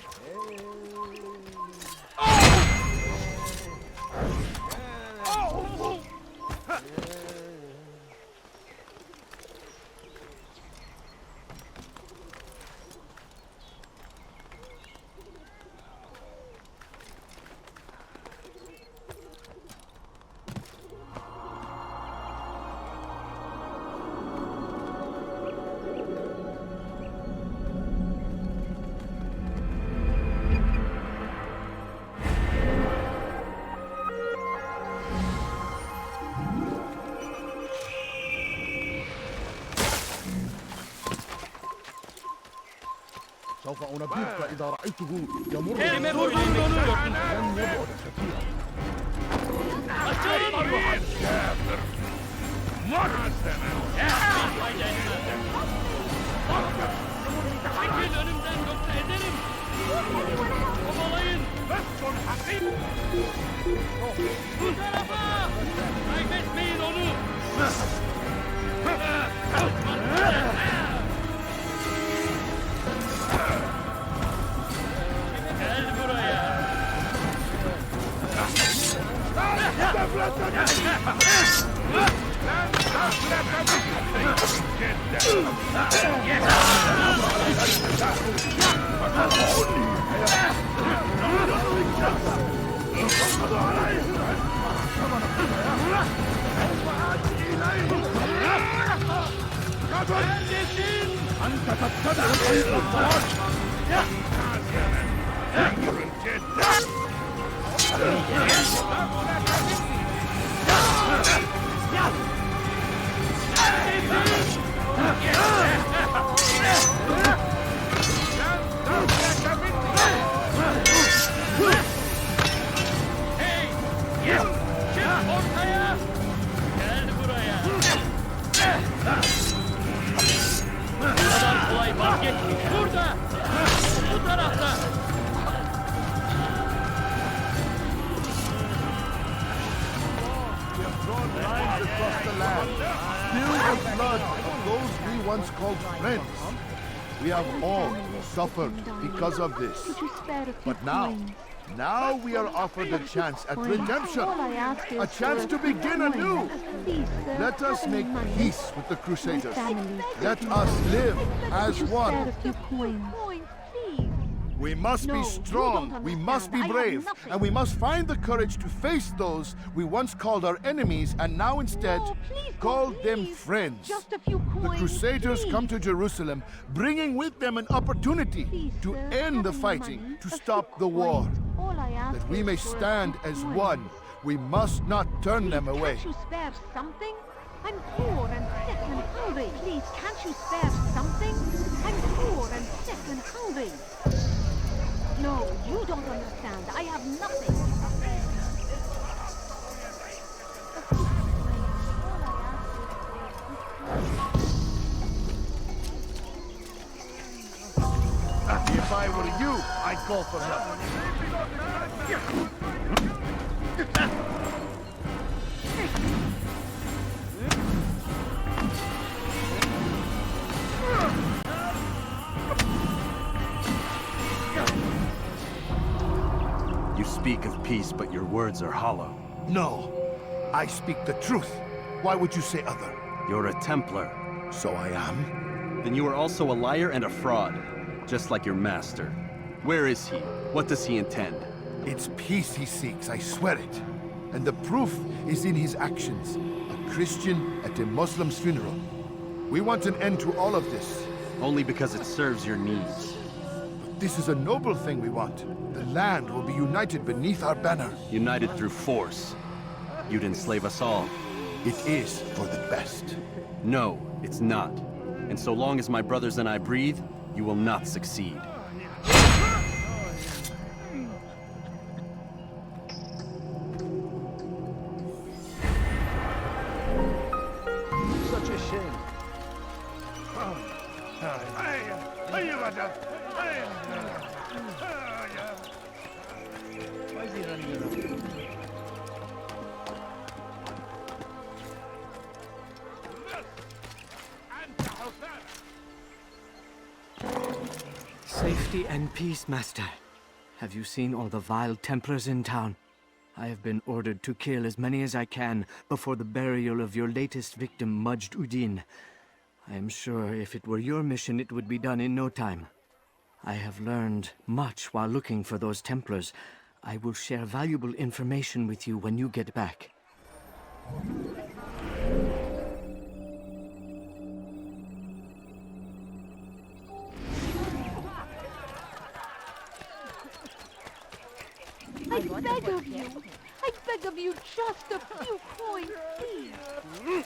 سوف أنبهك إذا رأيته يمر لن يبعد Çekil önümden yoksa ederim. Kovalayın. Bu tarafa. Kaybetmeyin onu. Gel buraya. أنت تبتدع الإطلاق Burada! Bu tarafta! We have drawn lines across the land, spilled the blood of those we once called friends. We have all suffered because of this. But now we are offered a chance at redemption, a chance to begin anew. Let us make peace with the Crusaders. Let us live as one. We must be strong, we must be brave, and we must find the courage to face those we once called our enemies and now instead call them friends. The Crusaders come to Jerusalem, bringing with them an opportunity to end the fighting, to stop the war. That we may stand as one, we must not turn them away. Can't you spare something? I'm poor and sick and hungry. Please, can't you spare something? I'm poor and sick and hungry. No, you don't understand. I have nothing. If I were you, I'd call for help. You speak of peace, but your words are hollow. No, I speak the truth. Why would you say other? You're a Templar. So I am? Then you are also a liar and a fraud, just like your master. Where is he? What does he intend? It's peace he seeks, I swear it. And the proof is in his actions. A Christian at a Muslim's funeral. We want an end to all of this. Only because it serves your needs. But this is a noble thing we want. The land will be united beneath our banner. United through force. You'd enslave us all. It is for the best. No, it's not. And so long as my brothers and I breathe, you will not succeed. Such a shame. Why is he running around? Safety and peace, Master. Have you seen all the vile Templars in town? I have been ordered to kill as many as I can before the burial of your latest victim, Majd Udin. I am sure if it were your mission, it would be done in no time. I have learned much while looking for those Templars. I will share valuable information with you when you get back. I beg of you. I beg of you just a few coins, please.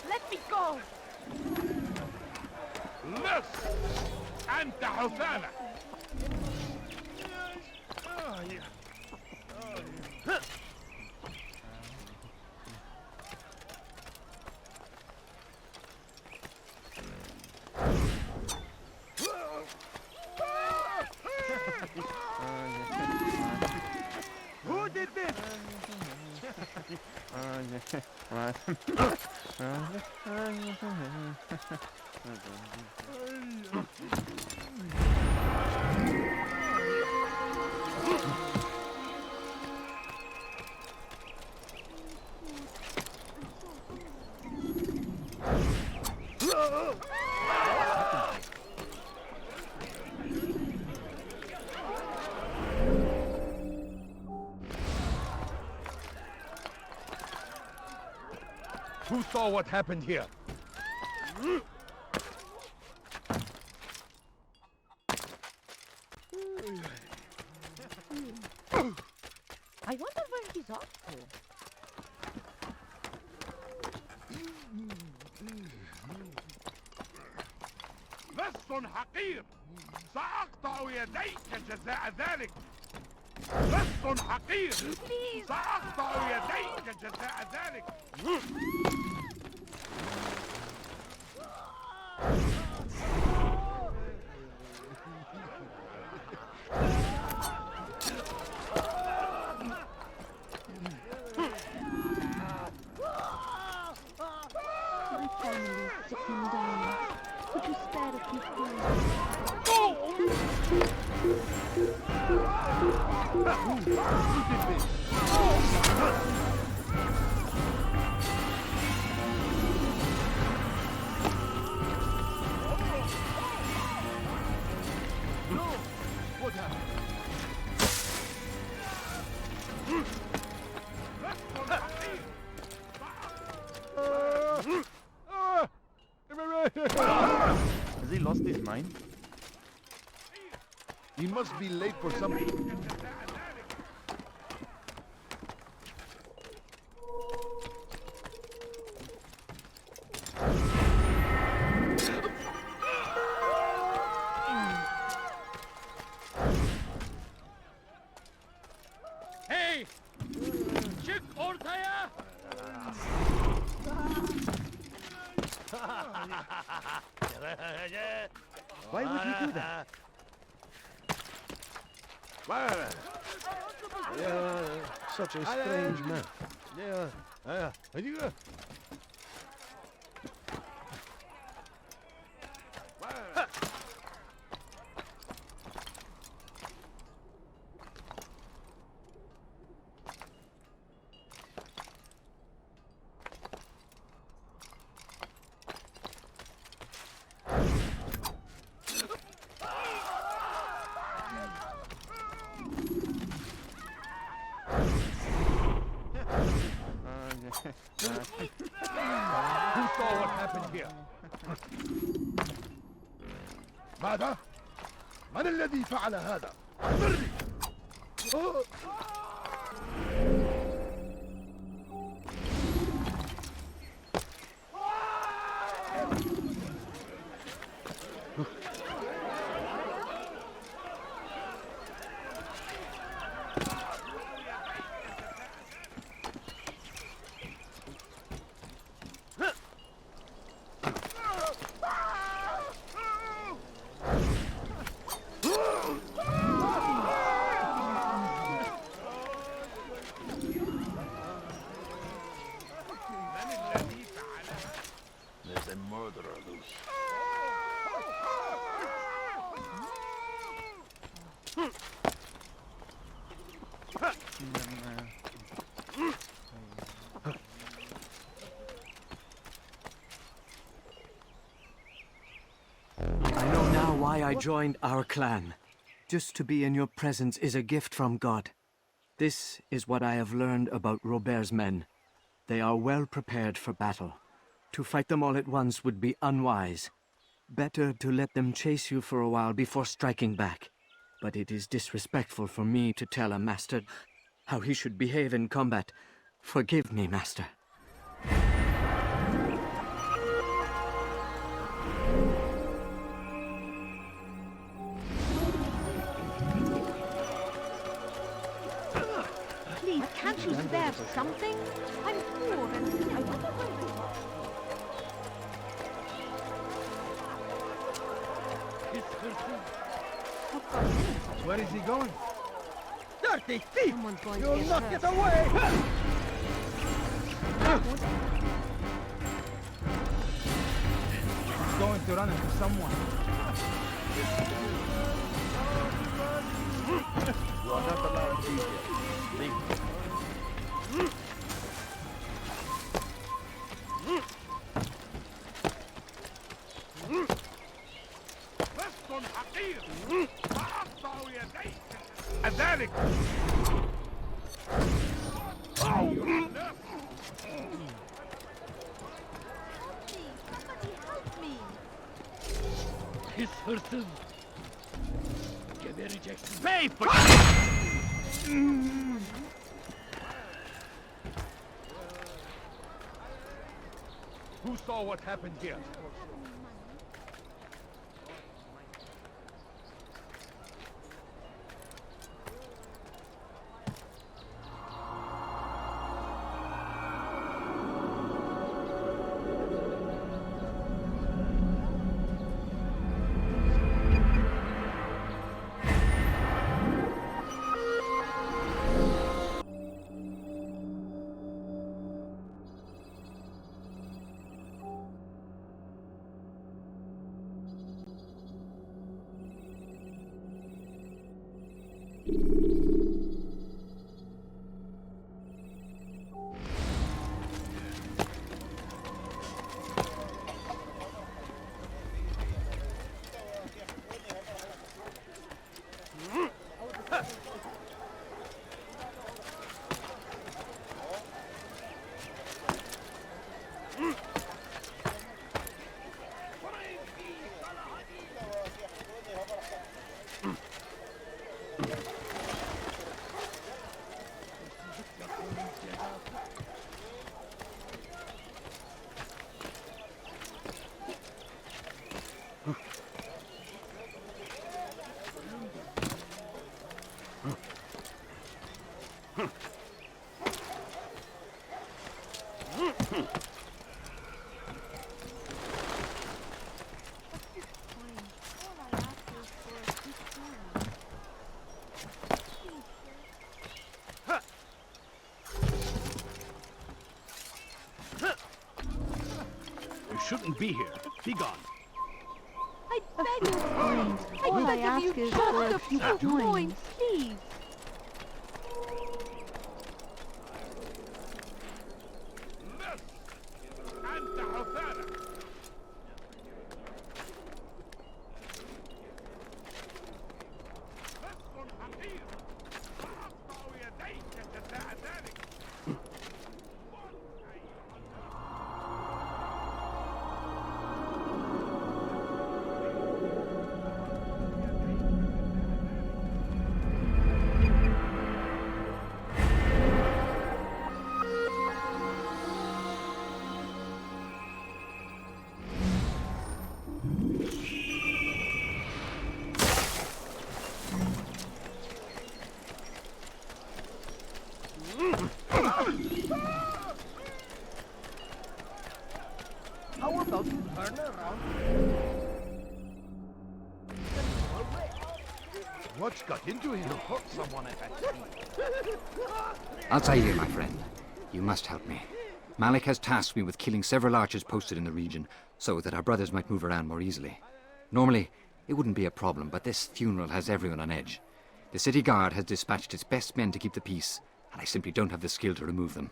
Let me go. لص أنت حثالة. Who did this? Who saw what happened here? I wonder where he's off to. لص حقير سأقطع يديك جزاء ذلك. لص حقير سأقطع يديك جزاء ذلك. My family is sick and dying. Could you spare a few coins? What happened? Has he lost his mind? He must be late for something. Hey! Çık ortaya! Why would he do that? Such a strange man. Who saw what happened here? ماذا؟ من الذي فعل هذا؟ أخبرني! I know now why I joined our clan. Just to be in your presence is a gift from God. This is what I have learned about Robert's men. They are well prepared for battle. To fight them all at once would be unwise. Better to let them chase you for a while before striking back. But it is disrespectful for me to tell a master how he should behave in combat. Forgive me, master. Please, can't you spare something? I'm poor and I wonder Where is he going? Dirty thief! You'll get not hurt. get away! He's going to run into someone. You are not allowed to be here. Leave. أذلك His hurting. Gebereceksin. Pay for Who saw what happened here? Shouldn't be here. Be gone. I beg you, please. All I ask is for a few coins, please. How about you turn around? What's got into you? Put someone at that speed. Altaïr, my friend. You must help me. Malik has tasked me with killing several archers posted in the region, so that our brothers might move around more easily. Normally, it wouldn't be a problem, but this funeral has everyone on edge. The city guard has dispatched its best men to keep the peace, I simply don't have the skill to remove them.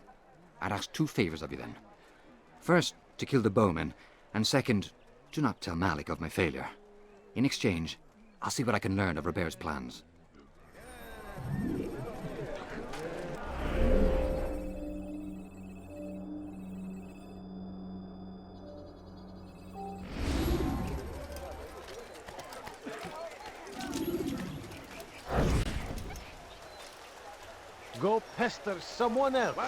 I'd ask 2 favors of you then. First, to kill the bowmen, and second, do not tell Malik of my failure. In exchange, I'll see what I can learn of Robert's plans. Go pester someone else.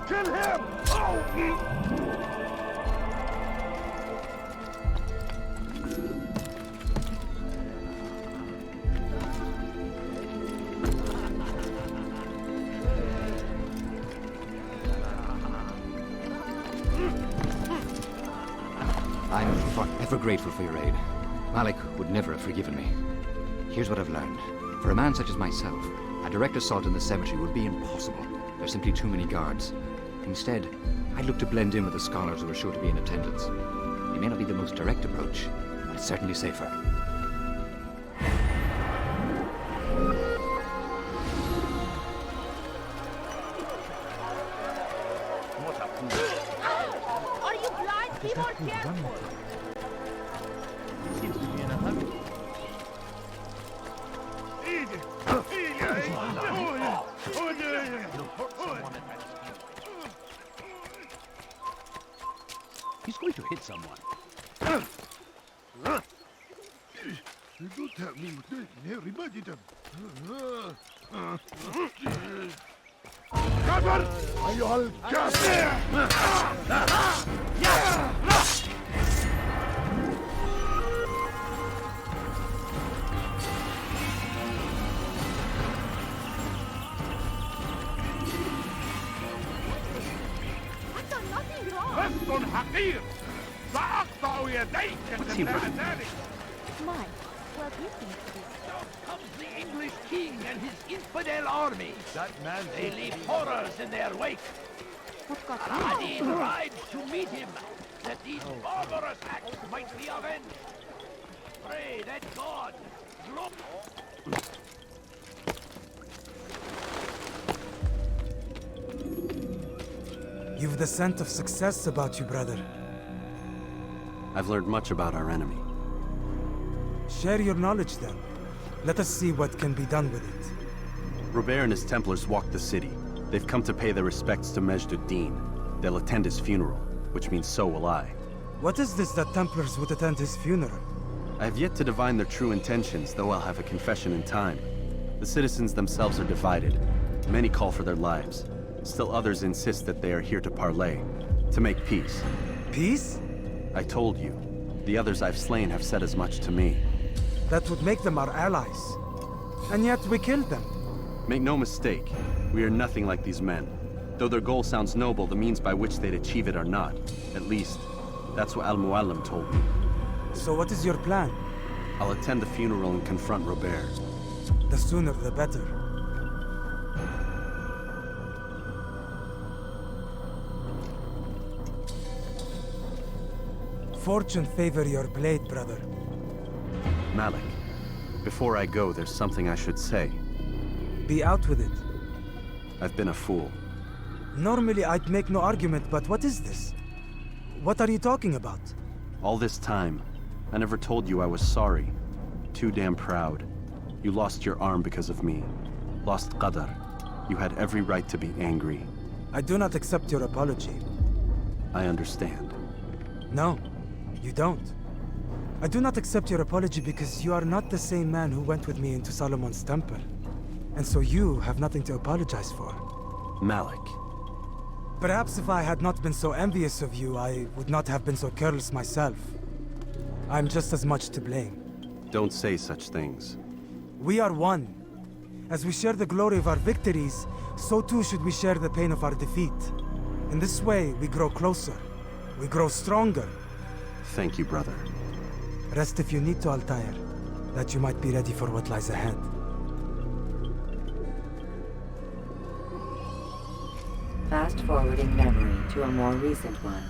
Kill him! I'm forever grateful for your aid. Malik would never have forgiven me. Here's what I've learned. For a man such as myself, a direct assault in the cemetery would be impossible. There's simply too many guards. Instead, I'd look to blend in with the scholars who are sure to be in attendance. It may not be the most direct approach, but it's certainly safer. Are you blind? Be more careful! Seems to be in a hurry. He's going to hit someone. Don't tell me everybody them. Cover! Ayol, What's he running? Mine. Well, you seem to be. Now comes the English king and his infidel army. That man, they leave horrors in their wake. What got I need rides to meet him, that these barbarous acts might be avenged. Pray that God look. You've the scent of success about you, brother. I've learned much about our enemy. Share your knowledge then. Let us see what can be done with it. Robert and his Templars walked the city. They've come to pay their respects to Majd ad-Din. They'll attend his funeral, which means so will I. What is this that Templars would attend his funeral? I have yet to divine their true intentions, though I'll have a confession in time. The citizens themselves are divided. Many call for their lives. Still others insist that they are here to parley, to make peace. Peace? I told you. The others I've slain have said as much to me. That would make them our allies. And yet we killed them. Make no mistake, we are nothing like these men. Though their goal sounds noble, the means by which they'd achieve it are not. At least, that's what Al-Muallim told me. So what is your plan? I'll attend the funeral and confront Robert. The sooner the better. Fortune favor your blade, brother. Malik, before I go, there's something I should say. Be out with it. I've been a fool. Normally I'd make no argument, but what is this? What are you talking about? All this time, I never told you I was sorry. Too damn proud. You lost your arm because of me. Lost Qadar. You had every right to be angry. I do not accept your apology. I understand. No, you don't. I do not accept your apology because you are not the same man who went with me into Solomon's temple. And so you have nothing to apologize for. Malik. Perhaps if I had not been so envious of you, I would not have been so careless myself. I'm just as much to blame. Don't say such things. We are one. As we share the glory of our victories, so too should we share the pain of our defeat. In this way, we grow closer. We grow stronger. Thank you, brother. Rest if you need to, Altaïr, that you might be ready for what lies ahead. Fast-forwarding memory to a more recent one.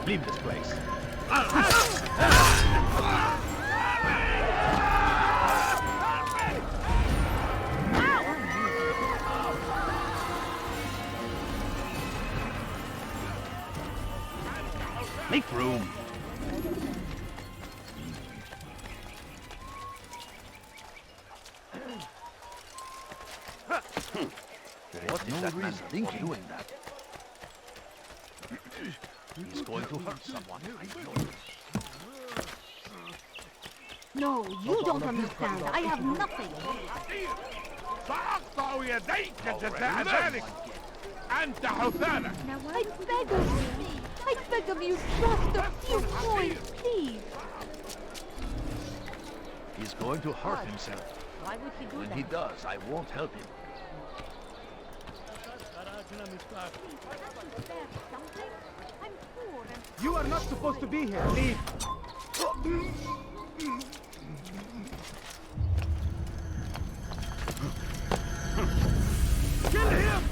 Leave this place. Make room. What is that man thinking doing that? He's going to hurt someone. No, you don't understand. I have nothing. سأقطع يديك جزاء ذلك. أنت حثالة. I beg of you. I beg of you, trust a few points, please. He's going to hurt himself. Why would he do When that? he does, I won't help him. You are not supposed to be here. Leave. Kill him!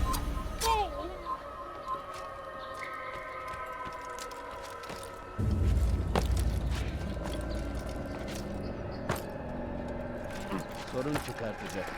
Sorun çıkartacak.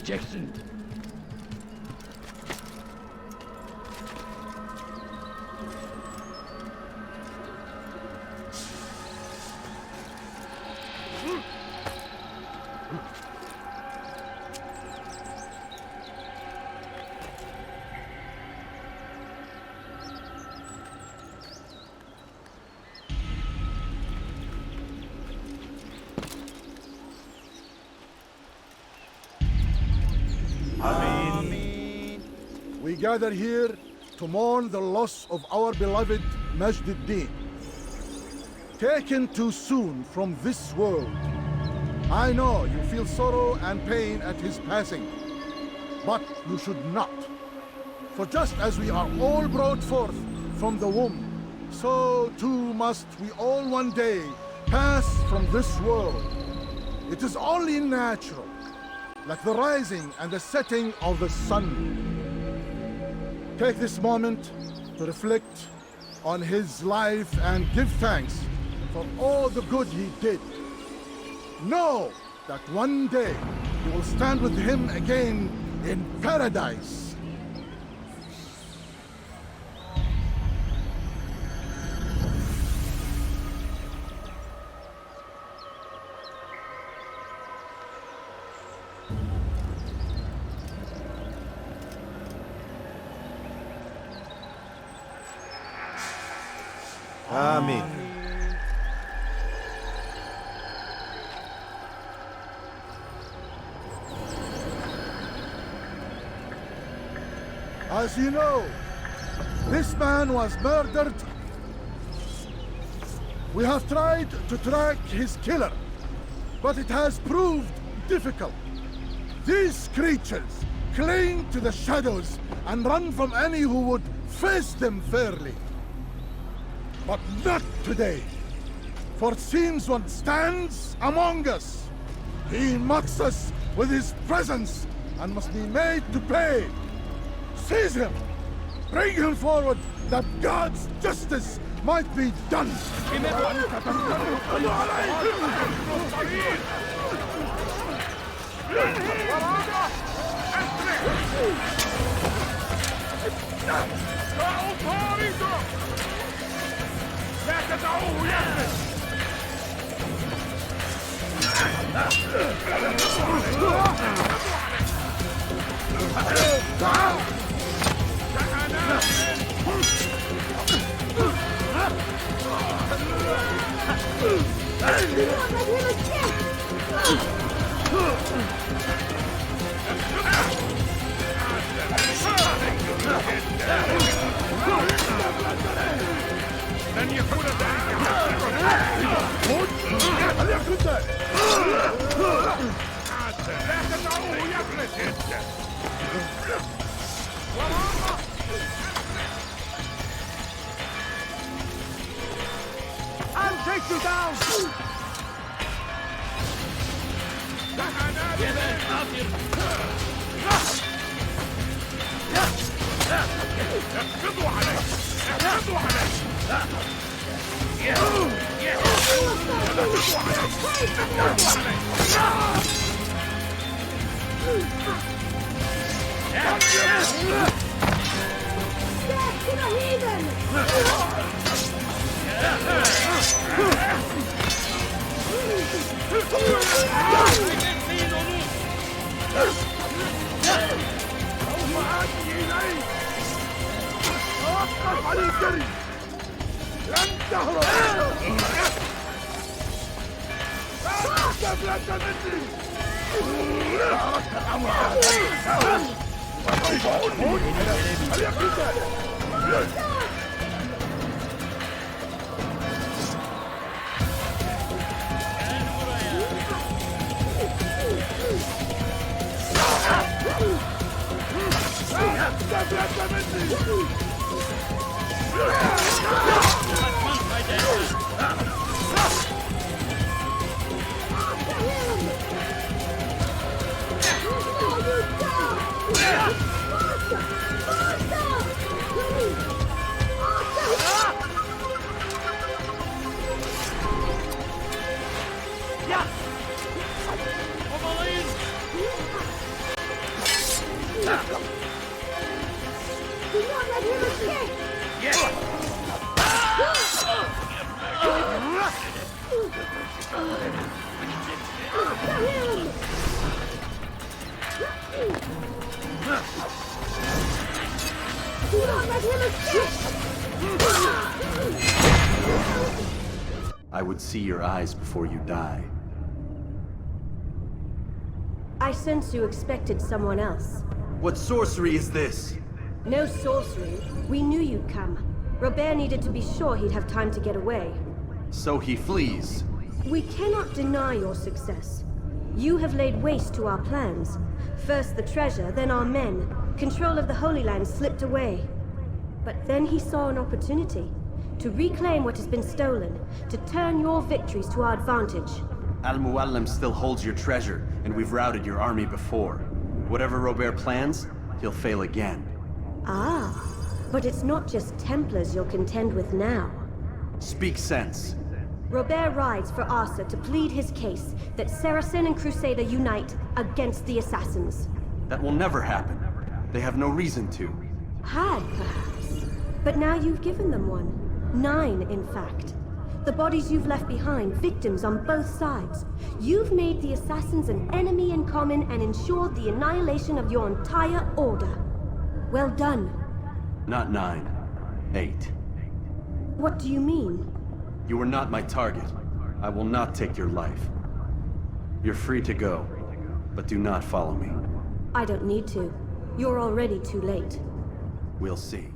Jackson. We gather here to mourn the loss of our beloved Majd-ad-Din. Taken too soon from this world. I know you feel sorrow and pain at his passing, but you should not. For just as we are all brought forth from the womb, so too must we all one day pass from this world. It is only natural, like the rising and the setting of the sun. Take this moment to reflect on his life and give thanks for all the good he did. Know that one day you will stand with him again in paradise. Amen. As you know, this man was murdered. We have tried to track his killer, but it has proved difficult. These creatures cling to the shadows and run from any who would face them fairly. But not today. For since one stands among us, he mocks us with his presence and must be made to pay. Seize him! Bring him forward that God's justice might be done! لا تدعوه يهرب! لن يكون ذلك هل يكون ذلك؟ لا تدعوه يفلت! I'll take you down! اقبضوا عليه! اقبضوا عليه! توقف عن الجري! لن تهرب! قبلك مني! أردت الأمر هل يكون ذلك؟ قبلك مني! I would see your eyes before you die. I sense you expected someone else. What sorcery is this? No sorcery. We knew you'd come. Robert needed to be sure he'd have time to get away. So he flees. We cannot deny your success. You have laid waste to our plans. First the treasure, then our men. Control of the Holy Land slipped away. But then he saw an opportunity to reclaim what has been stolen, to turn your victories to our advantage. Al-Muallim still holds your treasure, and we've routed your army before. Whatever Robert plans, he'll fail again. Ah, but it's not just Templars you'll contend with now. Speak sense. Robert rides for Asa to plead his case that Saracen and Crusader unite against the Assassins. That will never happen. They have no reason to. Had, perhaps. But now you've given them one. 9, in fact. The bodies you've left behind, victims on both sides. You've made the Assassins an enemy in common and ensured the annihilation of your entire order. Well done. Not 9. 8. What do you mean? You were not my target. I will not take your life. You're free to go, but do not follow me. I don't need to. You're already too late. We'll see.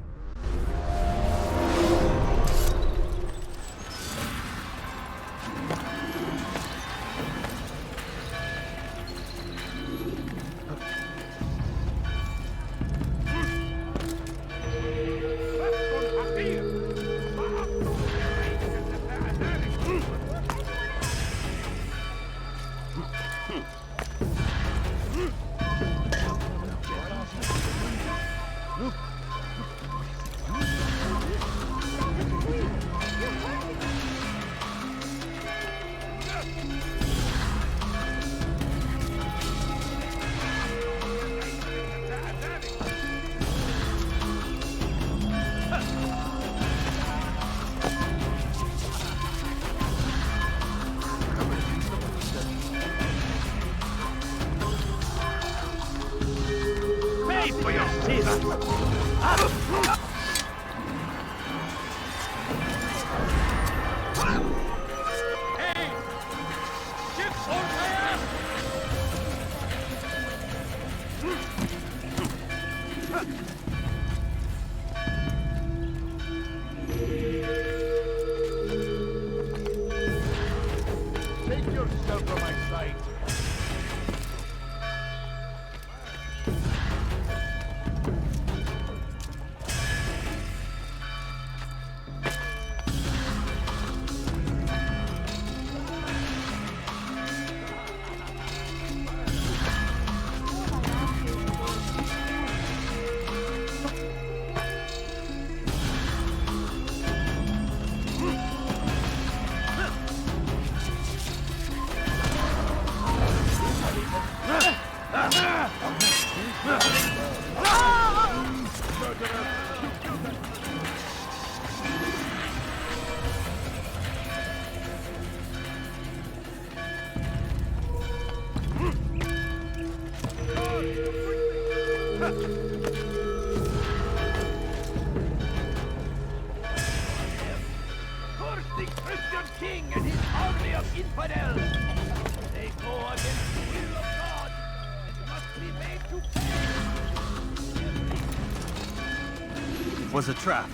Was a trap.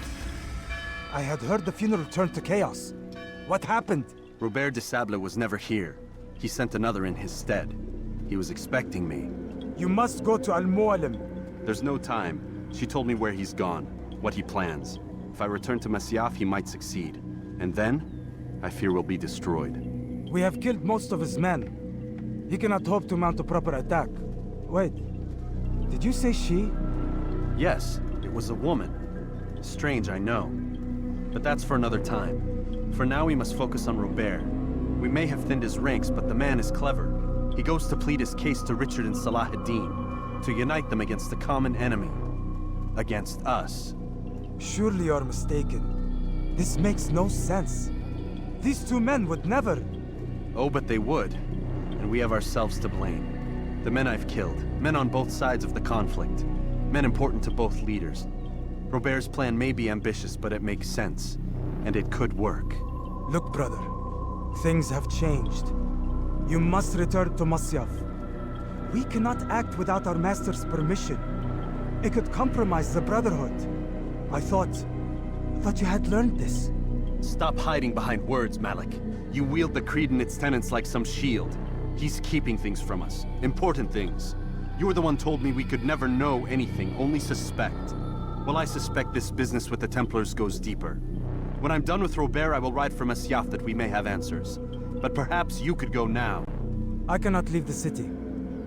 I had heard the funeral turned to chaos. What happened? Robert de Sable was never here. He sent another in his stead. He was expecting me. You must go to Al-Muallim. There's no time. She told me where he's gone, what he plans. If I return to Masyaf, he might succeed. And then, I fear we'll be destroyed. We have killed most of his men. He cannot hope to mount a proper attack. Wait, did you say she? Yes, it was a woman. Strange, I know. But that's for another time. For now, we must focus on Robert. We may have thinned his ranks, but the man is clever. He goes to plead his case to Richard and Salah ad-Din, to unite them against the common enemy. Against us. Surely you're mistaken. This makes no sense. These two men would never... Oh, but they would. And we have ourselves to blame. The men I've killed, men on both sides of the conflict. Men important to both leaders. Robert's plan may be ambitious, but it makes sense. And it could work. Look, brother. Things have changed. You must return to Masyaf. We cannot act without our master's permission. It could compromise the Brotherhood. I thought you had learned this. Stop hiding behind words, Malik. You wield the Creed and its tenets like some shield. He's keeping things from us. Important things. You were the one told me we could never know anything, only suspect. Well, I suspect this business with the Templars goes deeper. When I'm done with Robert, I will ride for Masyaf that we may have answers. But perhaps you could go now. I cannot leave the city.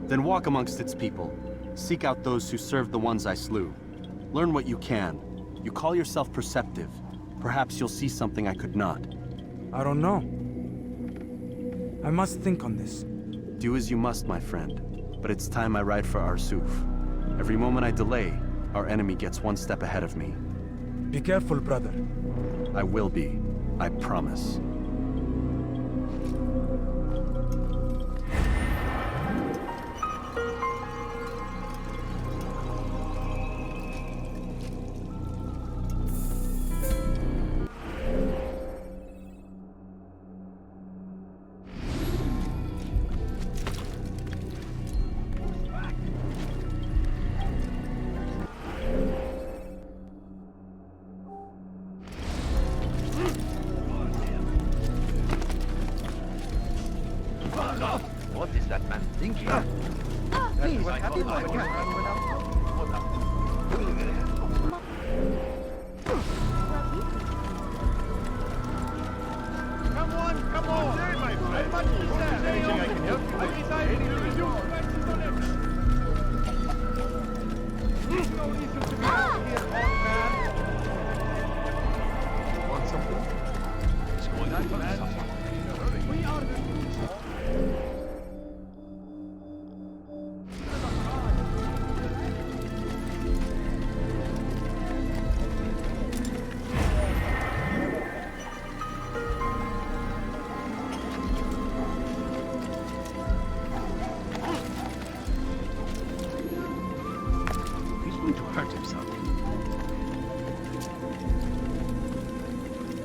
Then walk amongst its people. Seek out those who served the ones I slew. Learn what you can. You call yourself perceptive. Perhaps you'll see something I could not. I don't know. I must think on this. Do as you must, my friend. But it's time I ride for Arsuf. Every moment I delay, our enemy gets one step ahead of me. Be careful, brother. I will be. I promise. What is that man thinking? Please, have you not Come on! There, my friend! Anything I can help you with? No reason to be out here, old man! Want something? What's going on, man? We are the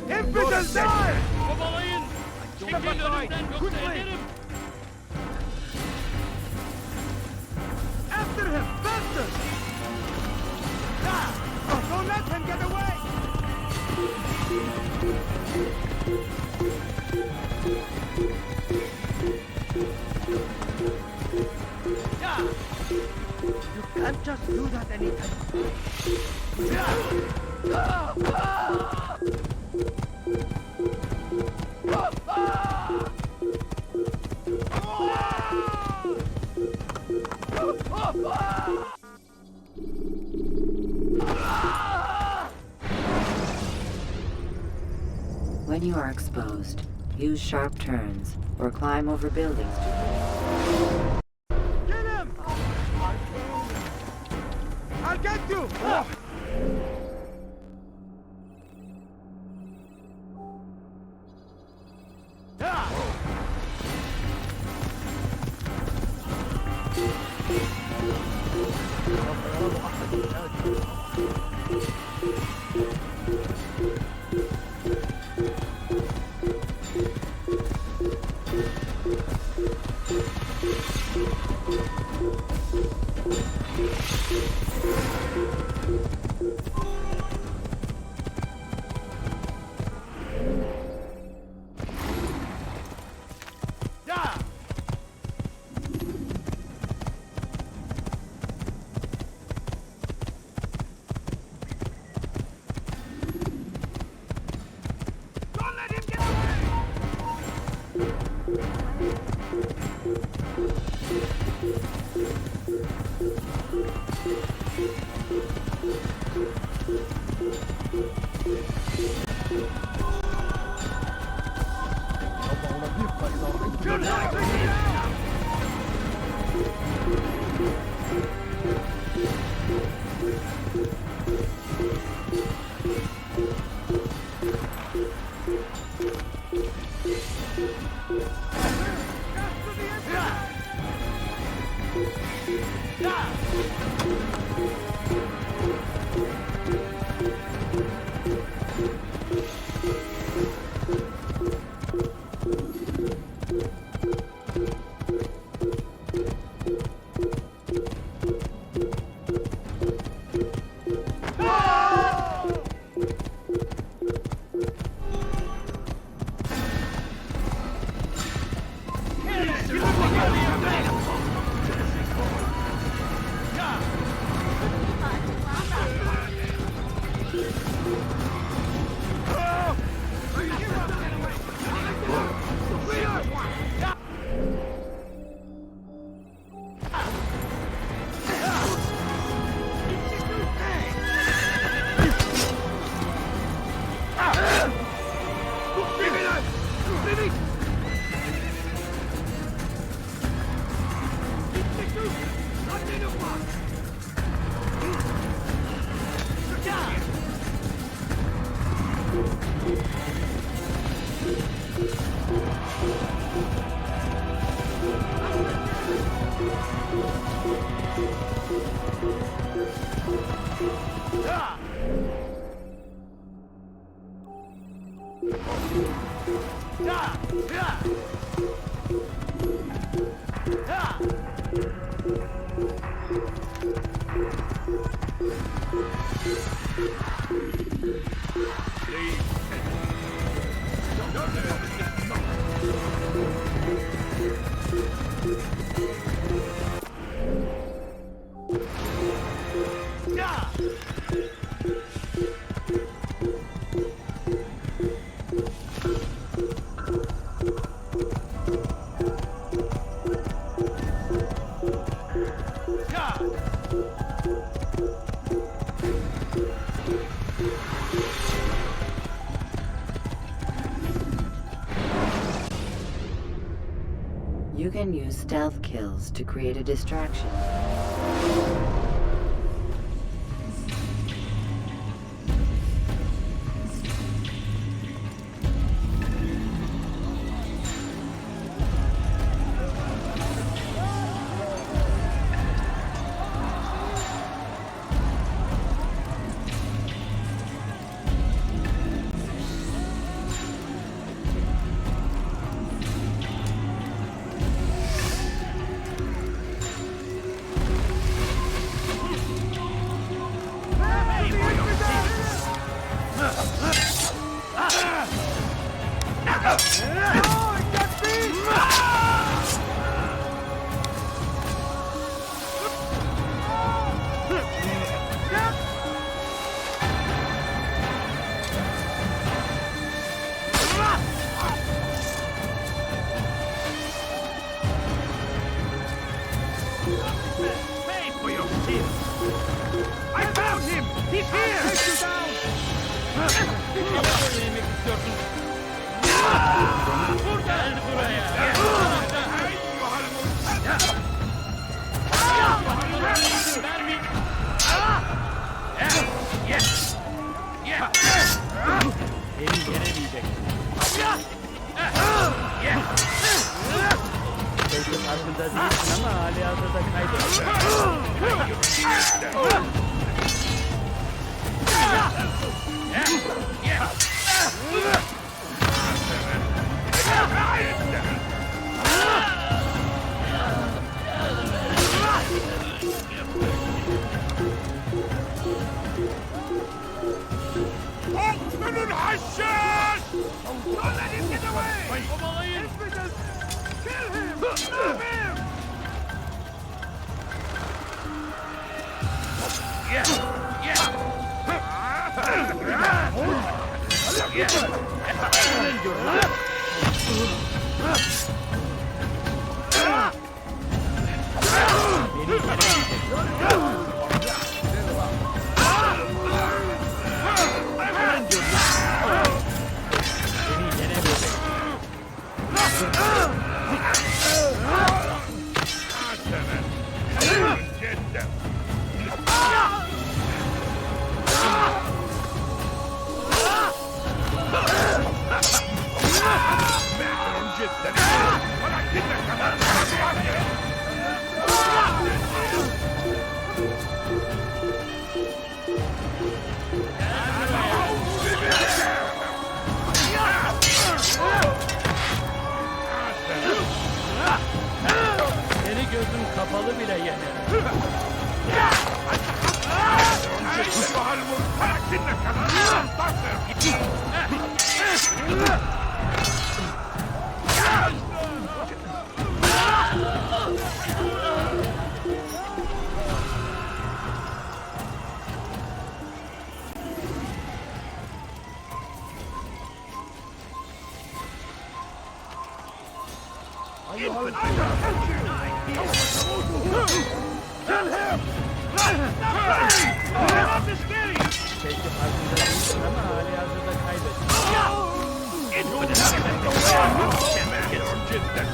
Infidel, die! Come on in! Step aside! Quickly! After him! Faster! Don't let him get away! You can't just do that anytime. When you are exposed, use sharp turns or climb over buildings to Get him! I'll get you! You can use stealth kills to create a distraction.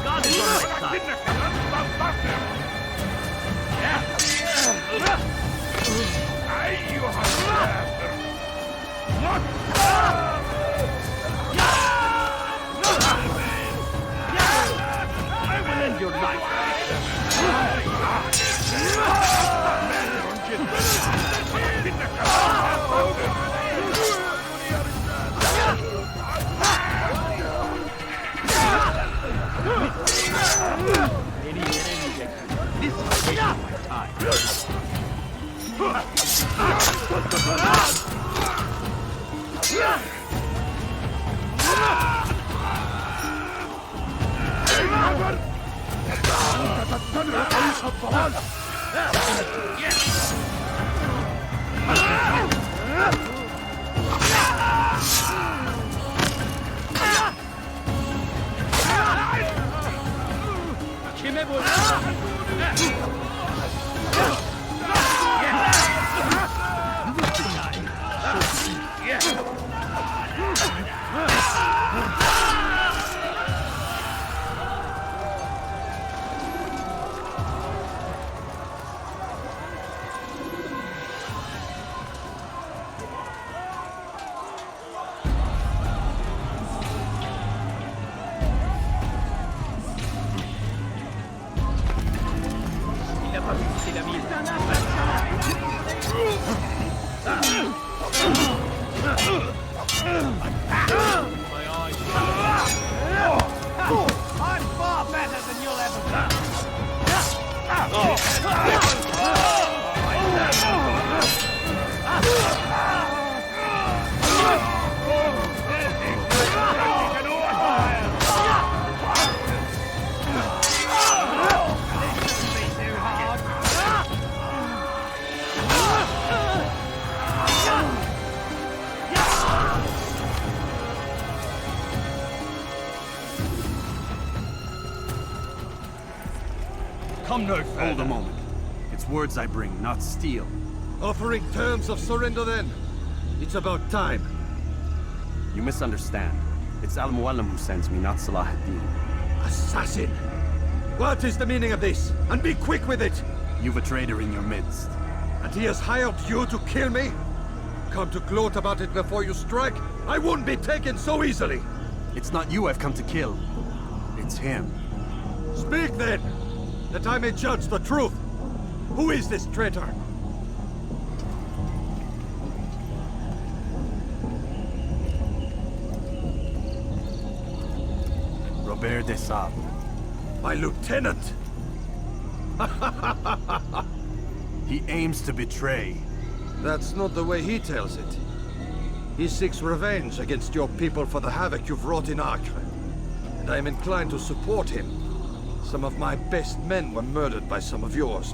God is on my side. I will end your life. This is wasting my time. I'm far better than you'll ever be. Come no further. Hold a moment. It's words I bring, not steel. Offering terms of surrender then? It's about time. You misunderstand. It's Al-Mualim who sends me, not Salah ad-Din. Assassin! What is the meaning of this? And be quick with it! You've a traitor in your midst. And he has hired you to kill me? Come to gloat about it before you strike? I won't be taken so easily! It's not you I've come to kill. It's him. Speak then! That I may judge the truth! Who is this traitor? Robert de Sable. My lieutenant! He aims to betray. That's not the way he tells it. He seeks revenge against your people for the havoc you've wrought in Acre. And I am inclined to support him. Some of my best men were murdered by some of yours.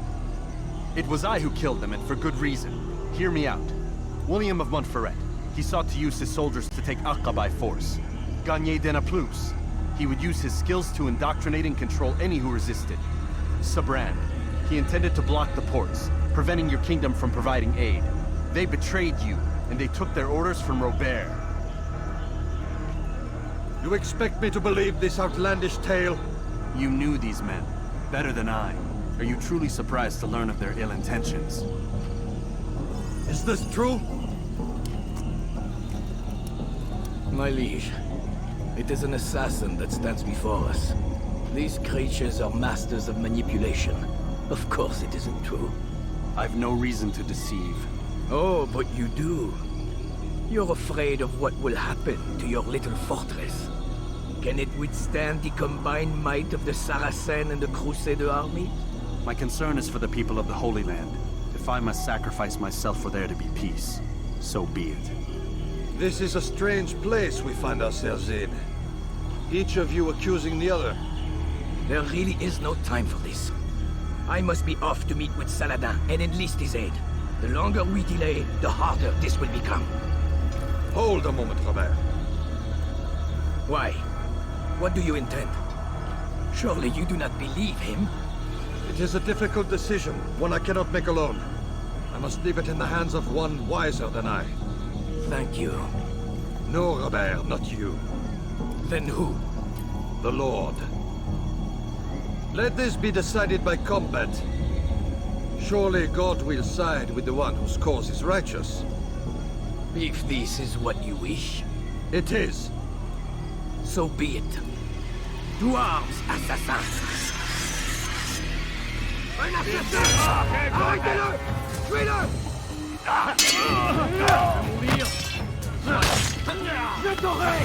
It was I who killed them, and for good reason. Hear me out. William of Montferrat. He sought to use his soldiers to take Acre by force. Gagné de Naplouse. He would use his skills to indoctrinate and control any who resisted. Sabran. He intended to block the ports, preventing your kingdom from providing aid. They betrayed you, and they took their orders from Robert. You expect me to believe this outlandish tale? You knew these men, better than I. Are you truly surprised to learn of their ill intentions? Is this true? My liege, it is an assassin that stands before us. These creatures are masters of manipulation. Of course it isn't true. I've no reason to deceive. Oh, but you do. You're afraid of what will happen to your little fortress. Can it withstand the combined might of the Saracen and the Crusader army? My concern is for the people of the Holy Land. If I must sacrifice myself for there to be peace, so be it. This is a strange place we find ourselves in. Each of you accusing the other. There really is no time for this. I must be off to meet with Saladin and enlist his aid. The longer we delay, the harder this will become. Hold a moment, Robert. Why? What do you intend? Surely you do not believe him? It is a difficult decision, one I cannot make alone. I must leave it in the hands of one wiser than I. Thank you. No, Robert, not you. Then who? The Lord. Let this be decided by combat. Surely God will side with the one whose cause is righteous. If this is what you wish... It is. So be it. To arms, assassins! Un assassin! Arrêtez-le! Tuez-le! Mourir! Je t'aurai!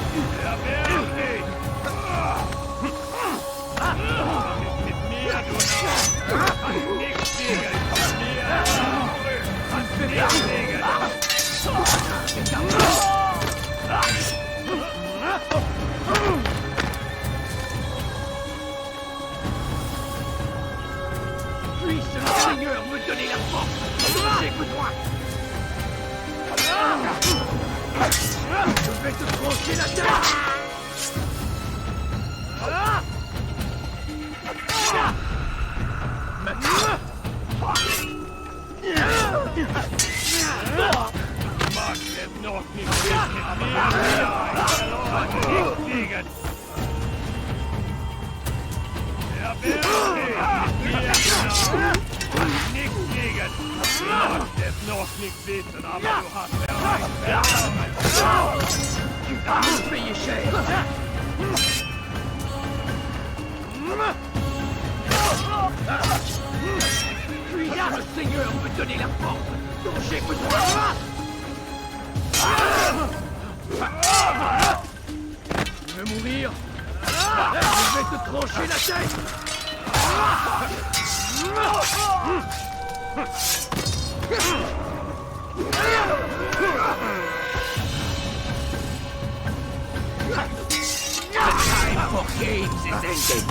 Puisse le Seigneur me donner la force dont j'ai besoin! Je vais te trancher la tête! Tu vas me payer cher! Puisse le Seigneur me donner la force dont j'ai besoin! Tu veux mourir? Je vais te trancher la tête! The time for games is ended!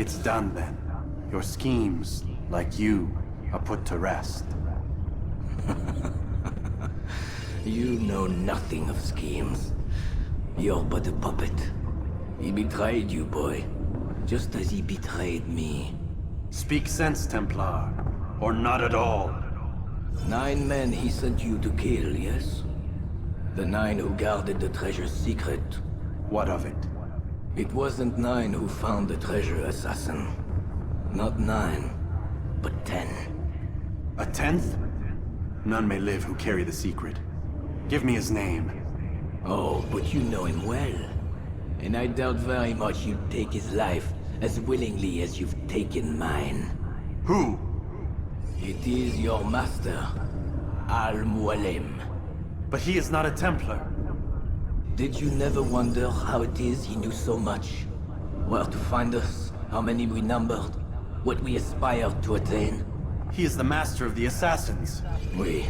It's done then. Your schemes, like you, are put to rest. You know nothing of schemes. You're but a puppet. He betrayed you, boy. Just as he betrayed me. Speak sense, Templar. Or not at all. 9 men he sent you to kill, yes? The 9 who guarded the treasure's secret. What of it? It wasn't 9 who found the treasure, assassin. Not 9, but 10. A 10th? None may live who carry the secret. Give me his name. Oh, but you know him well. And I doubt very much you'd take his life as willingly as you've taken mine. Who? It is your master, Al-Mualim. But he is not a Templar. Did you never wonder how it is he knew so much? Where to find us, how many we numbered, what we aspired to attain? He is the master of the assassins. Oui,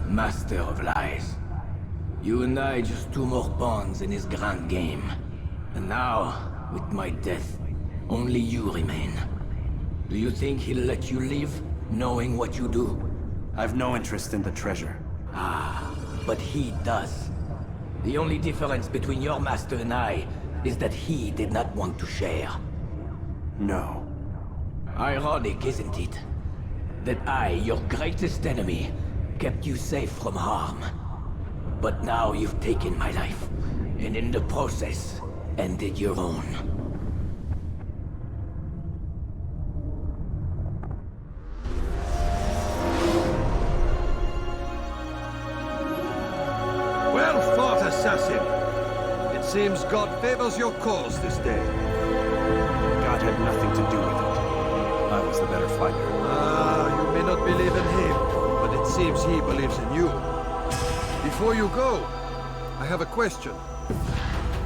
master of lies. You and I just 2 more pawns in his grand game. And now, with my death, only you remain. Do you think he'll let you live, knowing what you do? I've no interest in the treasure. Ah, but he does. The only difference between your master and I is that he did not want to share. No. Ironic, isn't it? That I, your greatest enemy, kept you safe from harm. But now you've taken my life, and in the process, ended your own. Well fought, assassin. It seems God favors your cause this day. God had nothing to do with it. I was the better fighter. You may not believe in him, but it seems he believes in you. Before you go, I have a question.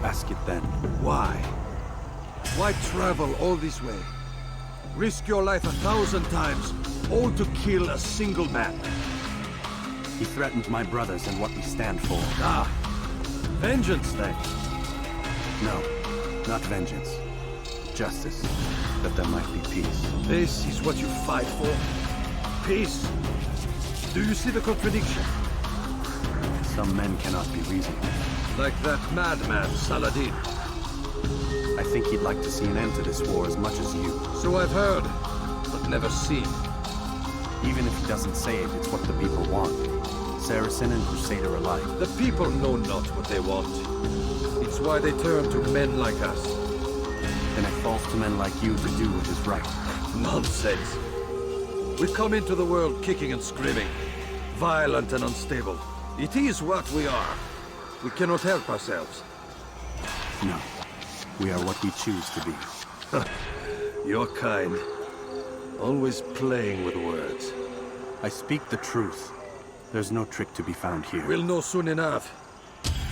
Ask it then. Why? Why travel all this way? Risk your life 1,000 times, all to kill a single man. He threatened my brothers and what we stand for. Ah, vengeance then. No, not vengeance. Justice, that there might be peace. This is what you fight for? Peace? Do you see the contradiction? Some men cannot be reasoned. Like that madman, Saladin. I think he'd like to see an end to this war as much as you. So I've heard, but never seen. Even if he doesn't say it, it's what the people want. Saracen and Crusader alike. The people know not what they want. It's why they turn to men like us. Then it falls to men like you to do what is right. Nonsense. We come into the world kicking and screaming, violent and unstable. It is what we are. We cannot help ourselves. No. We are what we choose to be. Your kind. Always playing with words. I speak the truth. There's no trick to be found here. We'll know soon enough.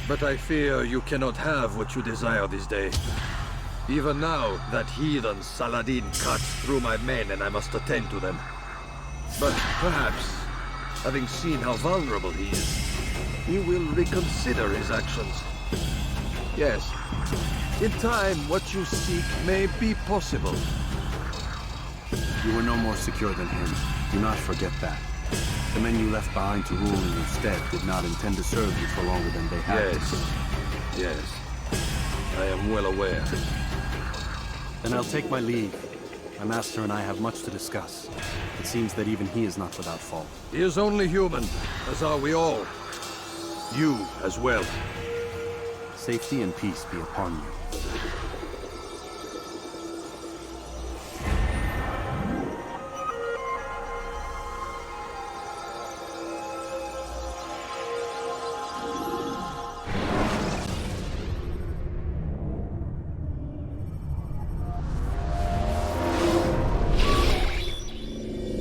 But I fear you cannot have what you desire this day. Even now, that heathen Saladin cuts through my men and I must attend to them. But perhaps, having seen how vulnerable he is, he will reconsider his actions. Yes, in time, what you seek may be possible. You were no more secure than him. Do not forget that. The men you left behind to rule in your stead did not intend to serve you for longer than they had to. Yes. I am well aware. Then I'll take my leave. My master and I have much to discuss. It seems that even he is not without fault. He is only human, as are we all. You as well. Safety and peace be upon you.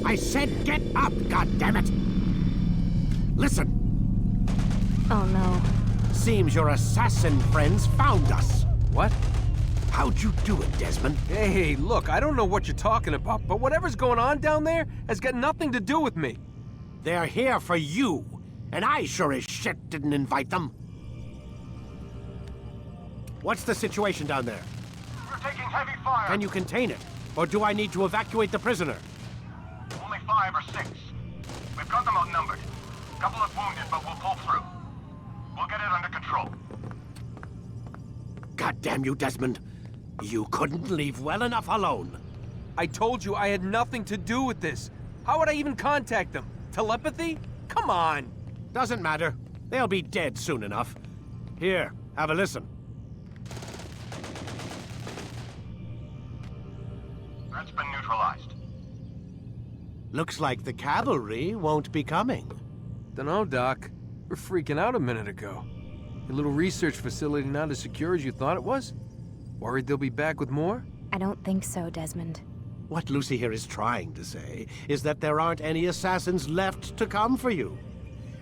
I said get up, goddammit! Listen! Oh no. Seems your assassin friends found us. What? How'd you do it, Desmond? Hey, look, I don't know what you're talking about, but whatever's going on down there has got nothing to do with me. They're here for you, and I sure as shit didn't invite them. What's the situation down there? We're taking heavy fire. Can you contain it? Or do I need to evacuate the prisoner? Only 5 or 6. We've got them outnumbered. Couple of wounded, but we'll pull through. We'll get it under control. God damn you, Desmond. You couldn't leave well enough alone. I told you I had nothing to do with this. How would I even contact them? Telepathy? Come on. Doesn't matter. They'll be dead soon enough. Here, have a listen. Threat's been neutralized. Looks like the cavalry won't be coming. Dunno, Doc. We're freaking out a minute ago. Your little research facility not as secure as you thought it was? Worried they'll be back with more? I don't think so, Desmond. What Lucy here is trying to say is that there aren't any assassins left to come for you.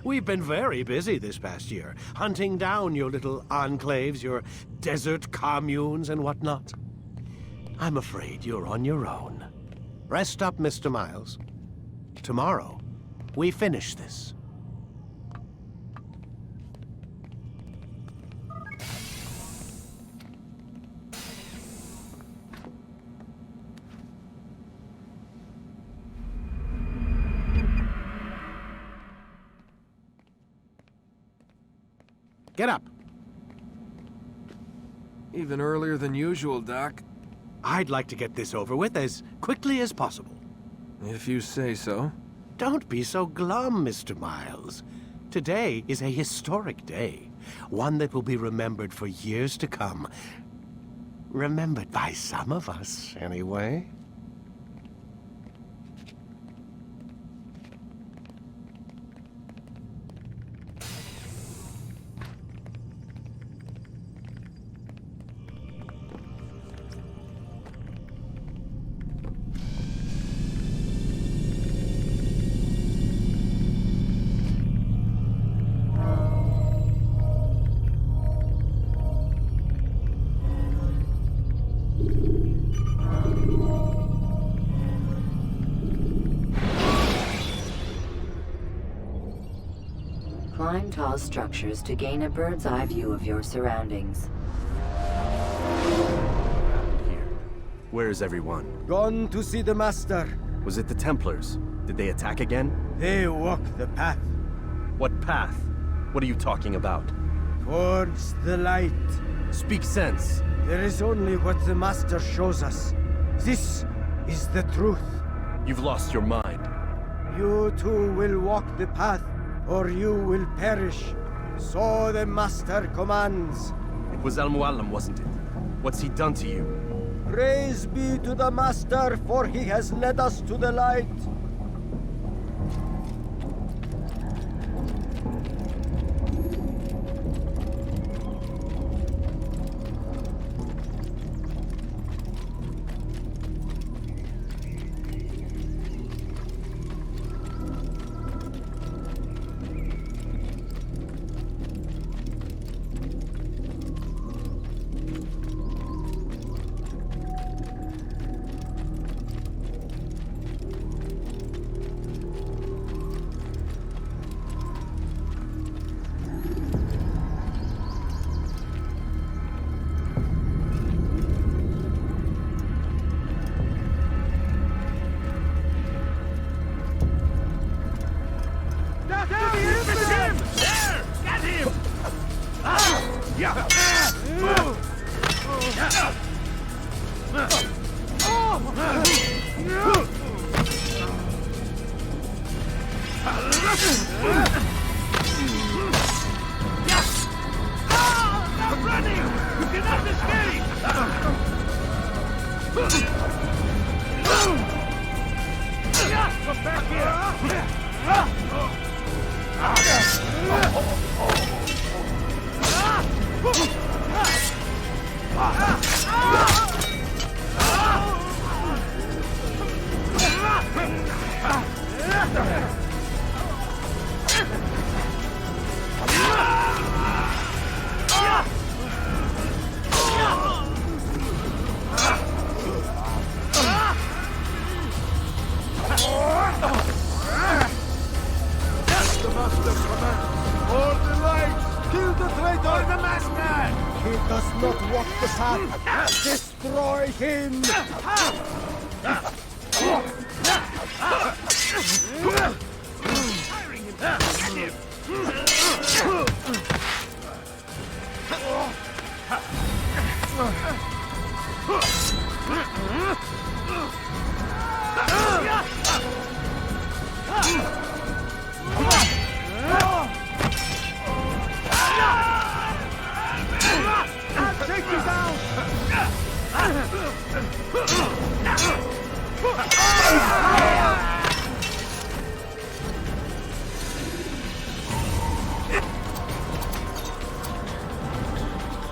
We've been very busy this past year, hunting down your little enclaves, your desert communes and whatnot. I'm afraid you're on your own. Rest up, Mr. Miles. Tomorrow, we finish this. Get up. Even earlier than usual, Doc. I'd like to get this over with as quickly as possible. If you say so. Don't be so glum, Mr. Miles. Today is a historic day, one that will be remembered for years to come. Remembered by some of us, anyway. Climb tall structures to gain a bird's eye view of your surroundings. Where is everyone? Gone to see the Master. Was it the Templars? Did they attack again? They walk the path. What path? What are you talking about? Towards the light. Speak sense. There is only what the Master shows us. This is the truth. You've lost your mind. You too will walk the path, or you will perish. So the Master commands. It was Al-Mualim, wasn't it? What's he done to you? Praise be to the Master, for he has led us to the light.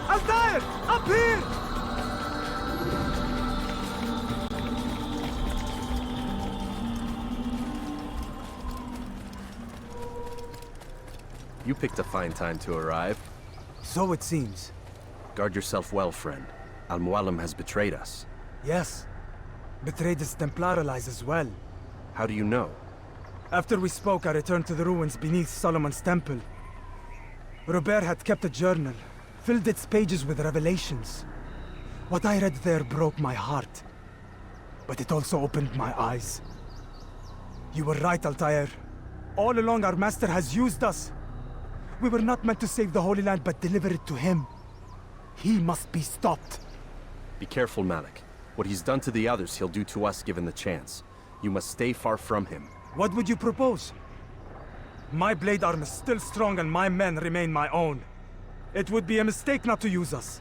Altaïr! Up here! You picked a fine time to arrive. So it seems. Guard yourself well, friend. Al-Mualim has betrayed us. Yes. Betrayed his Templar allies as well. How do you know? After we spoke, I returned to the ruins beneath Solomon's temple. Robert had kept a journal, filled its pages with revelations. What I read there broke my heart. But it also opened my eyes. You were right, Altaïr. All along our master has used us. We were not meant to save the Holy Land, but deliver it to him. He must be stopped. Be careful, Malik. What he's done to the others, he'll do to us given the chance. You must stay far from him. What would you propose? My blade arm is still strong and my men remain my own. It would be a mistake not to use us.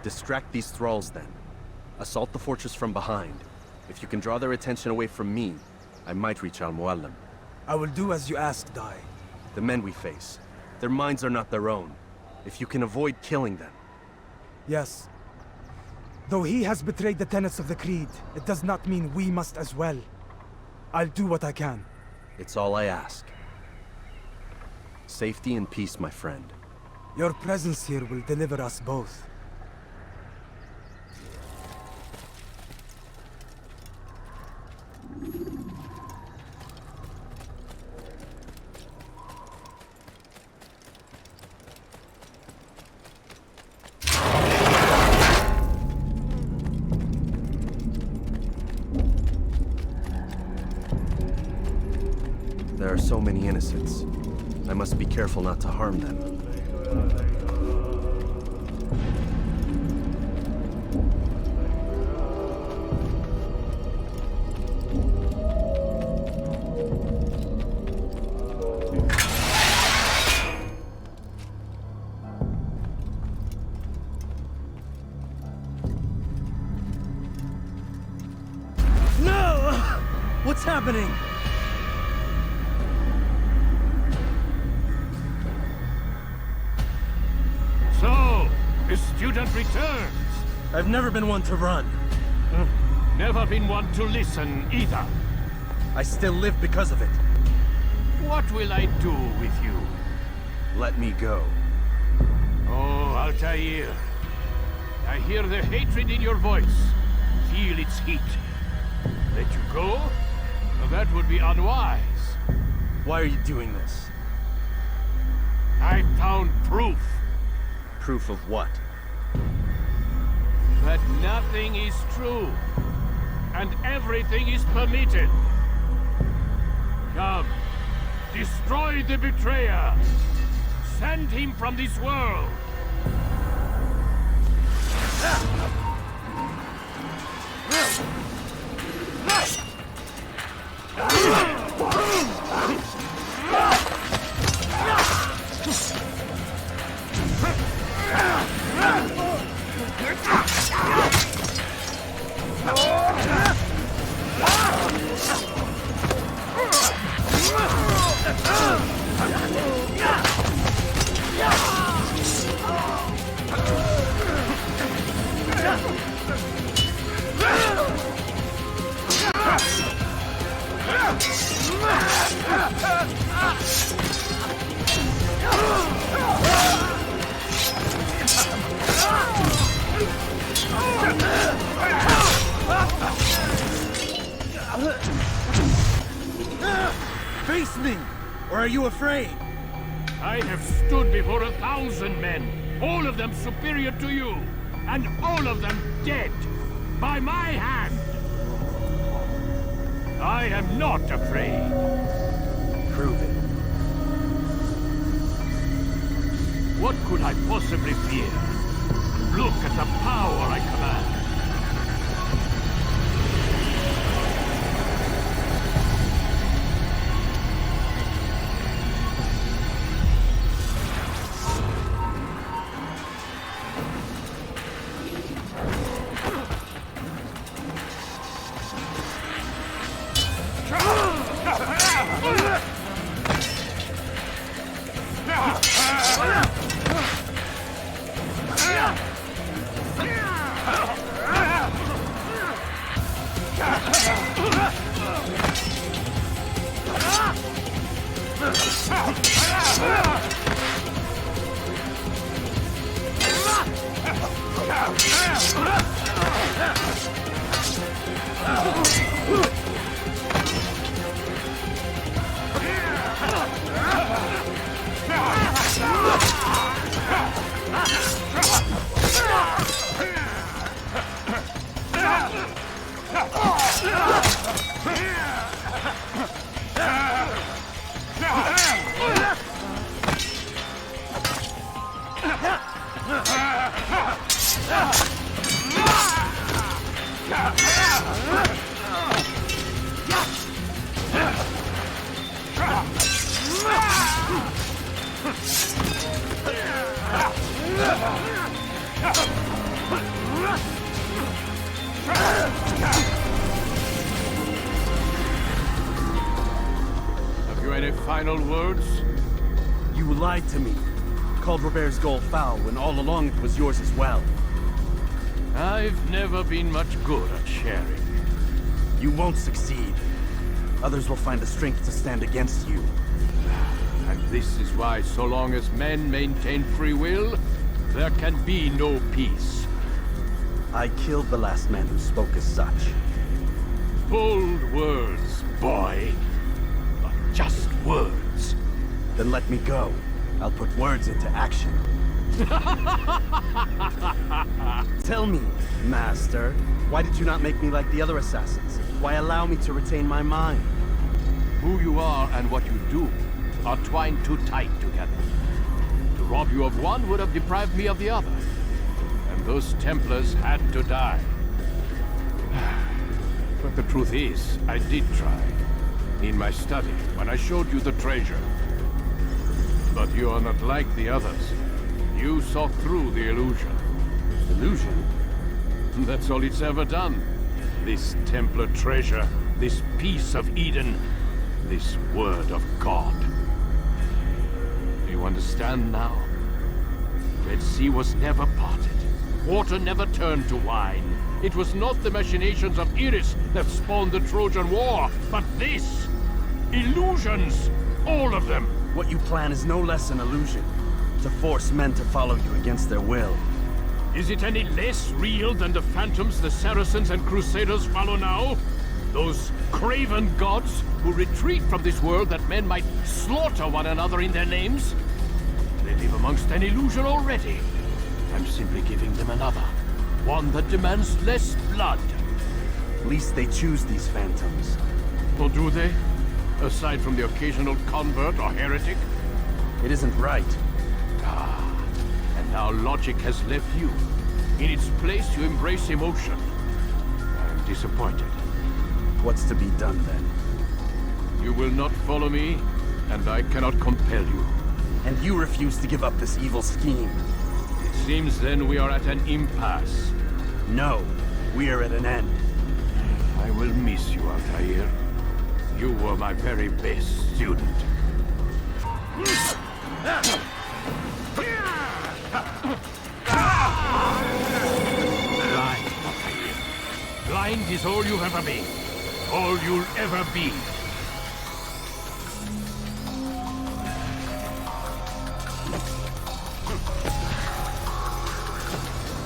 Distract these thralls then. Assault the fortress from behind. If you can draw their attention away from me, I might reach Al-Mualim. I will do as you ask, Dai. The men we face, their minds are not their own. If you can avoid killing them. Yes. Though he has betrayed the tenets of the Creed, it does not mean we must as well. I'll do what I can. It's all I ask. Safety and peace, my friend. Your presence here will deliver us both. There are so many innocents. I must be careful not to harm them. No! What's happening? So, the student returns. I've never been one to run. Never been one to listen either. I still live because of it. What will I do with you? Let me go. Oh, Altaïr. I hear the hatred in your voice. Feel its heat. Let you go? Well, that would be unwise. Why are you doing this? I found proof. Proof of what? That nothing is true. And everything is permitted. Come. Destroy the betrayer. Send him from this world. Face me! Or are you afraid? I have stood before 1,000 men, all of them superior to you, and all of them dead, by my hand. I am not afraid. Prove it. What could I possibly fear? Look at the power I command. final words? You lied to me. Called Robert's goal foul when all along it was yours as well. I've never been much good at sharing. You won't succeed. Others will find the strength to stand against you. And this is why, so long as men maintain free will, there can be no peace. I killed the last man who spoke as such. Bold words, boy. But just words. Then let me go. I'll put words into action. Tell me, Master, why did you not make me like the other assassins? Why allow me to retain my mind? Who you are and what you do are twined too tight together. To rob you of one would have deprived me of the other. And those Templars had to die. But the truth is, I did try. In my study, when I showed you the treasure. But you are not like the others. You saw through the illusion. Illusion? That's all it's ever done. This Templar treasure, this piece of Eden, this word of God. Do you understand now? Red Sea was never parted. Water never turned to wine. It was not the machinations of Iris that spawned the Trojan War, but this! Illusions! All of them! What you plan is no less an illusion. To force men to follow you against their will. Is it any less real than the phantoms the Saracens and Crusaders follow now? Those craven gods who retreat from this world that men might slaughter one another in their names? They live amongst an illusion already. I'm simply giving them another. One that demands less blood. At least they choose these phantoms. Or do they? Aside from the occasional convert or heretic? It isn't right. Ah, and now logic has left you. In its place, you embrace emotion. I'm disappointed. What's to be done then? You will not follow me, and I cannot compel you. And you refuse to give up this evil scheme. It seems then we are at an impasse. No, we are at an end. I will miss you, Altaïr. You were my very best student. Blind, Altaïr. Blind is all you've ever been. All you'll ever be.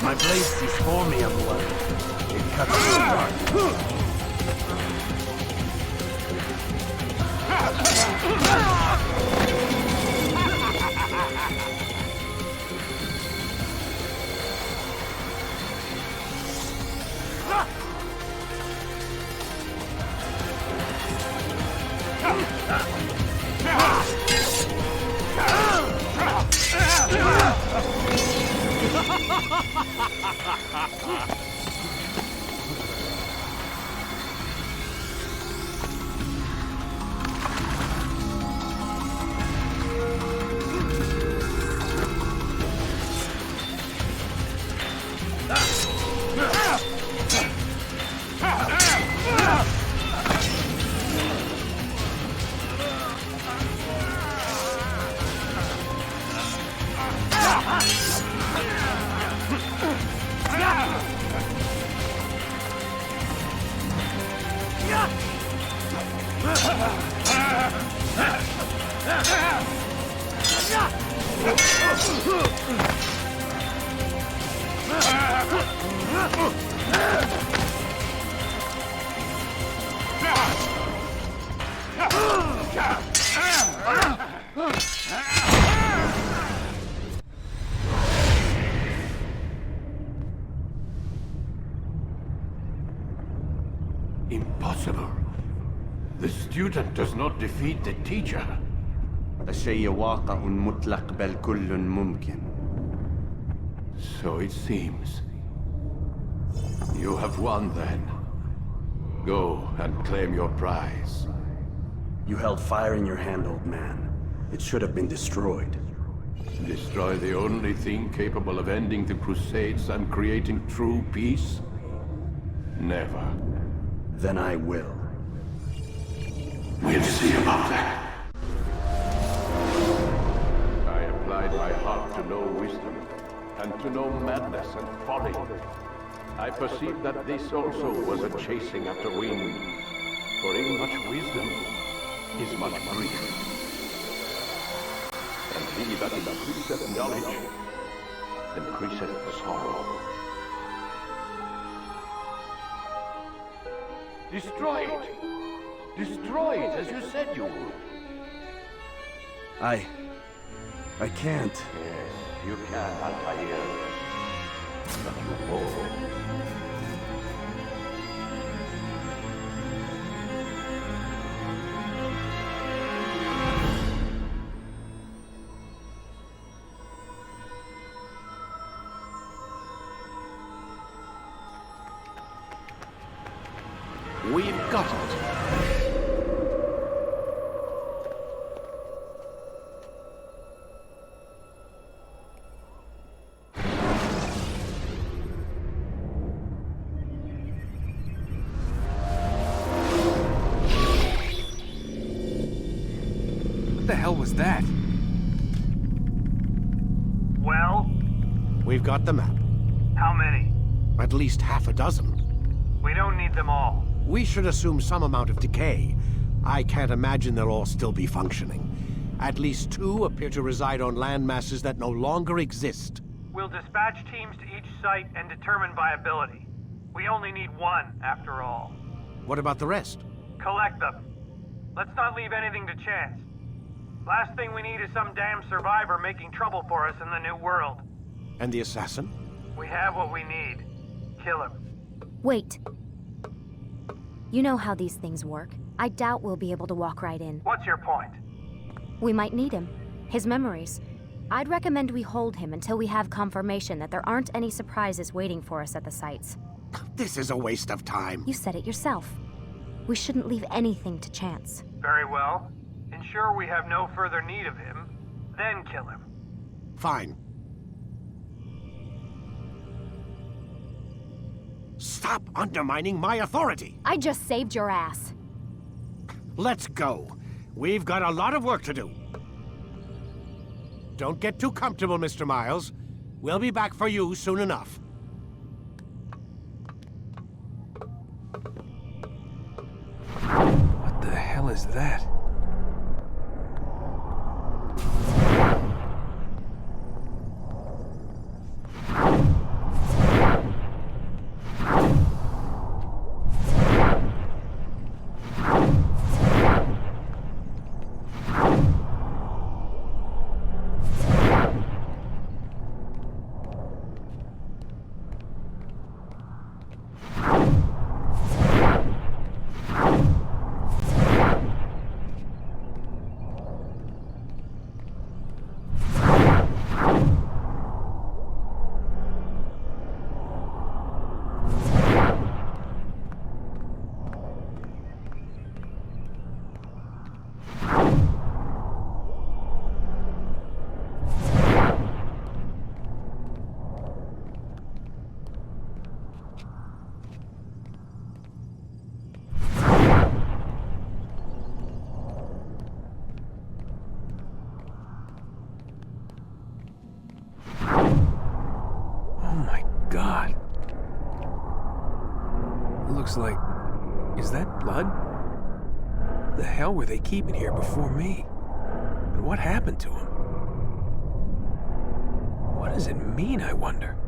My blade sees for me, blood. It cuts through the dark. Impossible. The student does not defeat the teacher. الشيء واقع مطلق بل كل ممكن. So it seems. You have won then. Go and claim your prize. You held fire in your hand, old man. It should have been destroyed. Destroy the only thing capable of ending the Crusades and creating true peace? Never. Then I will. We'll see about that. purified my heart to know wisdom, and to know madness and folly. I perceived that this also was a chasing after wind, for in much wisdom is much grief. And he that increaseth knowledge increaseth sorrow. Destroy it! Destroy it, as you said you would. I can't. Yes, you can, Altaïr. But you won't. We've got it. What the hell was that? Well? We've got the map. How many? At least half a dozen. We don't need them all. We should assume some amount of decay. I can't imagine they'll all still be functioning. At least 2 appear to reside on land masses that no longer exist. We'll dispatch teams to each site and determine viability. We only need 1, after all. What about the rest? Collect them. Let's not leave anything to chance. Last thing we need is some damn survivor making trouble for us in the new world. And the assassin? We have what we need. Kill him. Wait. You know how these things work. I doubt we'll be able to walk right in. What's your point? We might need him. His memories. I'd recommend we hold him until we have confirmation that there aren't any surprises waiting for us at the sites. This is a waste of time. You said it yourself. We shouldn't leave anything to chance. Very well. Ensure we have no further need of him, then kill him. Fine. Stop undermining my authority! I just saved your ass. Let's go. We've got a lot of work to do. Don't get too comfortable, Mr. Miles. We'll be back for you soon enough. What the hell is that? Like, is that blood? What the hell were they keeping here before me? And what happened to him? What does it mean, I wonder?